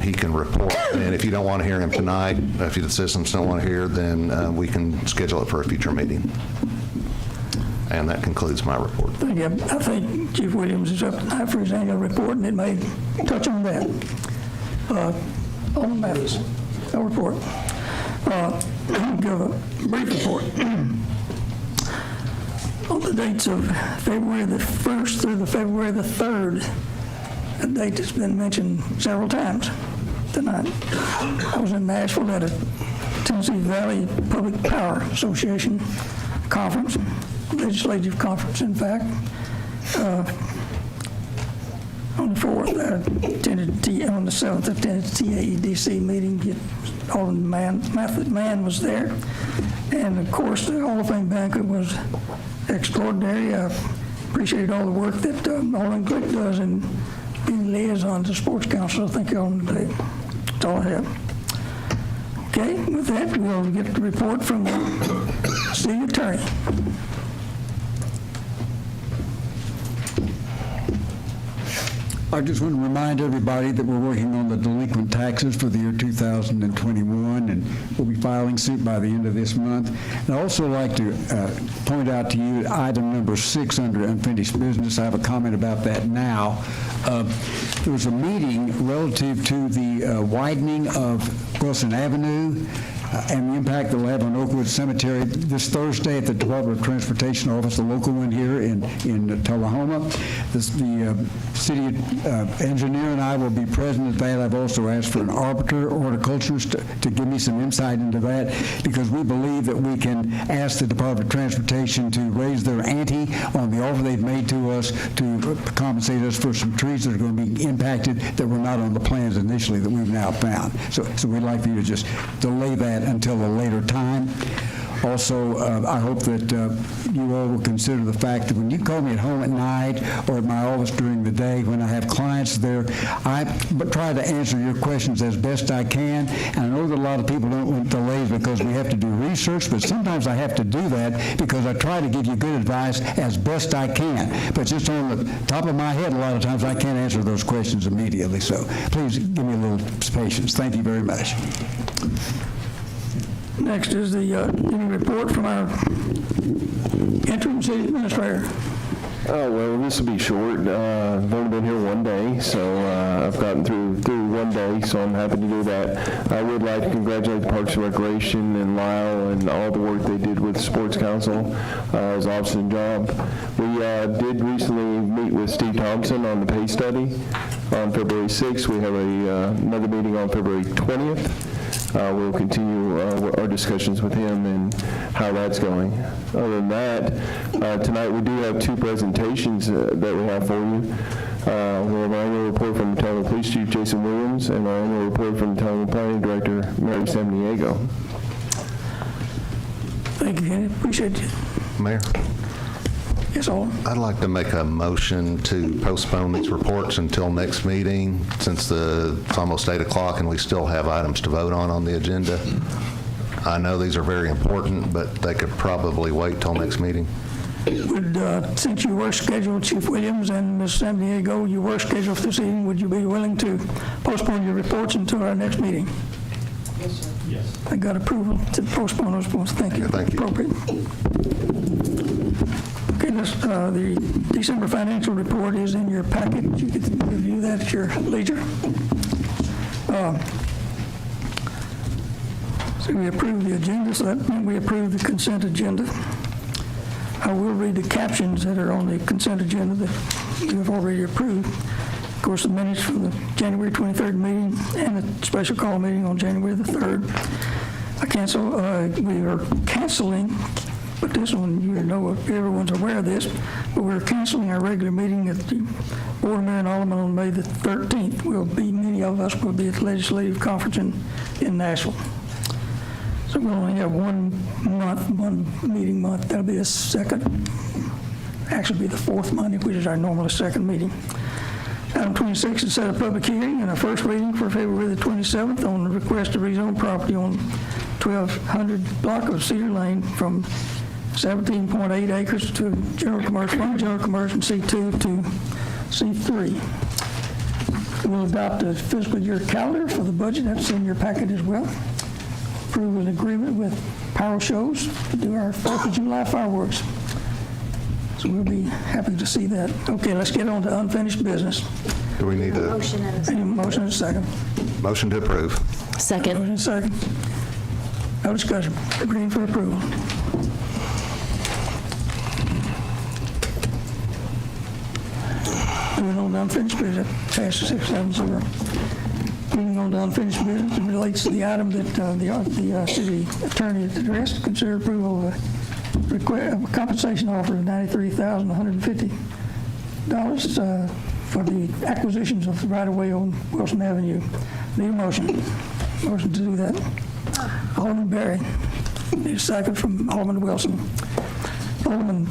he can report. And if you don't want to hear him tonight, if the citizens don't want to hear, then we can schedule it for a future meeting. And that concludes my report. Thank you. I think Chief Williams is up tonight for his annual report, and it may touch on that. Alderman Mathis, no report. I'll give a brief report. On the dates of February the 1st through the February the 3rd, a date that's been mentioned several times tonight. I was in Nashville at a Tennessee Valley Public Power Association conference, legislative conference, in fact. On the 4th, on the 7th, I attended the TAEDC meeting. Alderman Mann was there. And of course, the Hall of Fame banquet was extraordinary. I appreciate all the work that Alderman Glick does in being liaison to Sports Council. Thank you, Alderman Glick. That's all I have. Okay, with that, we'll get the report from the city attorney. I just want to remind everybody that we're working on the delinquent taxes for the year 2021, and we'll be filing suit by the end of this month. And I'd also like to point out to you item number 6 under unfinished business. I have a comment about that now. There was a meeting relative to the widening of Wilson Avenue and the impact that will have on Oakwood Cemetery this Thursday at the Department of Transportation office, the local one here in Tullahoma. The city engineer and I will be present at that. I've also asked for an arbiter, horticulturist, to give me some insight into that, because we believe that we can ask the Department of Transportation to raise their ante on the offer they've made to us to compensate us for some trees that are going to be impacted that were not on the plans initially that we've now found. So we'd like for you to just delay that until a later time. Also, I hope that you all will consider the fact that when you call me at home at night or at my office during the day, when I have clients there, I try to answer your questions as best I can. And I know that a lot of people don't want delays because we have to do research, but sometimes I have to do that because I try to give you good advice as best I can. But just on the top of my head, a lot of times I can't answer those questions immediately. So please give me a little patience. Thank you very much. Next is the any report from our interim city administrator. Oh, well, this will be short. I've only been here one day, so I've gotten through one day, so I'm happy to do that. I would like to congratulate the Parks and Recreation and Lyle and all the work they did with the Sports Council. It was an awesome job. We did recently meet with Steve Thompson on the pay study on February 6th. We have another meeting on February 20th. We'll continue our discussions with him and how that's going. Other than that, tonight we do have two presentations that we have for you. We have our annual report from the Tullahoma Police Chief Jason Williams and our annual report from the Tullahoma Planning Director Mary Samaniego. Thank you, Kenny. Appreciate you. Mayor? Yes, Alderman. I'd like to make a motion to postpone these reports until next meeting, since it's almost 8 o'clock and we still have items to vote on the agenda. I know these are very important, but they could probably wait till next meeting. Would, since you were scheduled, Chief Williams and Ms. Samaniego, you were scheduled for this evening, would you be willing to postpone your reports until our next meeting? Yes, sir. Yes. I got approval to postpone those reports. Thank you. Thank you. Appropriate. Okay, the December financial report is in your packet. You can review that at your leisure. So we approve the agenda, so that means we approve the consent agenda. I will read the captions that are on the consent agenda that you have already approved. Of course, the minutes from the January 23rd meeting and the special call meeting on January the 3rd. We are canceling, but this one, you know, everyone's aware of this, but we're canceling our regular meeting at the Board of Mayor and Aldermen on May the 13th. Many of us will be at the Legislative Conference in Nashville. So we'll only have one meeting month. That'll be the second, actually be the fourth Monday, which is our normal second meeting. Item 26 is set a public hearing and a first reading for February the 27th on the request to rezone property on 1200 block of Cedar Lane from 17.8 acres to general commercial, from general commercial C2 to C3. We'll adopt a fiscal year calendar for the budget. That's in your packet as well. Approve an agreement with Power Shows to do our 4th of July fireworks. So we'll be happy to see that. Okay, let's get on to unfinished business. Do we need a Motion and a second. Any motion and a second? motion to approve? Second. Motion and a second. No discussion. Agreeing for approval. Moving on to unfinished business. Passes 6-7-0. Moving on to unfinished business, it relates to the item that the city attorney addressed. Consider approval of a compensation offer of $93,150 for the acquisitions of the right-of-way on Wilson Avenue. Need a motion. Motion to do that. Alderman Berry. Need a second from Alderman Wilson. Alderman,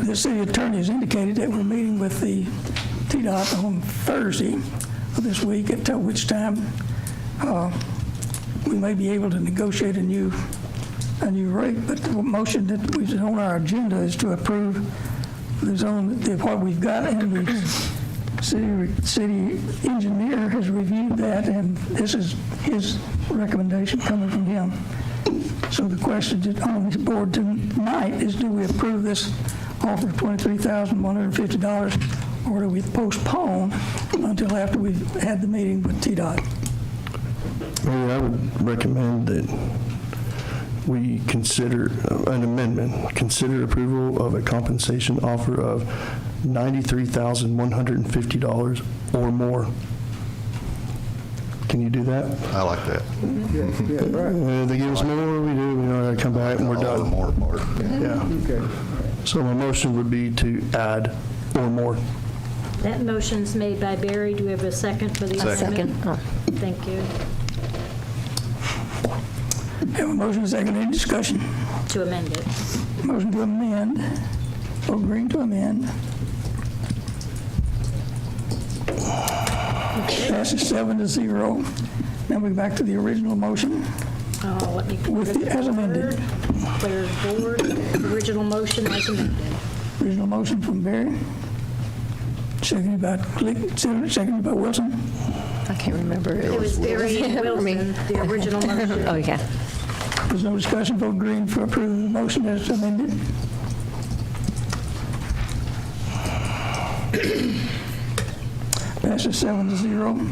the city attorney has indicated that we're meeting with the TDOT on Thursday of this week, at which time we may be able to negotiate a new rate. But the motion that is on our agenda is to approve what we've got, and the city engineer has reviewed that, and this is his recommendation coming from him. So the question on this board tonight is, do we approve this offer of $23,150, or do we postpone until after we've had the meeting with TDOT? Mayor, I would recommend that we consider an amendment, consider approval of a compensation offer of $93,150 or more. Can you do that? I like that. They give us more, we do, we know how to come back and we're done. More part. Yeah. So my motion would be to add or more. That motion's made by Barry. Do we have a second for the amendment? Second. Thank you. Have a motion and a second. Any discussion? To amend it. Motion to amend. Vote green to amend. Passes 7-0. Now we're back to the original motion. Let me As amended. Clear the board. Original motion as amended. Original motion from Barry. Seconded by Wilson. I can't remember. It was Barry Wilson, the original motion. Oh, yeah. There's no discussion. Vote green for approve the motion as amended. Passes 7-0.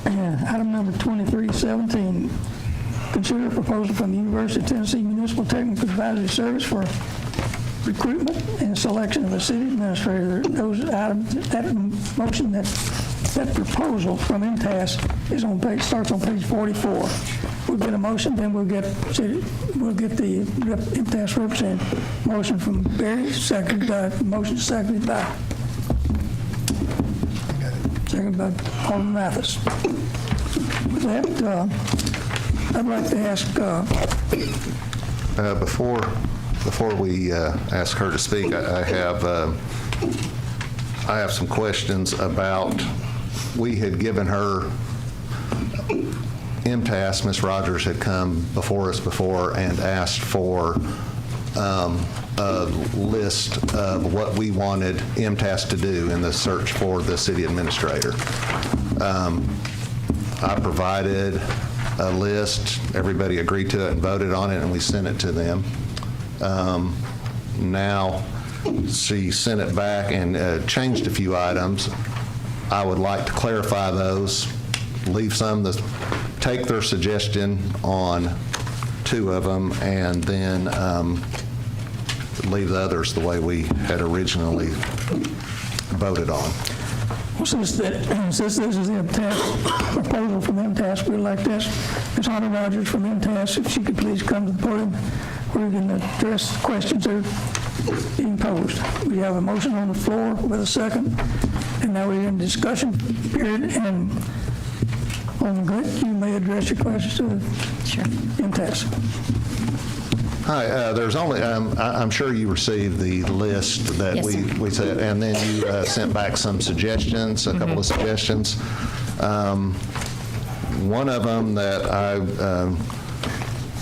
And item number 2317, consider a proposal from the University of Tennessee Municipal Technical Advisory Service for recruitment and selection of a city administrator. Those items, that motion, that proposal from MTAS is on page, starts on page 44. We'll get a motion, then we'll get the MTAS representative. Motion from Barry, seconded by Alderman Mathis. With that, I'd like to ask... Before we ask her to speak, I have some questions about, we had given her, MTAS, Ms. Rogers had come before us before and asked for a list of what we wanted MTAS to do in the search for the city administrator. I provided a list, everybody agreed to it and voted on it, and we sent it to them. Now, she sent it back and changed a few items. I would like to clarify those, leave some, take their suggestion on 2 of them, and then leave the others the way we had originally voted on. Well, since this is the MTAS proposal from MTAS, we'd like to ask Ms. Hunter Rogers from MTAS if she could please come to the podium where we can address the questions that are being posed. We have a motion on the floor with a second, and now we're in discussion period, and Alderman Glick, you may address your questions to MTAS. Hi, there's only, I'm sure you received the list that Yes, we said, and then you sent back some suggestions, a couple of suggestions. One of them that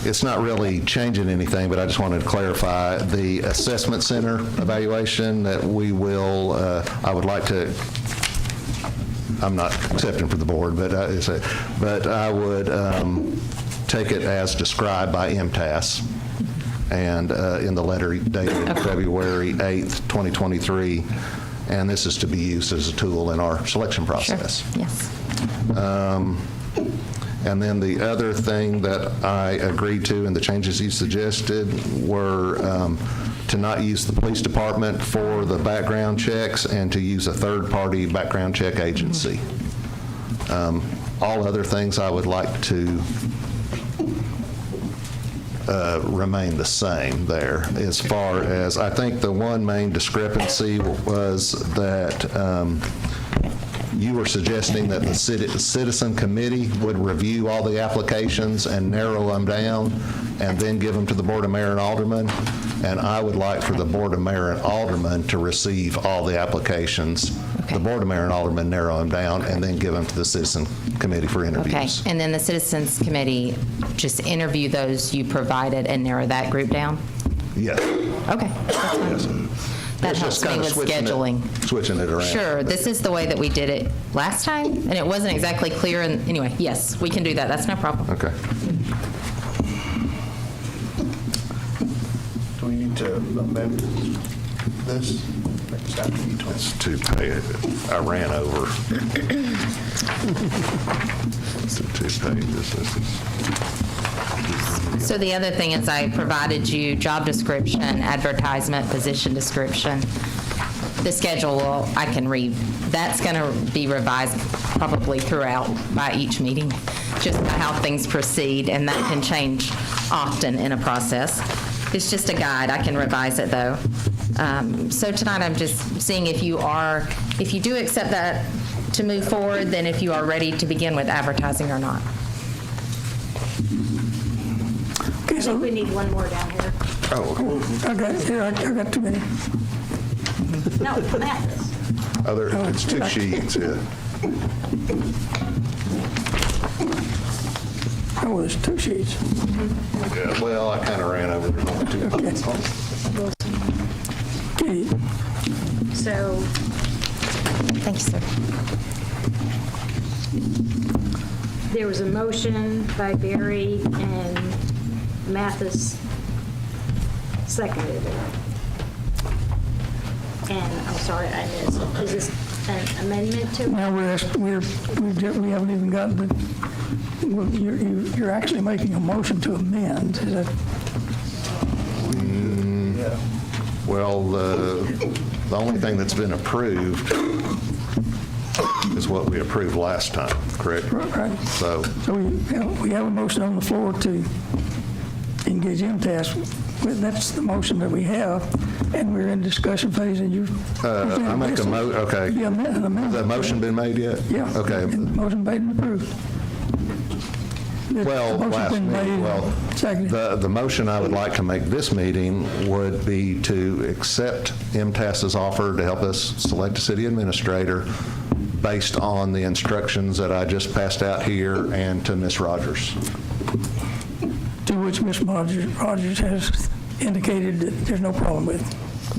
it's not really changing anything, but I just wanted to clarify, the assessment center evaluation that we will, I would like to, I'm not accepting for the board, but I would take it as described by MTAS. And in the letter dated February 8th, 2023, and this is to be used as a tool in our selection process. Sure. Yes. And then the other thing that I agreed to and the changes you suggested were to not use the police department for the background checks and to use a third-party background check agency. All other things I would like to remain the same there. As far as, I think the one main discrepancy was that you were suggesting that the citizen committee would review all the applications and narrow them down and then give them to the Board of Mayor and Aldermen. And I would like for the Board of Mayor and Aldermen to receive all the applications. The Board of Mayor and Aldermen narrow them down and then give them to the citizen committee for interviews. Okay, and then the citizens committee just interview those you provided and narrow that group down? Yes. Okay, that's fine. Yes. That It's helps just me kinda with scheduling. Switching it around. Sure, this is the way that we did it last time, and it wasn't exactly clear, and anyway, yes, we can do that, that's no problem. Okay. Do we need to amend this? It's 2 pages. I ran over. It's 2 pages. This is. So the other thing is I provided you job description, advertisement, position description. The schedule, I can read. That's going to be revised probably throughout by each meeting, just by how things proceed, and that can change often in a process. It's just a guide. I can revise it, though. So tonight I'm just seeing if you do accept that to move forward, then if you are ready to begin with advertising or not. think we need one more down here. I got too many. No, Mathis. It's two sheets, yeah. Oh, there's two sheets. Yeah, well, I kind of ran over two. Okay. So, Thank you, sir. there was a motion by Barry and Mathis seconded it. And I'm sorry, I missed. Is this an amendment to it? Now we haven't even gotten the, well, you're actually making a motion to amend. Is that? Well, the only thing that's been approved is what we approved last time, correct? Right. So we have a motion on the floor to engage MTS. That's the motion that we have, and we're in discussion phase, and you've... I make a okay. Yeah, an amendment. Has that motion been made yet? Yeah. Okay. Motion made and approved. Well, last meeting, the motion I would like to make this meeting would be to accept MTS's offer to help us select a city administrator based on the instructions that I just passed out here and to Ms. Rogers. To which Ms. Rogers has indicated that there's no problem with.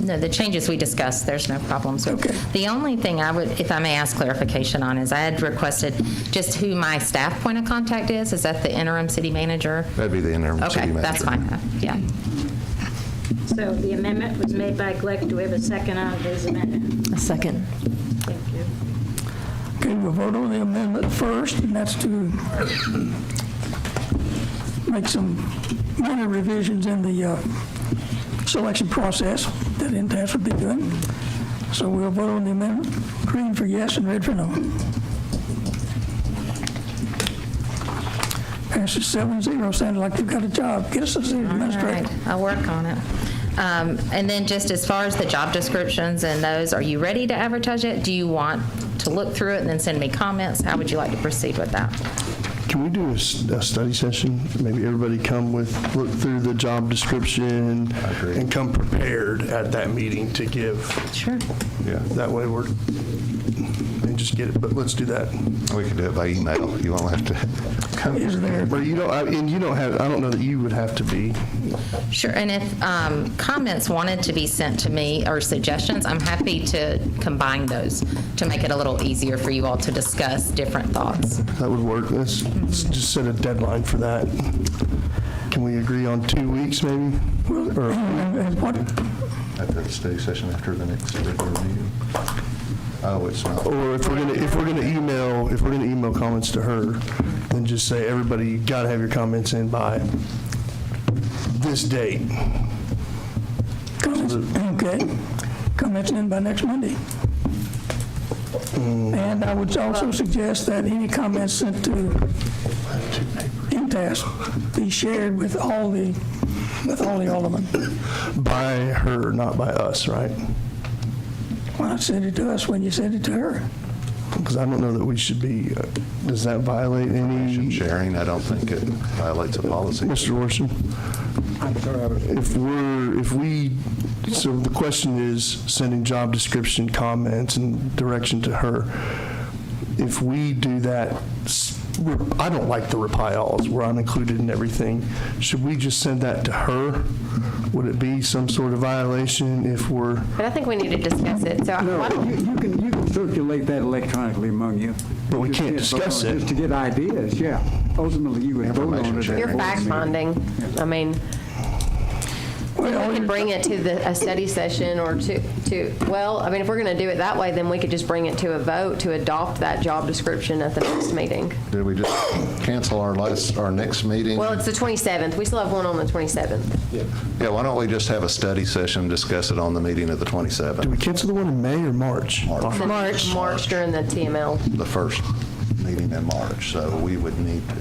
No, the changes we discussed, there's no problems with. Okay. The only thing I would, if I may ask clarification on, is I had requested just who my staff point of contact is. Is that the interim city manager? That'd be the interim city manager. Okay, that's fine. Yeah. So the amendment was made by Glick. Do we have a second on his amendment? A second. Thank you. Okay, we'll vote on the amendment first, and that's to make some minor revisions in the selection process that MTS would be doing. So we'll vote on the amendment. Green for yes and red for no. Passes 7-0. Sounds like you've got a job. Get us a city administrator. All right, I'll work on it. And then just as far as the job descriptions and those, are you ready to advertise yet? Do you want to look through it and then send me comments? How would you like to proceed with that? Can we do a study session? Maybe everybody look through the job description and come prepared at that meeting to give. Sure. Yeah, that way and just get it, but let's do that. We can do it by email. You won't have to come. Is there? But you don't, and you don't have, I don't know that you would have to be. Sure, and if comments wanted to be sent to me or suggestions, I'm happy to combine those to make it a little easier for you all to discuss different thoughts. That would work. Let's just set a deadline for that. Can we agree on 2 weeks maybe? Or after the study session, after the next regular meeting? Oh, it's not. Or if we're gonna email comments to her, then just say, everybody, you gotta have your comments in by this date. Okay. Comments in by next Monday. And I would also suggest that any comments sent to MTS be shared with all the aldermen. By her, not by us, right? Why not send it to us when you send it to her? Because I don't know that we should be, does that violate any? Sharing, I don't think it violates a policy. Mr. Orson? So the question is sending job description comments and direction to her. If we do that, I don't like the reply alls where I'm included in everything. Should we just send that to her? Would it be some sort of violation if we're? But I think we need to discuss it. So No, you can circulate that electronically among you. But we can't discuss it. Just to get ideas, yeah. Ultimately, you would vote on it. you're fact-finding. I mean, we could bring it to a study session or well, I mean, if we're going to do it that way, then we could just bring it to a vote to adopt that job description at the next meeting. Did we just cancel our next meeting? Well, it's the 27th. We still have one on the 27th. Yeah, why don't we just have a study session, discuss it on the meeting of the 27th? Do we cancel the one in May or March? March during the TML. The first meeting in March, so we would need to.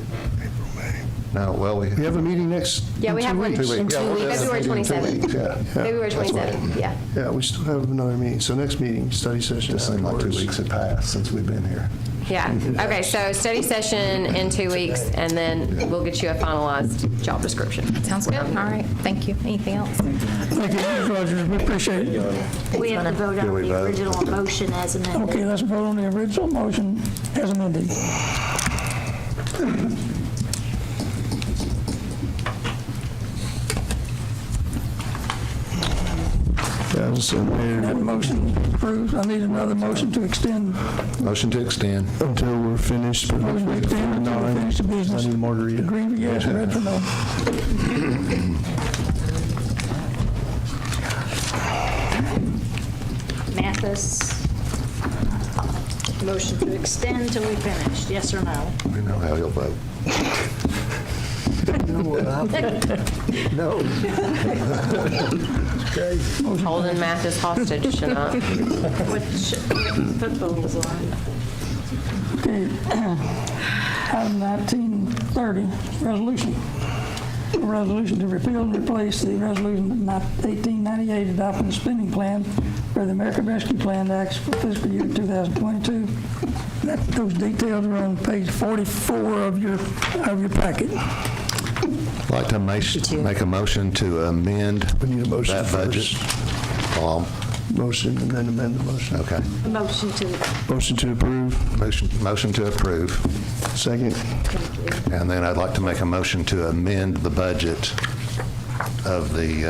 No, well, we have a meeting next. Yeah, we have one in 2 weeks. February 27th. Yeah. February 27th, yeah. Yeah, we still have another meeting. So next meeting, study session. Just seemed like 2 weeks had passed since we've been here. Yeah, okay, so study session in 2 weeks, and then we'll get you a finalized job description. Sounds good. All right, thank you. Anything else? Thank you, Ms. Rogers, we appreciate it. We have to vote on the original motion as amended. Okay, let's vote on the original motion as amended. That motion approved. I need another motion to extend. Motion to extend. Until we're finished. Motion to extend until we finish the business. I need margarita. Green for yes, red for no. Mathis, motion to extend till we finish, yes or no? We know how you'll vote. No. Holding Mathis hostage tonight. Which football is on? Okay, item 1930, resolution. A resolution to repeal and replace the resolution of 1898 adopting the spending plan for the American Rescue Plan Act for fiscal year 2022. Those details are on page 44 of your packet. I'd like to make a motion to amend We need a motion that budget. first. Motion and then amend the motion. Okay. Motion to Motion to approve. Motion to approve. Second. And then I'd like to make a motion to amend the budget of the,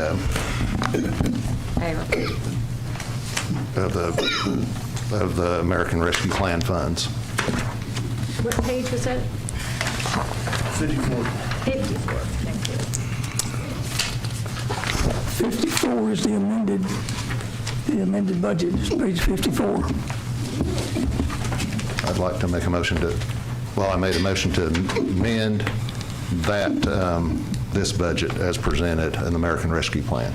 of the American Rescue Plan funds. what page was that? 54. 54, thank you. 54 is the amended budget, it's page 54. I'd like to make a motion to, I made a motion to amend that, this budget as presented in the American Rescue Plan.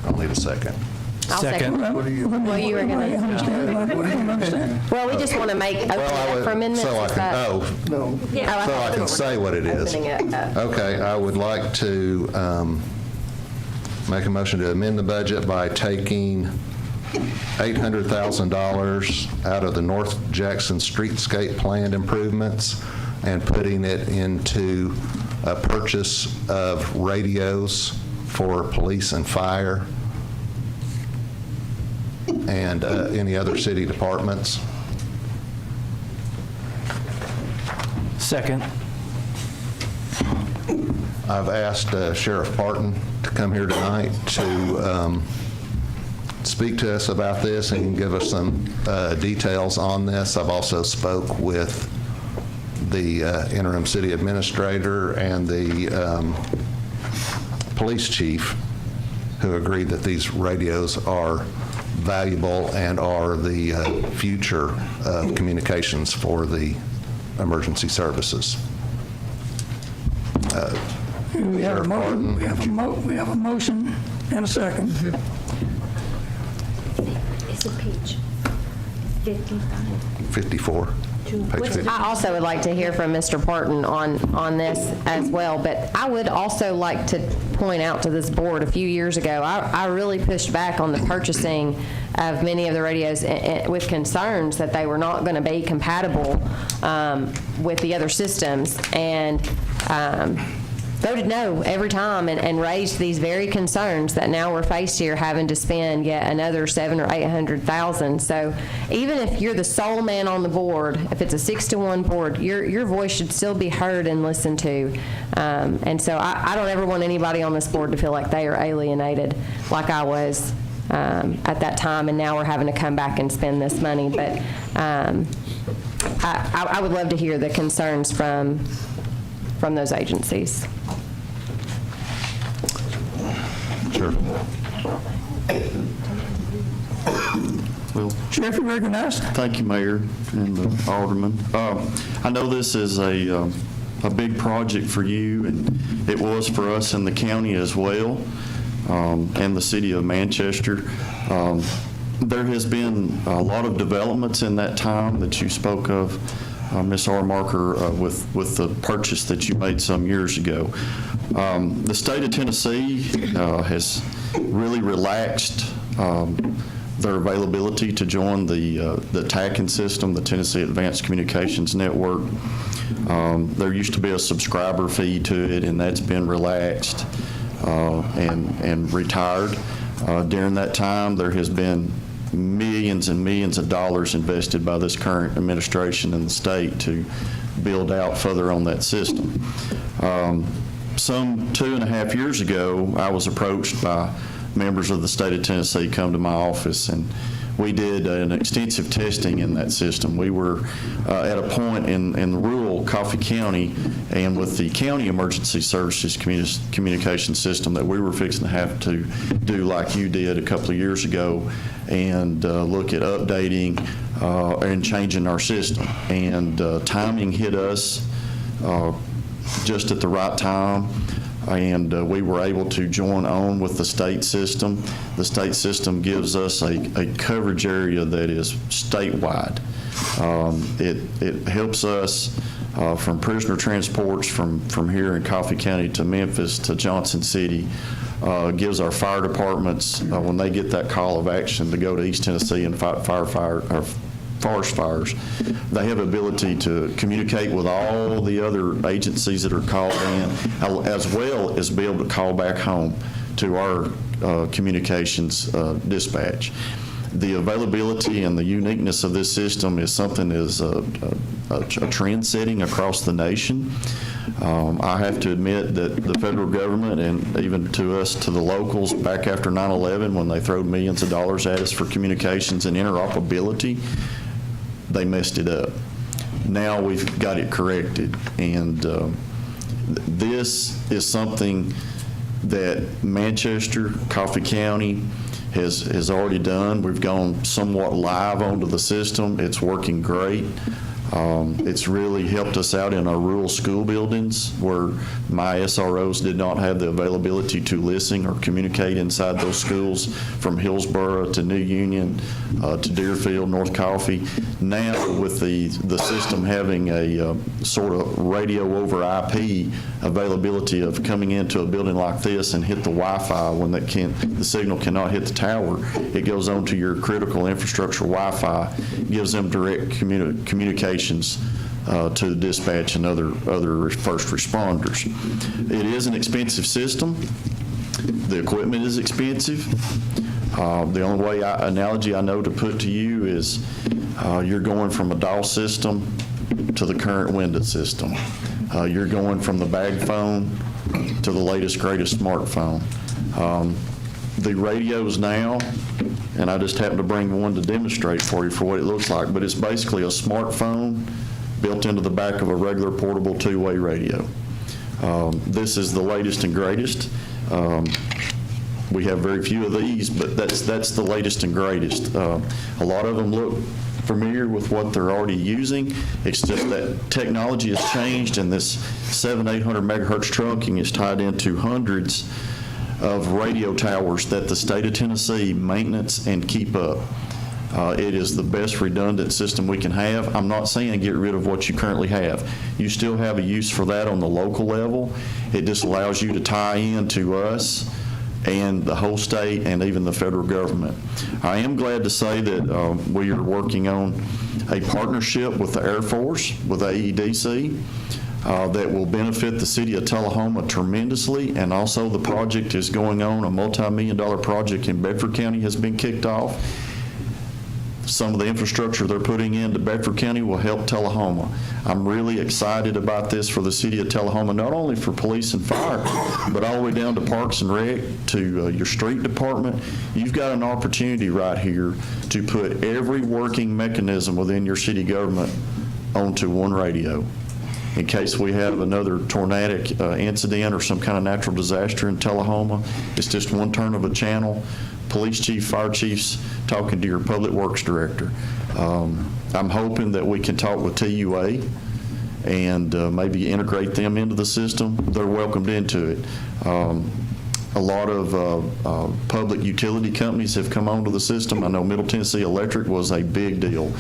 I'll need a second. I'll second. Well, you were going to... understand. Well, we just want to open it up for amendments. So I is can, that- no. Yeah, So I can say what it is. Opening it up. Okay, I would like to make a motion to amend the budget by taking $800,000 out of the North Jackson Streetscape planned improvements and putting it into a purchase of radios for police and fire and any other city departments. Second. I've asked Sheriff Parton to come here tonight to speak to us about this and give us some details on this. I've also spoke with the interim city administrator and the police chief, who agreed that these radios are valuable and are the future of communications for the emergency services. We have a motion, we have a motion and a second. It's a page 55. 54. Page 50. I also would like to hear from Mr. Parton on this as well, but I would also like to point out to this board, a few years ago, I really pushed back on the purchasing of many of the radios with concerns that they were not going to be compatible with the other systems, and voted no every time and raised these very concerns that now we're faced here having to spend yet another $700,000 or $800,000. So even if you're the sole man on the board, if it's a 6-to-1 board, your voice should still be heard and listened to. And so I don't ever want anybody on this board to feel like they are alienated like I was at that time, and now we're having to come back and spend this money. But I would love to hear the concerns from those agencies. Sure. Well, Sheriff, you recognized? thank you, Mayor and the Alderman. I know this is a big project for you, and it was for us in the county as well, and the city of Manchester. There has been a lot of developments in that time that you spoke of, Ms. Armarker, with the purchase that you made some years ago. The state of Tennessee has really relaxed their availability to join the TACN system, the Tennessee Advanced Communications Network. There used to be a subscriber fee to it, and that's been relaxed and retired. During that time, there has been millions and millions of dollars invested by this current administration and the state to build out further on that system. Some 2.5 years ago, I was approached by members of the state of Tennessee come to my office, and we did an extensive testing in that system. We were at a point in rural Coffee County and with the county emergency services communication system that we were fixing to have to do like you did a couple of years ago and look at updating and changing our system. And timing hit us just at the right time, and we were able to join on with the state system. The state system gives us a coverage area that is statewide. It helps us from prisoner transports from here in Coffee County to Memphis to Johnson City, gives our fire departments, when they get that call of action to go to East Tennessee and fight forest fires, they have ability to communicate with all the other agencies that are called in, as well as be able to call back home to our communications dispatch. The availability and the uniqueness of this system is something that is a trend setting across the nation. I have to admit that the federal government and even to us, to the locals, back after 9/11, when they throwed millions of dollars at us for communications and interoperability, they messed it up. Now we've got it corrected, and this is something that Manchester, Coffee County has already done. We've gone somewhat live onto the system. It's working great. It's really helped us out in our rural school buildings where my SROs did not have the availability to listen or communicate inside those schools, from Hillsborough to New Union to Deerfield, North Coffee. Now with the system having a sort of radio over IP availability of coming into a building like this and hit the Wi-Fi when the signal cannot hit the tower, it goes on to your critical infrastructure Wi-Fi, gives them direct communications to the dispatch and other first responders. It is an expensive system. The equipment is expensive. The only analogy I know to put to you is you're going from a DOS system to the current Windows system. You're going from the bag phone to the latest, greatest smartphone. The radios now, and I just happened to bring one to demonstrate for you for what it looks like, but it's basically a smartphone built into the back of a regular portable two-way radio. This is the latest and greatest. We have very few of these, but that's the latest and greatest. A lot of them look familiar with what they're already using. It's just that technology has changed, and this 700-800 megahertz trunking is tied into hundreds of radio towers that the state of Tennessee maintenance and keep up. It is the best redundant system we can have. I'm not saying get rid of what you currently have. You still have a use for that on the local level. It just allows you to tie in to us and the whole state and even the federal government. I am glad to say that we are working on a partnership with the Air Force, with AEDC, that will benefit the city of Tullahoma tremendously, and also the project is going on. A multi-million-dollar project in Bedford County has been kicked off. Some of the infrastructure they're putting into Bedford County will help Tullahoma. I'm really excited about this for the city of Tullahoma, not only for police and fire, but all the way down to Parks and Rec, to your street department. You've got an opportunity right here to put every working mechanism within your city government onto one radio. In case we have another tornadic incident or some kind of natural disaster in Tullahoma, it's just one turn of a channel. Police chief, fire chiefs talking to your public works director. I'm hoping that we can talk with TUA and maybe integrate them into the system. They're welcomed into it. A lot of public utility companies have come onto the system. I know Middle Tennessee Electric was a big deal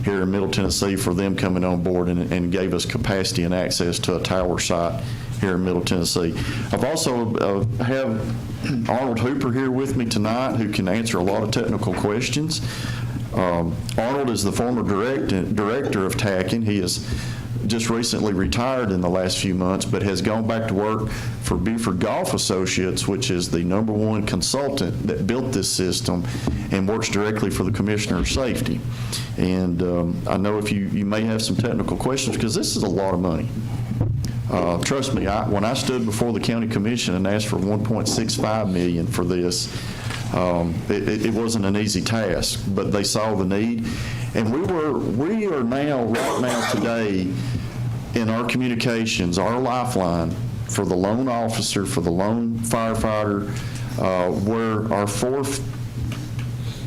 here in Middle Tennessee for them coming on board and gave us capacity and access to a tower site here in Middle Tennessee. I've also have Arnold Hooper here with me tonight, who can answer a lot of technical questions. Arnold is the former director of TACking. He has just recently retired in the last few months, but has gone back to work for Buford Golf Associates, which is the #1 consultant that built this system and works directly for the Commissioner of Safety. And I know if you may have some technical questions, because this is a lot of money. Trust me, when I stood before the county commission and asked for $1.65 million for this, it wasn't an easy task, but they saw the need. And we are now, right now today, in our communications, our lifeline for the lone officer, for the lone firefighter, where our fourth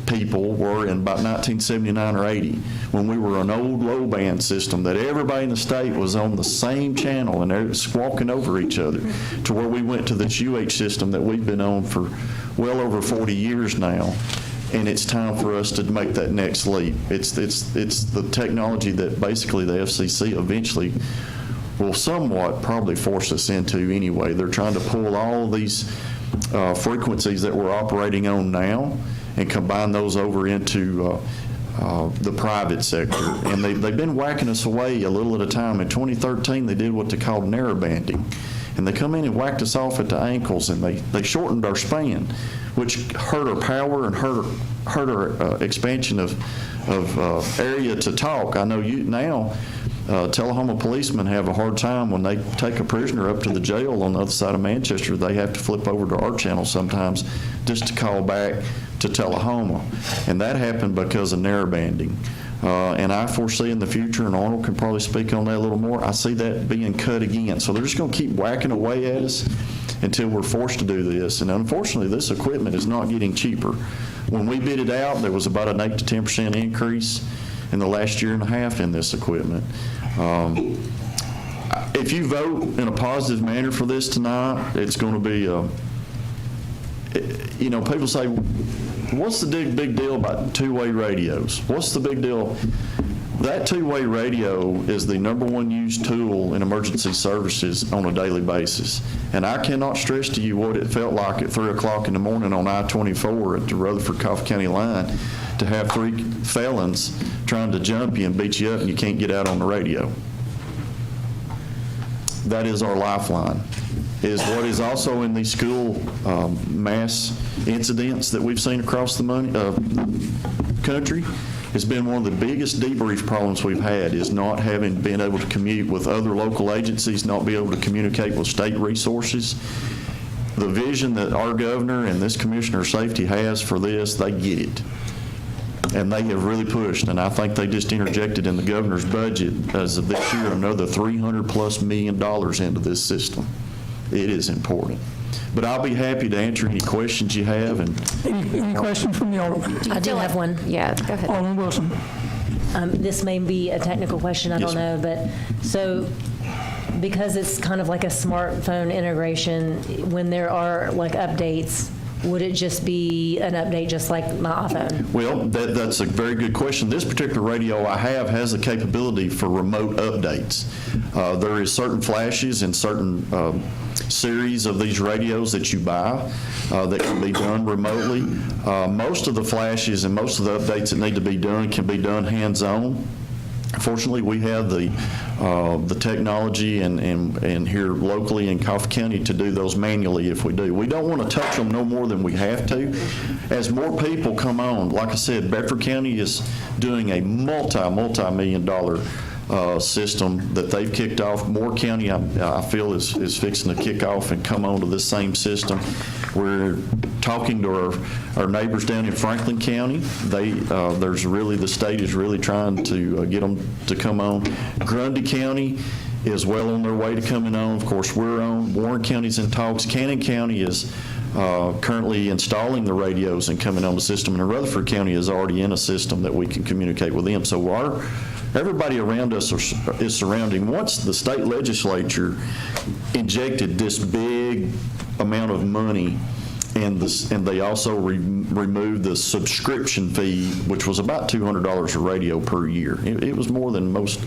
people were in about 1979 or 80, when we were an old low band system that everybody in the state was on the same channel and they're squawking over each other, to where we went to this UH system that we've been on for well over 40 years now. And it's time for us to make that next leap. It's the technology that basically the FCC eventually will somewhat probably force us into anyway. They're trying to pull all these frequencies that we're operating on now and combine those over into the private sector. And they've been whacking us away a little at a time. In 2013, they did what they called narrowbanding. And they come in and whacked us off at the ankles, and they shortened our span, which hurt our power and hurt our expansion of area to talk. I know now Tullahoma policemen have a hard time when they take a prisoner up to the jail on the other side of Manchester. They have to flip over to our channel sometimes just to call back to Tullahoma. And that happened because of narrowbanding. And I foresee in the future, and Arnold can probably speak on that a little more, I see that being cut again. So they're just going to keep whacking away at us until we're forced to do this. And unfortunately, this equipment is not getting cheaper. When we bid it out, there was about an 8 to 10% increase in the last year and a half in this equipment. If you vote in a positive manner for this tonight, it's going to be, people say, what's the big deal about two-way radios? What's the big deal? That two-way radio is the #1 used tool in emergency services on a daily basis. And I cannot stress to you what it felt like at 3 o'clock in the morning on I-24 at the Rutherford-Coffee County line to have 3 felons trying to jump you and beat you up and you can't get out on the radio. That is our lifeline. Is what is also in these school mass incidents that we've seen across the country has been one of the biggest debrief problems we've had, is not having been able to commute with other local agencies, not be able to communicate with state resources. The vision that our governor and this Commissioner of Safety has for this, they get it. And they have really pushed, and I think they just interjected in the governor's budget as of this year another $300+ million into this system. It is important. But I'll be happy to answer any questions you have. And Any questions from the Alderman? I do have one. Yeah, go ahead. Alderman Wilson. This may be a technical question, I Yes, don't know, but so because it's kind of like a smartphone integration, when there are like updates, would it just be an update just like my iPhone? Well, that's a very good question. This particular radio I have has the capability for remote updates. There is certain flashes and certain series of these radios that you buy that can be done remotely. Most of the flashes and most of the updates that need to be done can be done hands-on. Fortunately, we have the technology and here locally in Coffee County to do those manually if we do. We don't want to touch them no more than we have to. As more people come on, like I said, Bedford County is doing a multi-million-dollar system that they've kicked off. Moore County, I feel, is fixing to kick off and come onto this same system. We're talking to our neighbors down in Franklin County. The state is really trying to get them to come on. Grundy County is well on their way to coming on. Of course, we're on. Warren County's in talks. Cannon County is currently installing the radios and coming on the system, and Rutherford County is already in a system that we can communicate with them. So everybody around us is surrounding. Once the state legislature injected this big amount of money and they also removed the subscription fee, which was about $200 a radio per year. It was more than most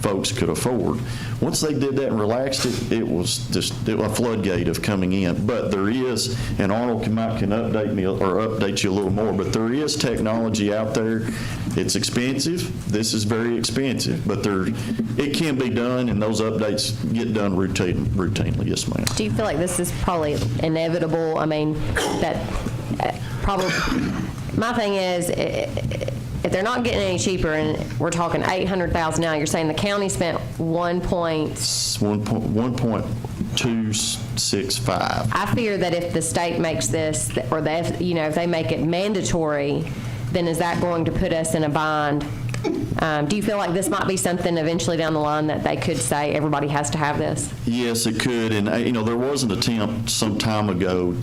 folks could afford. Once they did that and relaxed it, it was just a floodgate of coming in. But there is, and Arnold can update me or update you a little more, but there is technology out there. It's expensive. This is very expensive, but it can be done, and those updates get done routinely. Yes, ma'am. Do you feel like this is probably inevitable? I mean, that probably, my thing is, if they're not getting any cheaper, and we're talking $800,000 now, you're saying the county spent 1.265. I fear that if the state makes this, or if they make it mandatory, then is that going to put us in a bind? Do you feel like this might be something eventually down the line that they could say everybody has to have this? Yes, it could. And, there was an attempt some time ago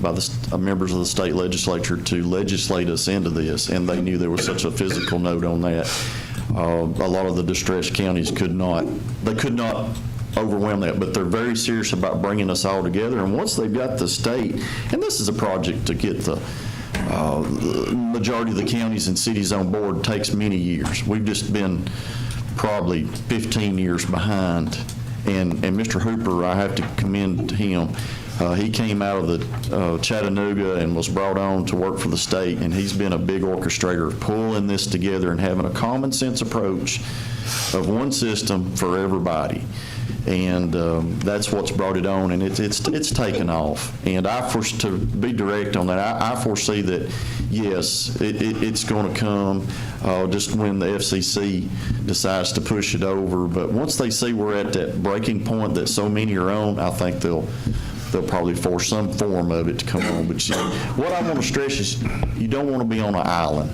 by the members of the state legislature to legislate us into this, and they knew there was such a physical note on that. A lot of the distressed counties could not overwhelm that, but they're very serious about bringing us all together. And once they've got the state, and this is a project to get the majority of the counties and cities on board, takes many years. We've just been probably 15 years behind. And Mr. Hooper, I have to commend him. He came out of the Chattanooga and was brought on to work for the state, and he's been a big orchestrator of pulling this together and having a common sense approach of one system for everybody. And that's what's brought it on, and it's taken off. And to be direct on that, I foresee that, yes, it's going to come just when the FCC decides to push it over. But once they see we're at that breaking point that so many are on, I think they'll probably force some form of it to come on. But what I want to stress is you don't want to be on an island.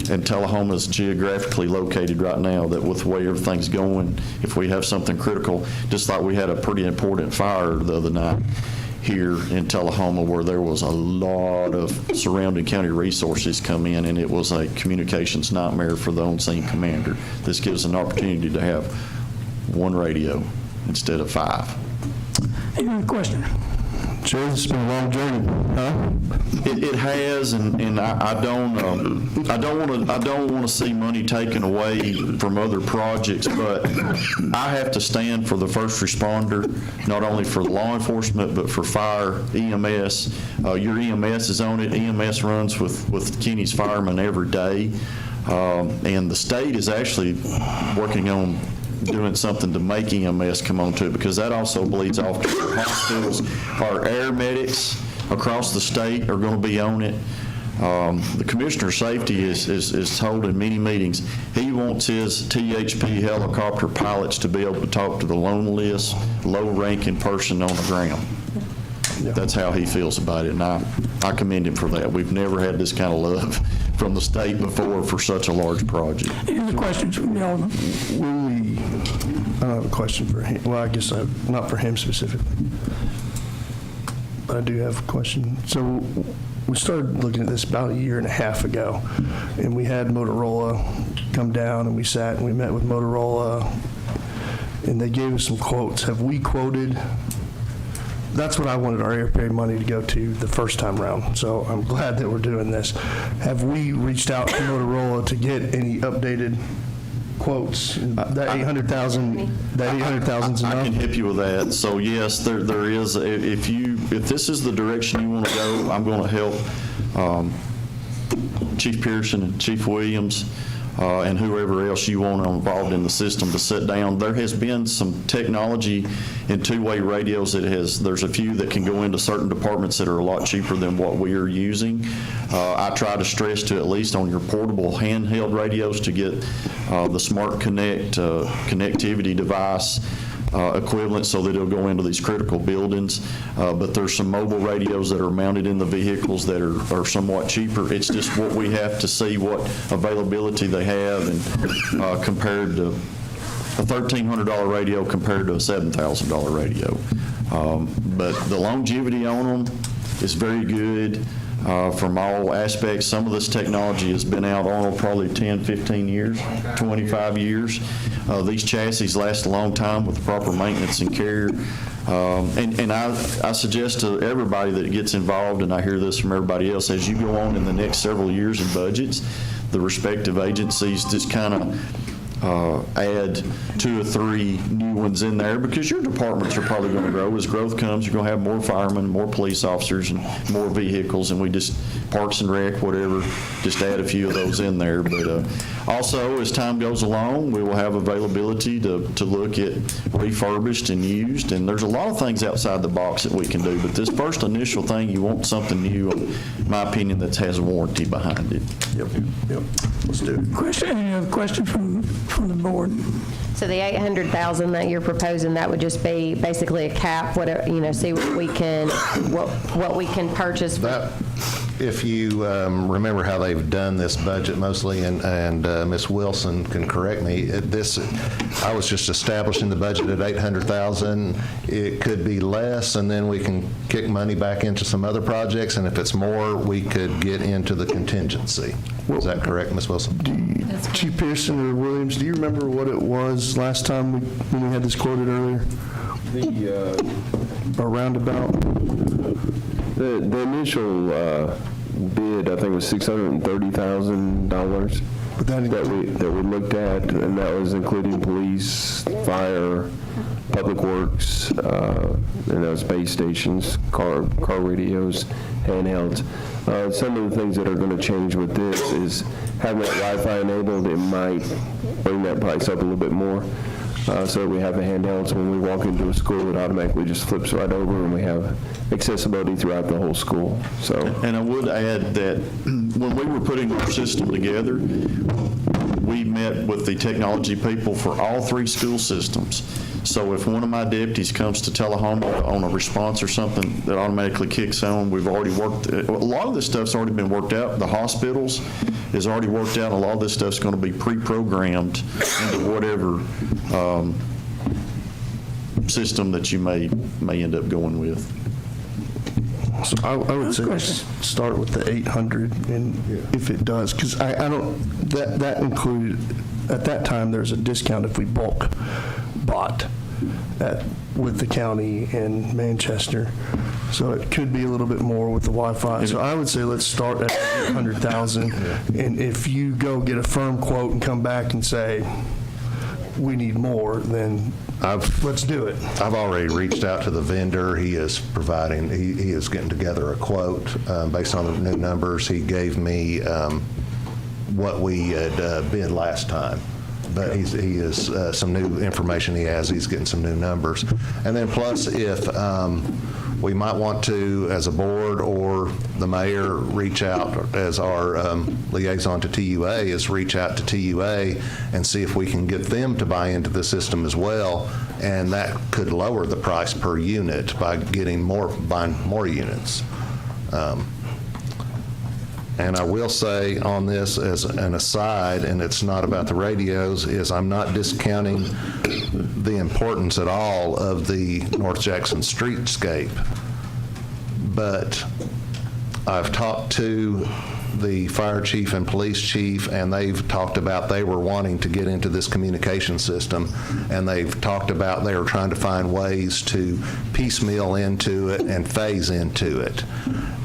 And Tullahoma is geographically located right now, that with the way everything's going, if we have something critical, just like we had a pretty important fire the other night here in Tullahoma where there was a lot of surrounding county resources come in, and it was a communications nightmare for the on-scene commander. This gives an opportunity to have one radio instead of 5. Any other question? Jay, it's been a long journey, huh? It has, and I don't want to see money taken away from other projects, but I have to stand for the first responder, not only for law enforcement, but for fire, EMS. Your EMS is on it. EMS runs with Kenny's firemen every day, and the state is actually working on doing something to make EMS come on to it, because that also bleeds off to our hospitals. Our air medics across the state are going to be on it. The Commissioner of Safety is told in many meetings he wants his THP helicopter pilots to be able to talk to the loneliest, low-ranking person on the ground. That's how he feels about it, and I commend him for that. We've never had this kind of love from the state before for such a large project. Any other questions from the Alderman? I don't have a question for him. Well, I guess not for him specifically, but I do have a question. So we started looking at this about a year and a half ago, and we had Motorola come down, and we sat and we met with Motorola, and they gave us some quotes. Have we quoted? That's what I wanted our airpay money to go to the first time around, so I'm glad that we're doing this. Have we reached out to Motorola to get any updated quotes? That 800,000, that 800,000's enough? I can help you with that. So yes, there is. If this is the direction you want to go, I'm going to help Chief Pearson and Chief Williams and whoever else you want involved in the system to sit down. There has been some technology in two-way radios there's a few that can go into certain departments that are a lot cheaper than what we are using. I try to stress to at least on your portable handheld radios to get the Smart Connect connectivity device equivalent so that it'll go into these critical buildings. But there's some mobile radios that are mounted in the vehicles that are somewhat cheaper. It's just what we have to see what availability they have, and compared to a $1,300 radio compared to a $7,000 radio. But the longevity on them is very good. From all aspects. Some of this technology has been out on probably 10, 15 years, 25 years. These chassis last a long time with proper maintenance and care. And I suggest to everybody that gets involved, and I hear this from everybody else, as you go on in the next several years in budgets, the respective agencies just kind of add 2 or 3 new ones in there, because your departments are probably going to grow. As growth comes, you're going to have more firemen, more police officers, and more vehicles, and we just, Parks and Rec, whatever, just add a few of those in there. But also, as time goes along, we will have availability to look at refurbished and used, and there's a lot of things outside the box that we can do, but this first initial thing, you want something new, in my opinion, that has a warranty behind it. Yep. Let's do it. Any other question from the board? So the 800,000 that you're proposing, that would just be basically a cap, whatever, see what we can purchase. That, if you remember how they've done this budget mostly, and Ms. Wilson can correct me, I was just establishing the budget at 800,000. It could be less, and then we can kick money back into some other projects, and if it's more, we could get into the contingency. Is that correct, Ms. Wilson? Chief Pearson or Williams, do you remember what it was last time when we had this quoted earlier? A roundabout? The initial bid, I think, was $630,000 that we looked at, and that was including police, fire, public works, and those base stations, car radios, handhelds. Some of the things that are going to change with this is having that Wi-Fi enabled. It might bring that price up a little bit more. So we have the handhelds when we walk into a school, it automatically just flips right over, and we have accessibility throughout the whole school. So, and I would add that when we were putting our system together, we met with the technology people for all 3 school systems. So if one of my deputies comes to Tullahoma on a response or something that automatically kicks on, we've already worked, a lot of this stuff's already been worked out. The hospitals is already worked out. A lot of this stuff's going to be pre-programmed into whatever system that you may end up going with. So I would say let's start with the 800, and if it does, because I don't, that included, at that time, there's a discount if we bulk bought with the county in Manchester. So it could be a little bit more with the Wi-Fi. So I would say let's start at 800,000, and if you go get a firm quote and come back and say, we need more, then let's do it. I've already reached out to the vendor. He is providing, he is getting together a quote based on the new numbers. He gave me what we had bid last time. But he is some new information he has. He's getting some new numbers. And then plus, if we might want to, as a board or the mayor, reach out as our liaison to TUA, is reach out to TUA and see if we can get them to buy into the system as well. And that could lower the price per unit by buying more units. And I will say on this as an aside, and it's not about the radios, is I'm not discounting the importance at all of the North Jackson streetscape. But I've talked to the fire chief and police chief, and they've talked about they were wanting to get into this communication system, and they've talked about they were trying to find ways to piecemeal into it and phase into it.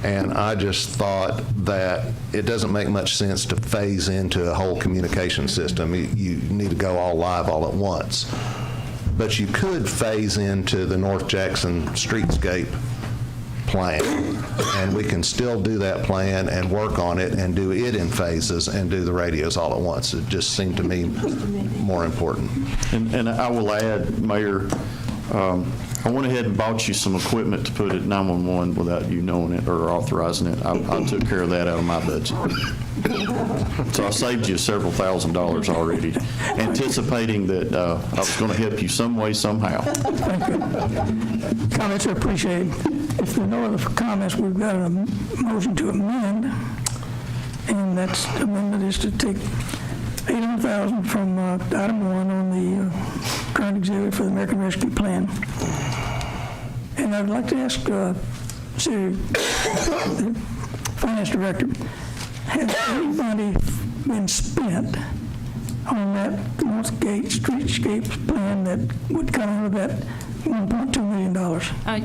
And I just thought that it doesn't make much sense to phase into a whole communication system. You need to go all live all at once. But you could phase into the North Jackson streetscape plan, and we can still do that plan and work on it and do it in phases and do the radios all at once. It just seemed to me more important. And I will add, Mayor, I went ahead and bought you some equipment to put at 911 without you knowing it or authorizing it. I took care of that out of my budget. So I saved you several $1,000s already, anticipating that I was going to help you some way, somehow. Thank you. Comments are appreciated. If there are no other comments, we've got a motion to amend, and that amendment is to take $800,000 from item 1 on the current exhibit for the American Rescue Plan. And I'd like to ask the Finance Director, has any money been spent on that Northgate Streetscapes plan that would come out of that $1.2 million.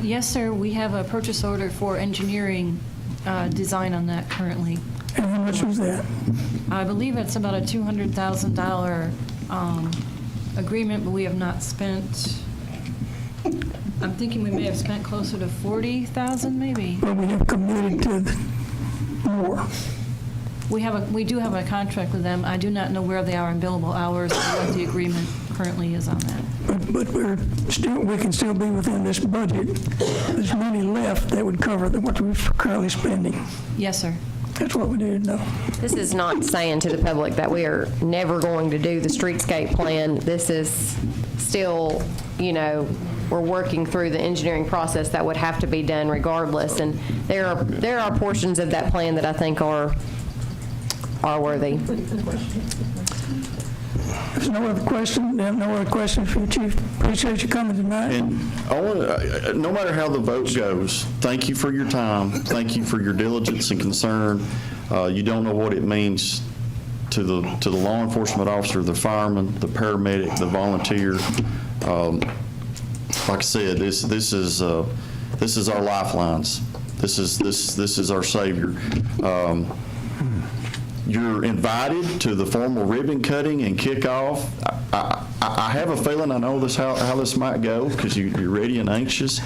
Yes, sir, we have a purchase order for engineering design on that currently. And how much was that? I believe it's about a $200,000 agreement, but we have not spent, I'm thinking we may have spent closer to $40,000 maybe. But we have committed to more. We do have a contract with them. I do not know where they are in billable hours or what the agreement currently is on that. But we can still be within this budget. There's money left that would cover what we're currently spending. Yes, sir. That's what we need to know. This is not saying to the public that we are never going to do the streetscape plan. This is still, we're working through the engineering process that would have to be done regardless. And there are portions of that plan that I think are worthy. There's no other questions for you, Chief. Appreciate you coming tonight. And no matter how the vote goes, thank you for your time. Thank you for your diligence and concern. You don't know what it means to the law enforcement officer, the fireman, the paramedic, the volunteer. Like I said, this is our lifelines. This is our savior. You're invited to the formal ribbon cutting and kickoff. I have a feeling I know how this might go because you're ready and anxious.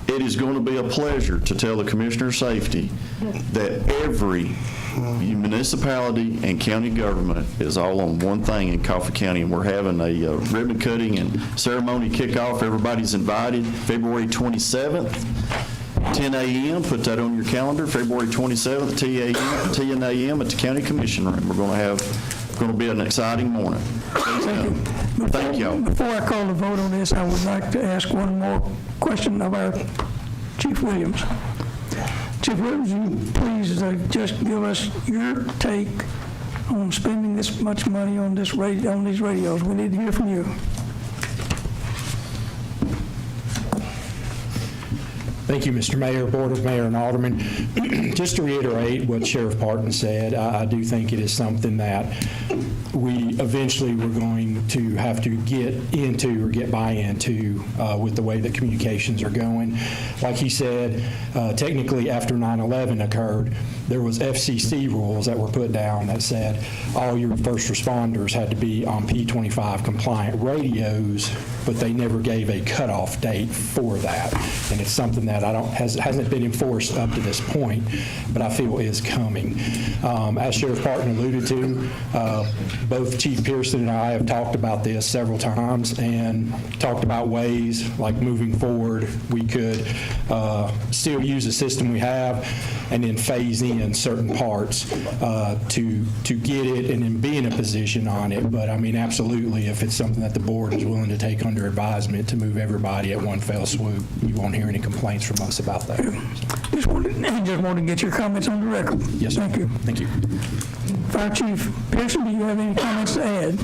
It is going to be a pleasure to tell the Commissioner of Safety that every municipality and county government is all on one thing in Coffee County, and we're having a ribbon cutting and ceremony kickoff. Everybody's invited February 27th. 10 a.m., put that on your calendar, February 27th, 10 a.m. at the County Commission Room. We're going to be an exciting morning. Thank y'all. Before I call the vote on this, I would like to ask one more question of our Chief Williams. Chief Williams, you please just give us your take on spending this much money on these radios. We need to hear from you. Thank you, Mr. Mayor, Board of Mayor, and Aldermen. Just to reiterate what Sheriff Parton said, I do think it is something that we eventually were going to have to get into or get buy-in to with the way that communications are going. Like he said, technically after 9/11 occurred, there was FCC rules that were put down that said all your first responders had to be on P25 compliant radios, but they never gave a cutoff date for that. And it's something that hasn't been enforced up to this point, but I feel is coming. As Sheriff Parton alluded to, both Chief Pearson and I have talked about this several times and talked about ways like moving forward we could still use the system we have and then phase in certain parts to get it and then be in a position on it. But I mean, absolutely, if it's something that the board is willing to take under advisement to move everybody at one fell swoop, you won't hear any complaints from us about that. Just wanted to get your comments on the record. Yes, sir. Thank you. Thank you. Fire Chief Pearson, do you have any comments to add?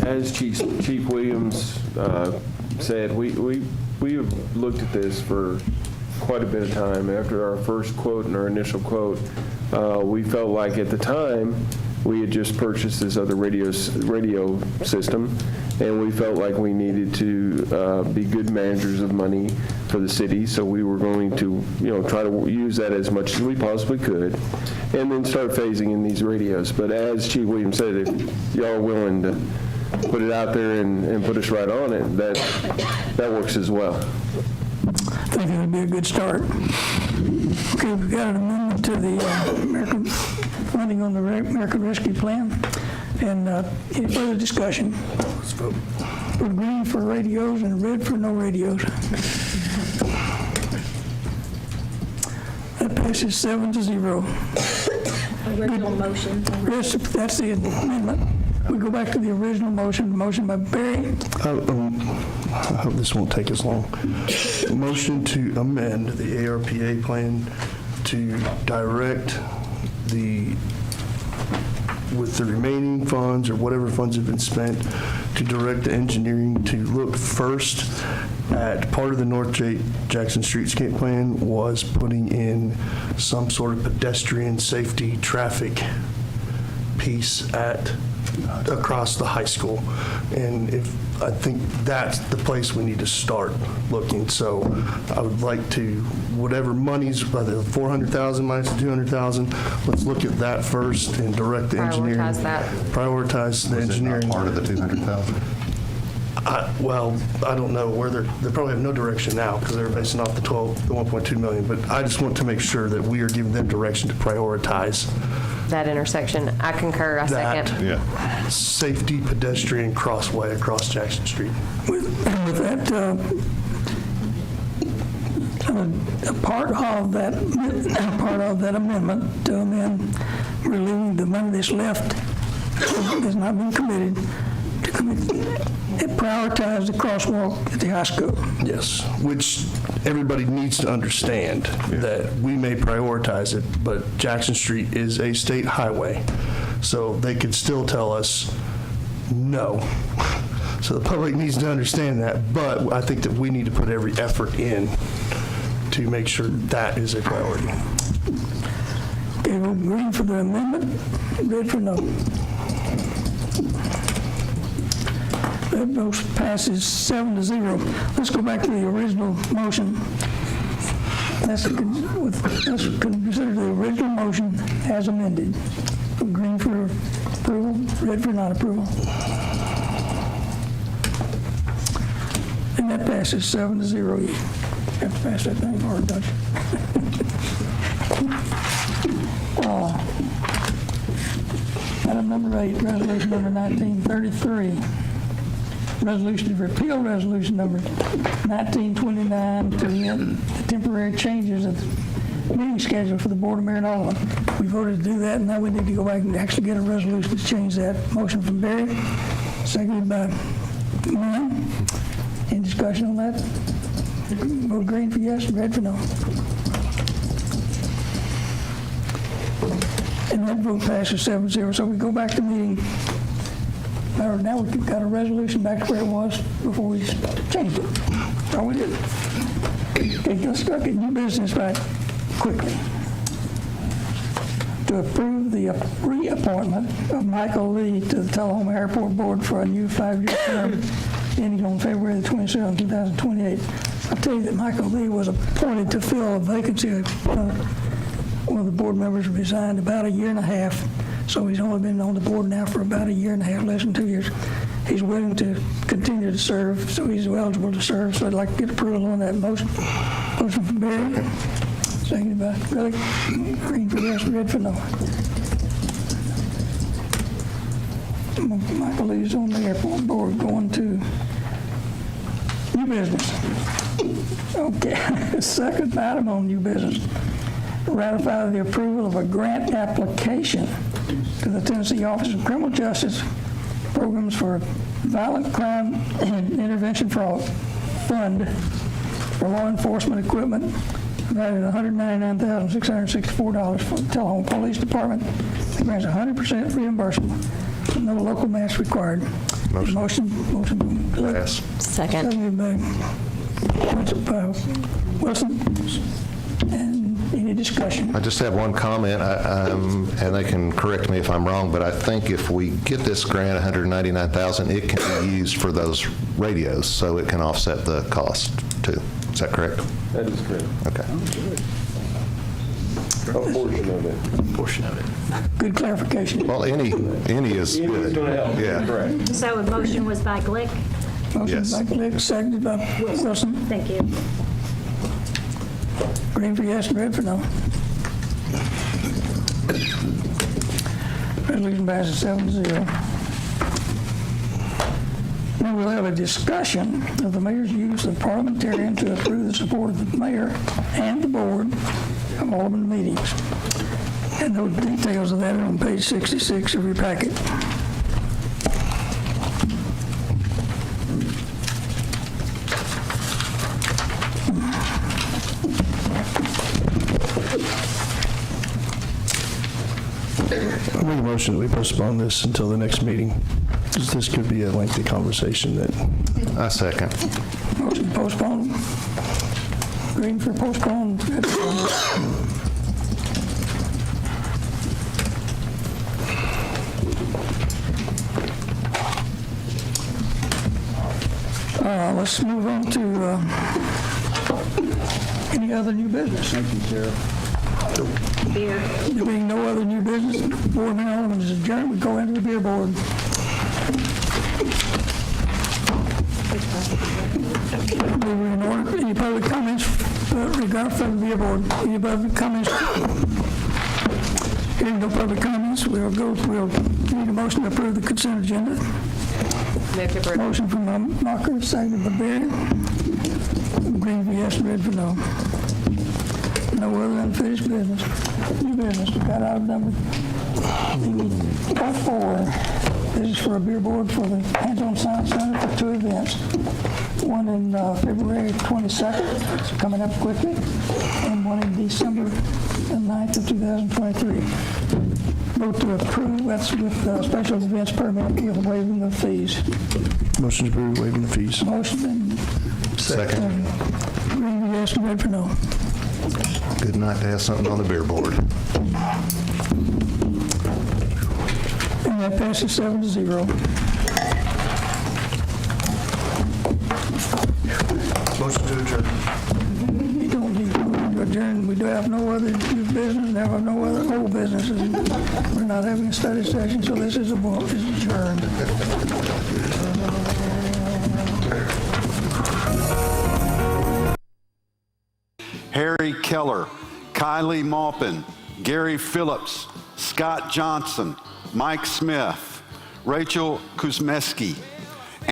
As Chief Williams said, we have looked at this for quite a bit of time. After our first quote and our initial quote, we felt like at the time we had just purchased this other radio system, and we felt like we needed to be good managers of money for the city, so we were going to try to use that as much as we possibly could and then start phasing in these radios. But as Chief Williams said, if y'all are willing to put it out there and put us right on it, that works as well. I think it would be a good start. Okay, we've got an amendment to the American funding on the American Rescue Plan. And any further discussion? Let's vote. Put green for radios and red for no radios. That passes 7-0. Original motion. That's the amendment. We go back to the original motion by Barry. I hope this won't take as long. Motion to amend the ARPA plan to direct with the remaining funds or whatever funds have been spent, to direct the engineering to look first at part of the North Jackson Streetscape plan was putting in some sort of pedestrian safety traffic piece at across the high school. And I think that's the place we need to start looking. So I would like to, whatever monies, whether 400,000 minus the 200,000, let's look at that first and direct the engineering. Prioritize that. Prioritize the engineering. Part of the 200,000? Well, I don't know where they probably have no direction now because they're basing off the 1.2 million. But I just want to make sure that we are giving them direction to prioritize That intersection. I concur. I second. Yeah. safety pedestrian crossway across Jackson Street. With that, a part of that amendment to amend relieving the money that's left that's not been committed to it prioritize the crosswalk at the high school. Yes, which everybody needs to understand that we may prioritize it, but Jackson Street is a state highway, so they could still tell us no. So the public needs to understand that, but I think that we need to put every effort in to make sure that is a priority. Okay, we'll green for the amendment, red for no. That motion passes 7-0. Let's go back to the original motion. Let's consider the original motion as amended. Green for approval, red for non-approval. And that passes 7-0. You have to pass that thing hard, don't you? Item number 8, resolution number 1933. Resolution to repeal resolution number 1929 to end the temporary changes of the meeting schedule for the Board of Mayor and Aldermen. We voted to do that, and now we need to go back and actually get a resolution to change that. Motion from Barry, seconded by Mann. Any discussion on that? Vote green for yes, red for no. And that vote passes 7-0. So we go back to meeting. Now we've got a resolution back to where it was before we changed it. That's all we did. Okay, let's look at new business right quickly. To approve the reappointment of Michael Lee to the Tullahoma Airport Board for a new 5-year term ending on February the 27th, 2028. I'll tell you that Michael Lee was appointed to fill a vacancy. One of the board members resigned about 1.5 years. So he's only been on the board now for about 1.5 years, less than 2 years. He's willing to continue to serve, so he's eligible to serve. So I'd like to get approval on that motion. Motion from Barry, seconded by Billy. Green for yes, red for no. Michael Lee's on the airport board going to new business. Okay, second item on new business. Ratify the approval of a grant application to the Tennessee Office of Criminal Justice Programs for Violent Crime and Intervention Fraud Fund for law enforcement equipment, valued at $199,664 for the Tullahoma Police Department. The grant's 100% reimbursable, no local match required. Motion. Pass. Second. Seconded by Wilson. And any discussion? I just have one comment, and they can correct me if I'm wrong, but I think if we get this grant, $199,000, it can be used for those radios, so it can offset the cost too. Is that correct? That is correct. Okay. A portion of it. Good clarification. Well, any is good. Yeah. Correct. So a motion was by Glick? Motion Yes. by Glick, seconded by Wilson. Thank you. Green for yes, red for no. Resolution passes 7-0. Now we'll have a discussion of the mayor's use of parliamentarian to approve the support of the mayor and the board of Alderman meetings. And those details of that are on page 66 of your packet. I make a motion that we postpone this until the next meeting, because this could be a lengthy conversation that... I second. Motion to postpone. Green for postpone. Let's move on to any other new business. Thank you, Sheriff. Beer. There being no other new business, board and Alderman is adjourned. We go into the beer board. Moving in order. Any public comments regarding from the beer board? Any public comments? Hearing no public comments, we'll need a motion to approve the consent agenda. Motion from Knocker, seconded by Barry. Green for yes, red for no. No other unfinished business. New business, we got item number 4. This is for a beer board for the Hands-On Science Center for 2 events. One in February 22nd, it's coming up quickly, and one in December 9th of 2023. Vote to approve, that's with special events permit with waiving of fees. Motion to approve, waiving the fees. Motion and Second. Green for yes, red for no. Good night to have something on the beer board. And that passes 7-0. Motion to adjourn. You don't need to adjourn. We do have no other new business, and have no other old businesses. We're not having a study session, so this is adjourned. Harry Keller, Kylie Maupin, Gary Phillips, Scott Johnson, Mike Smith, Rachel Kuzmeski,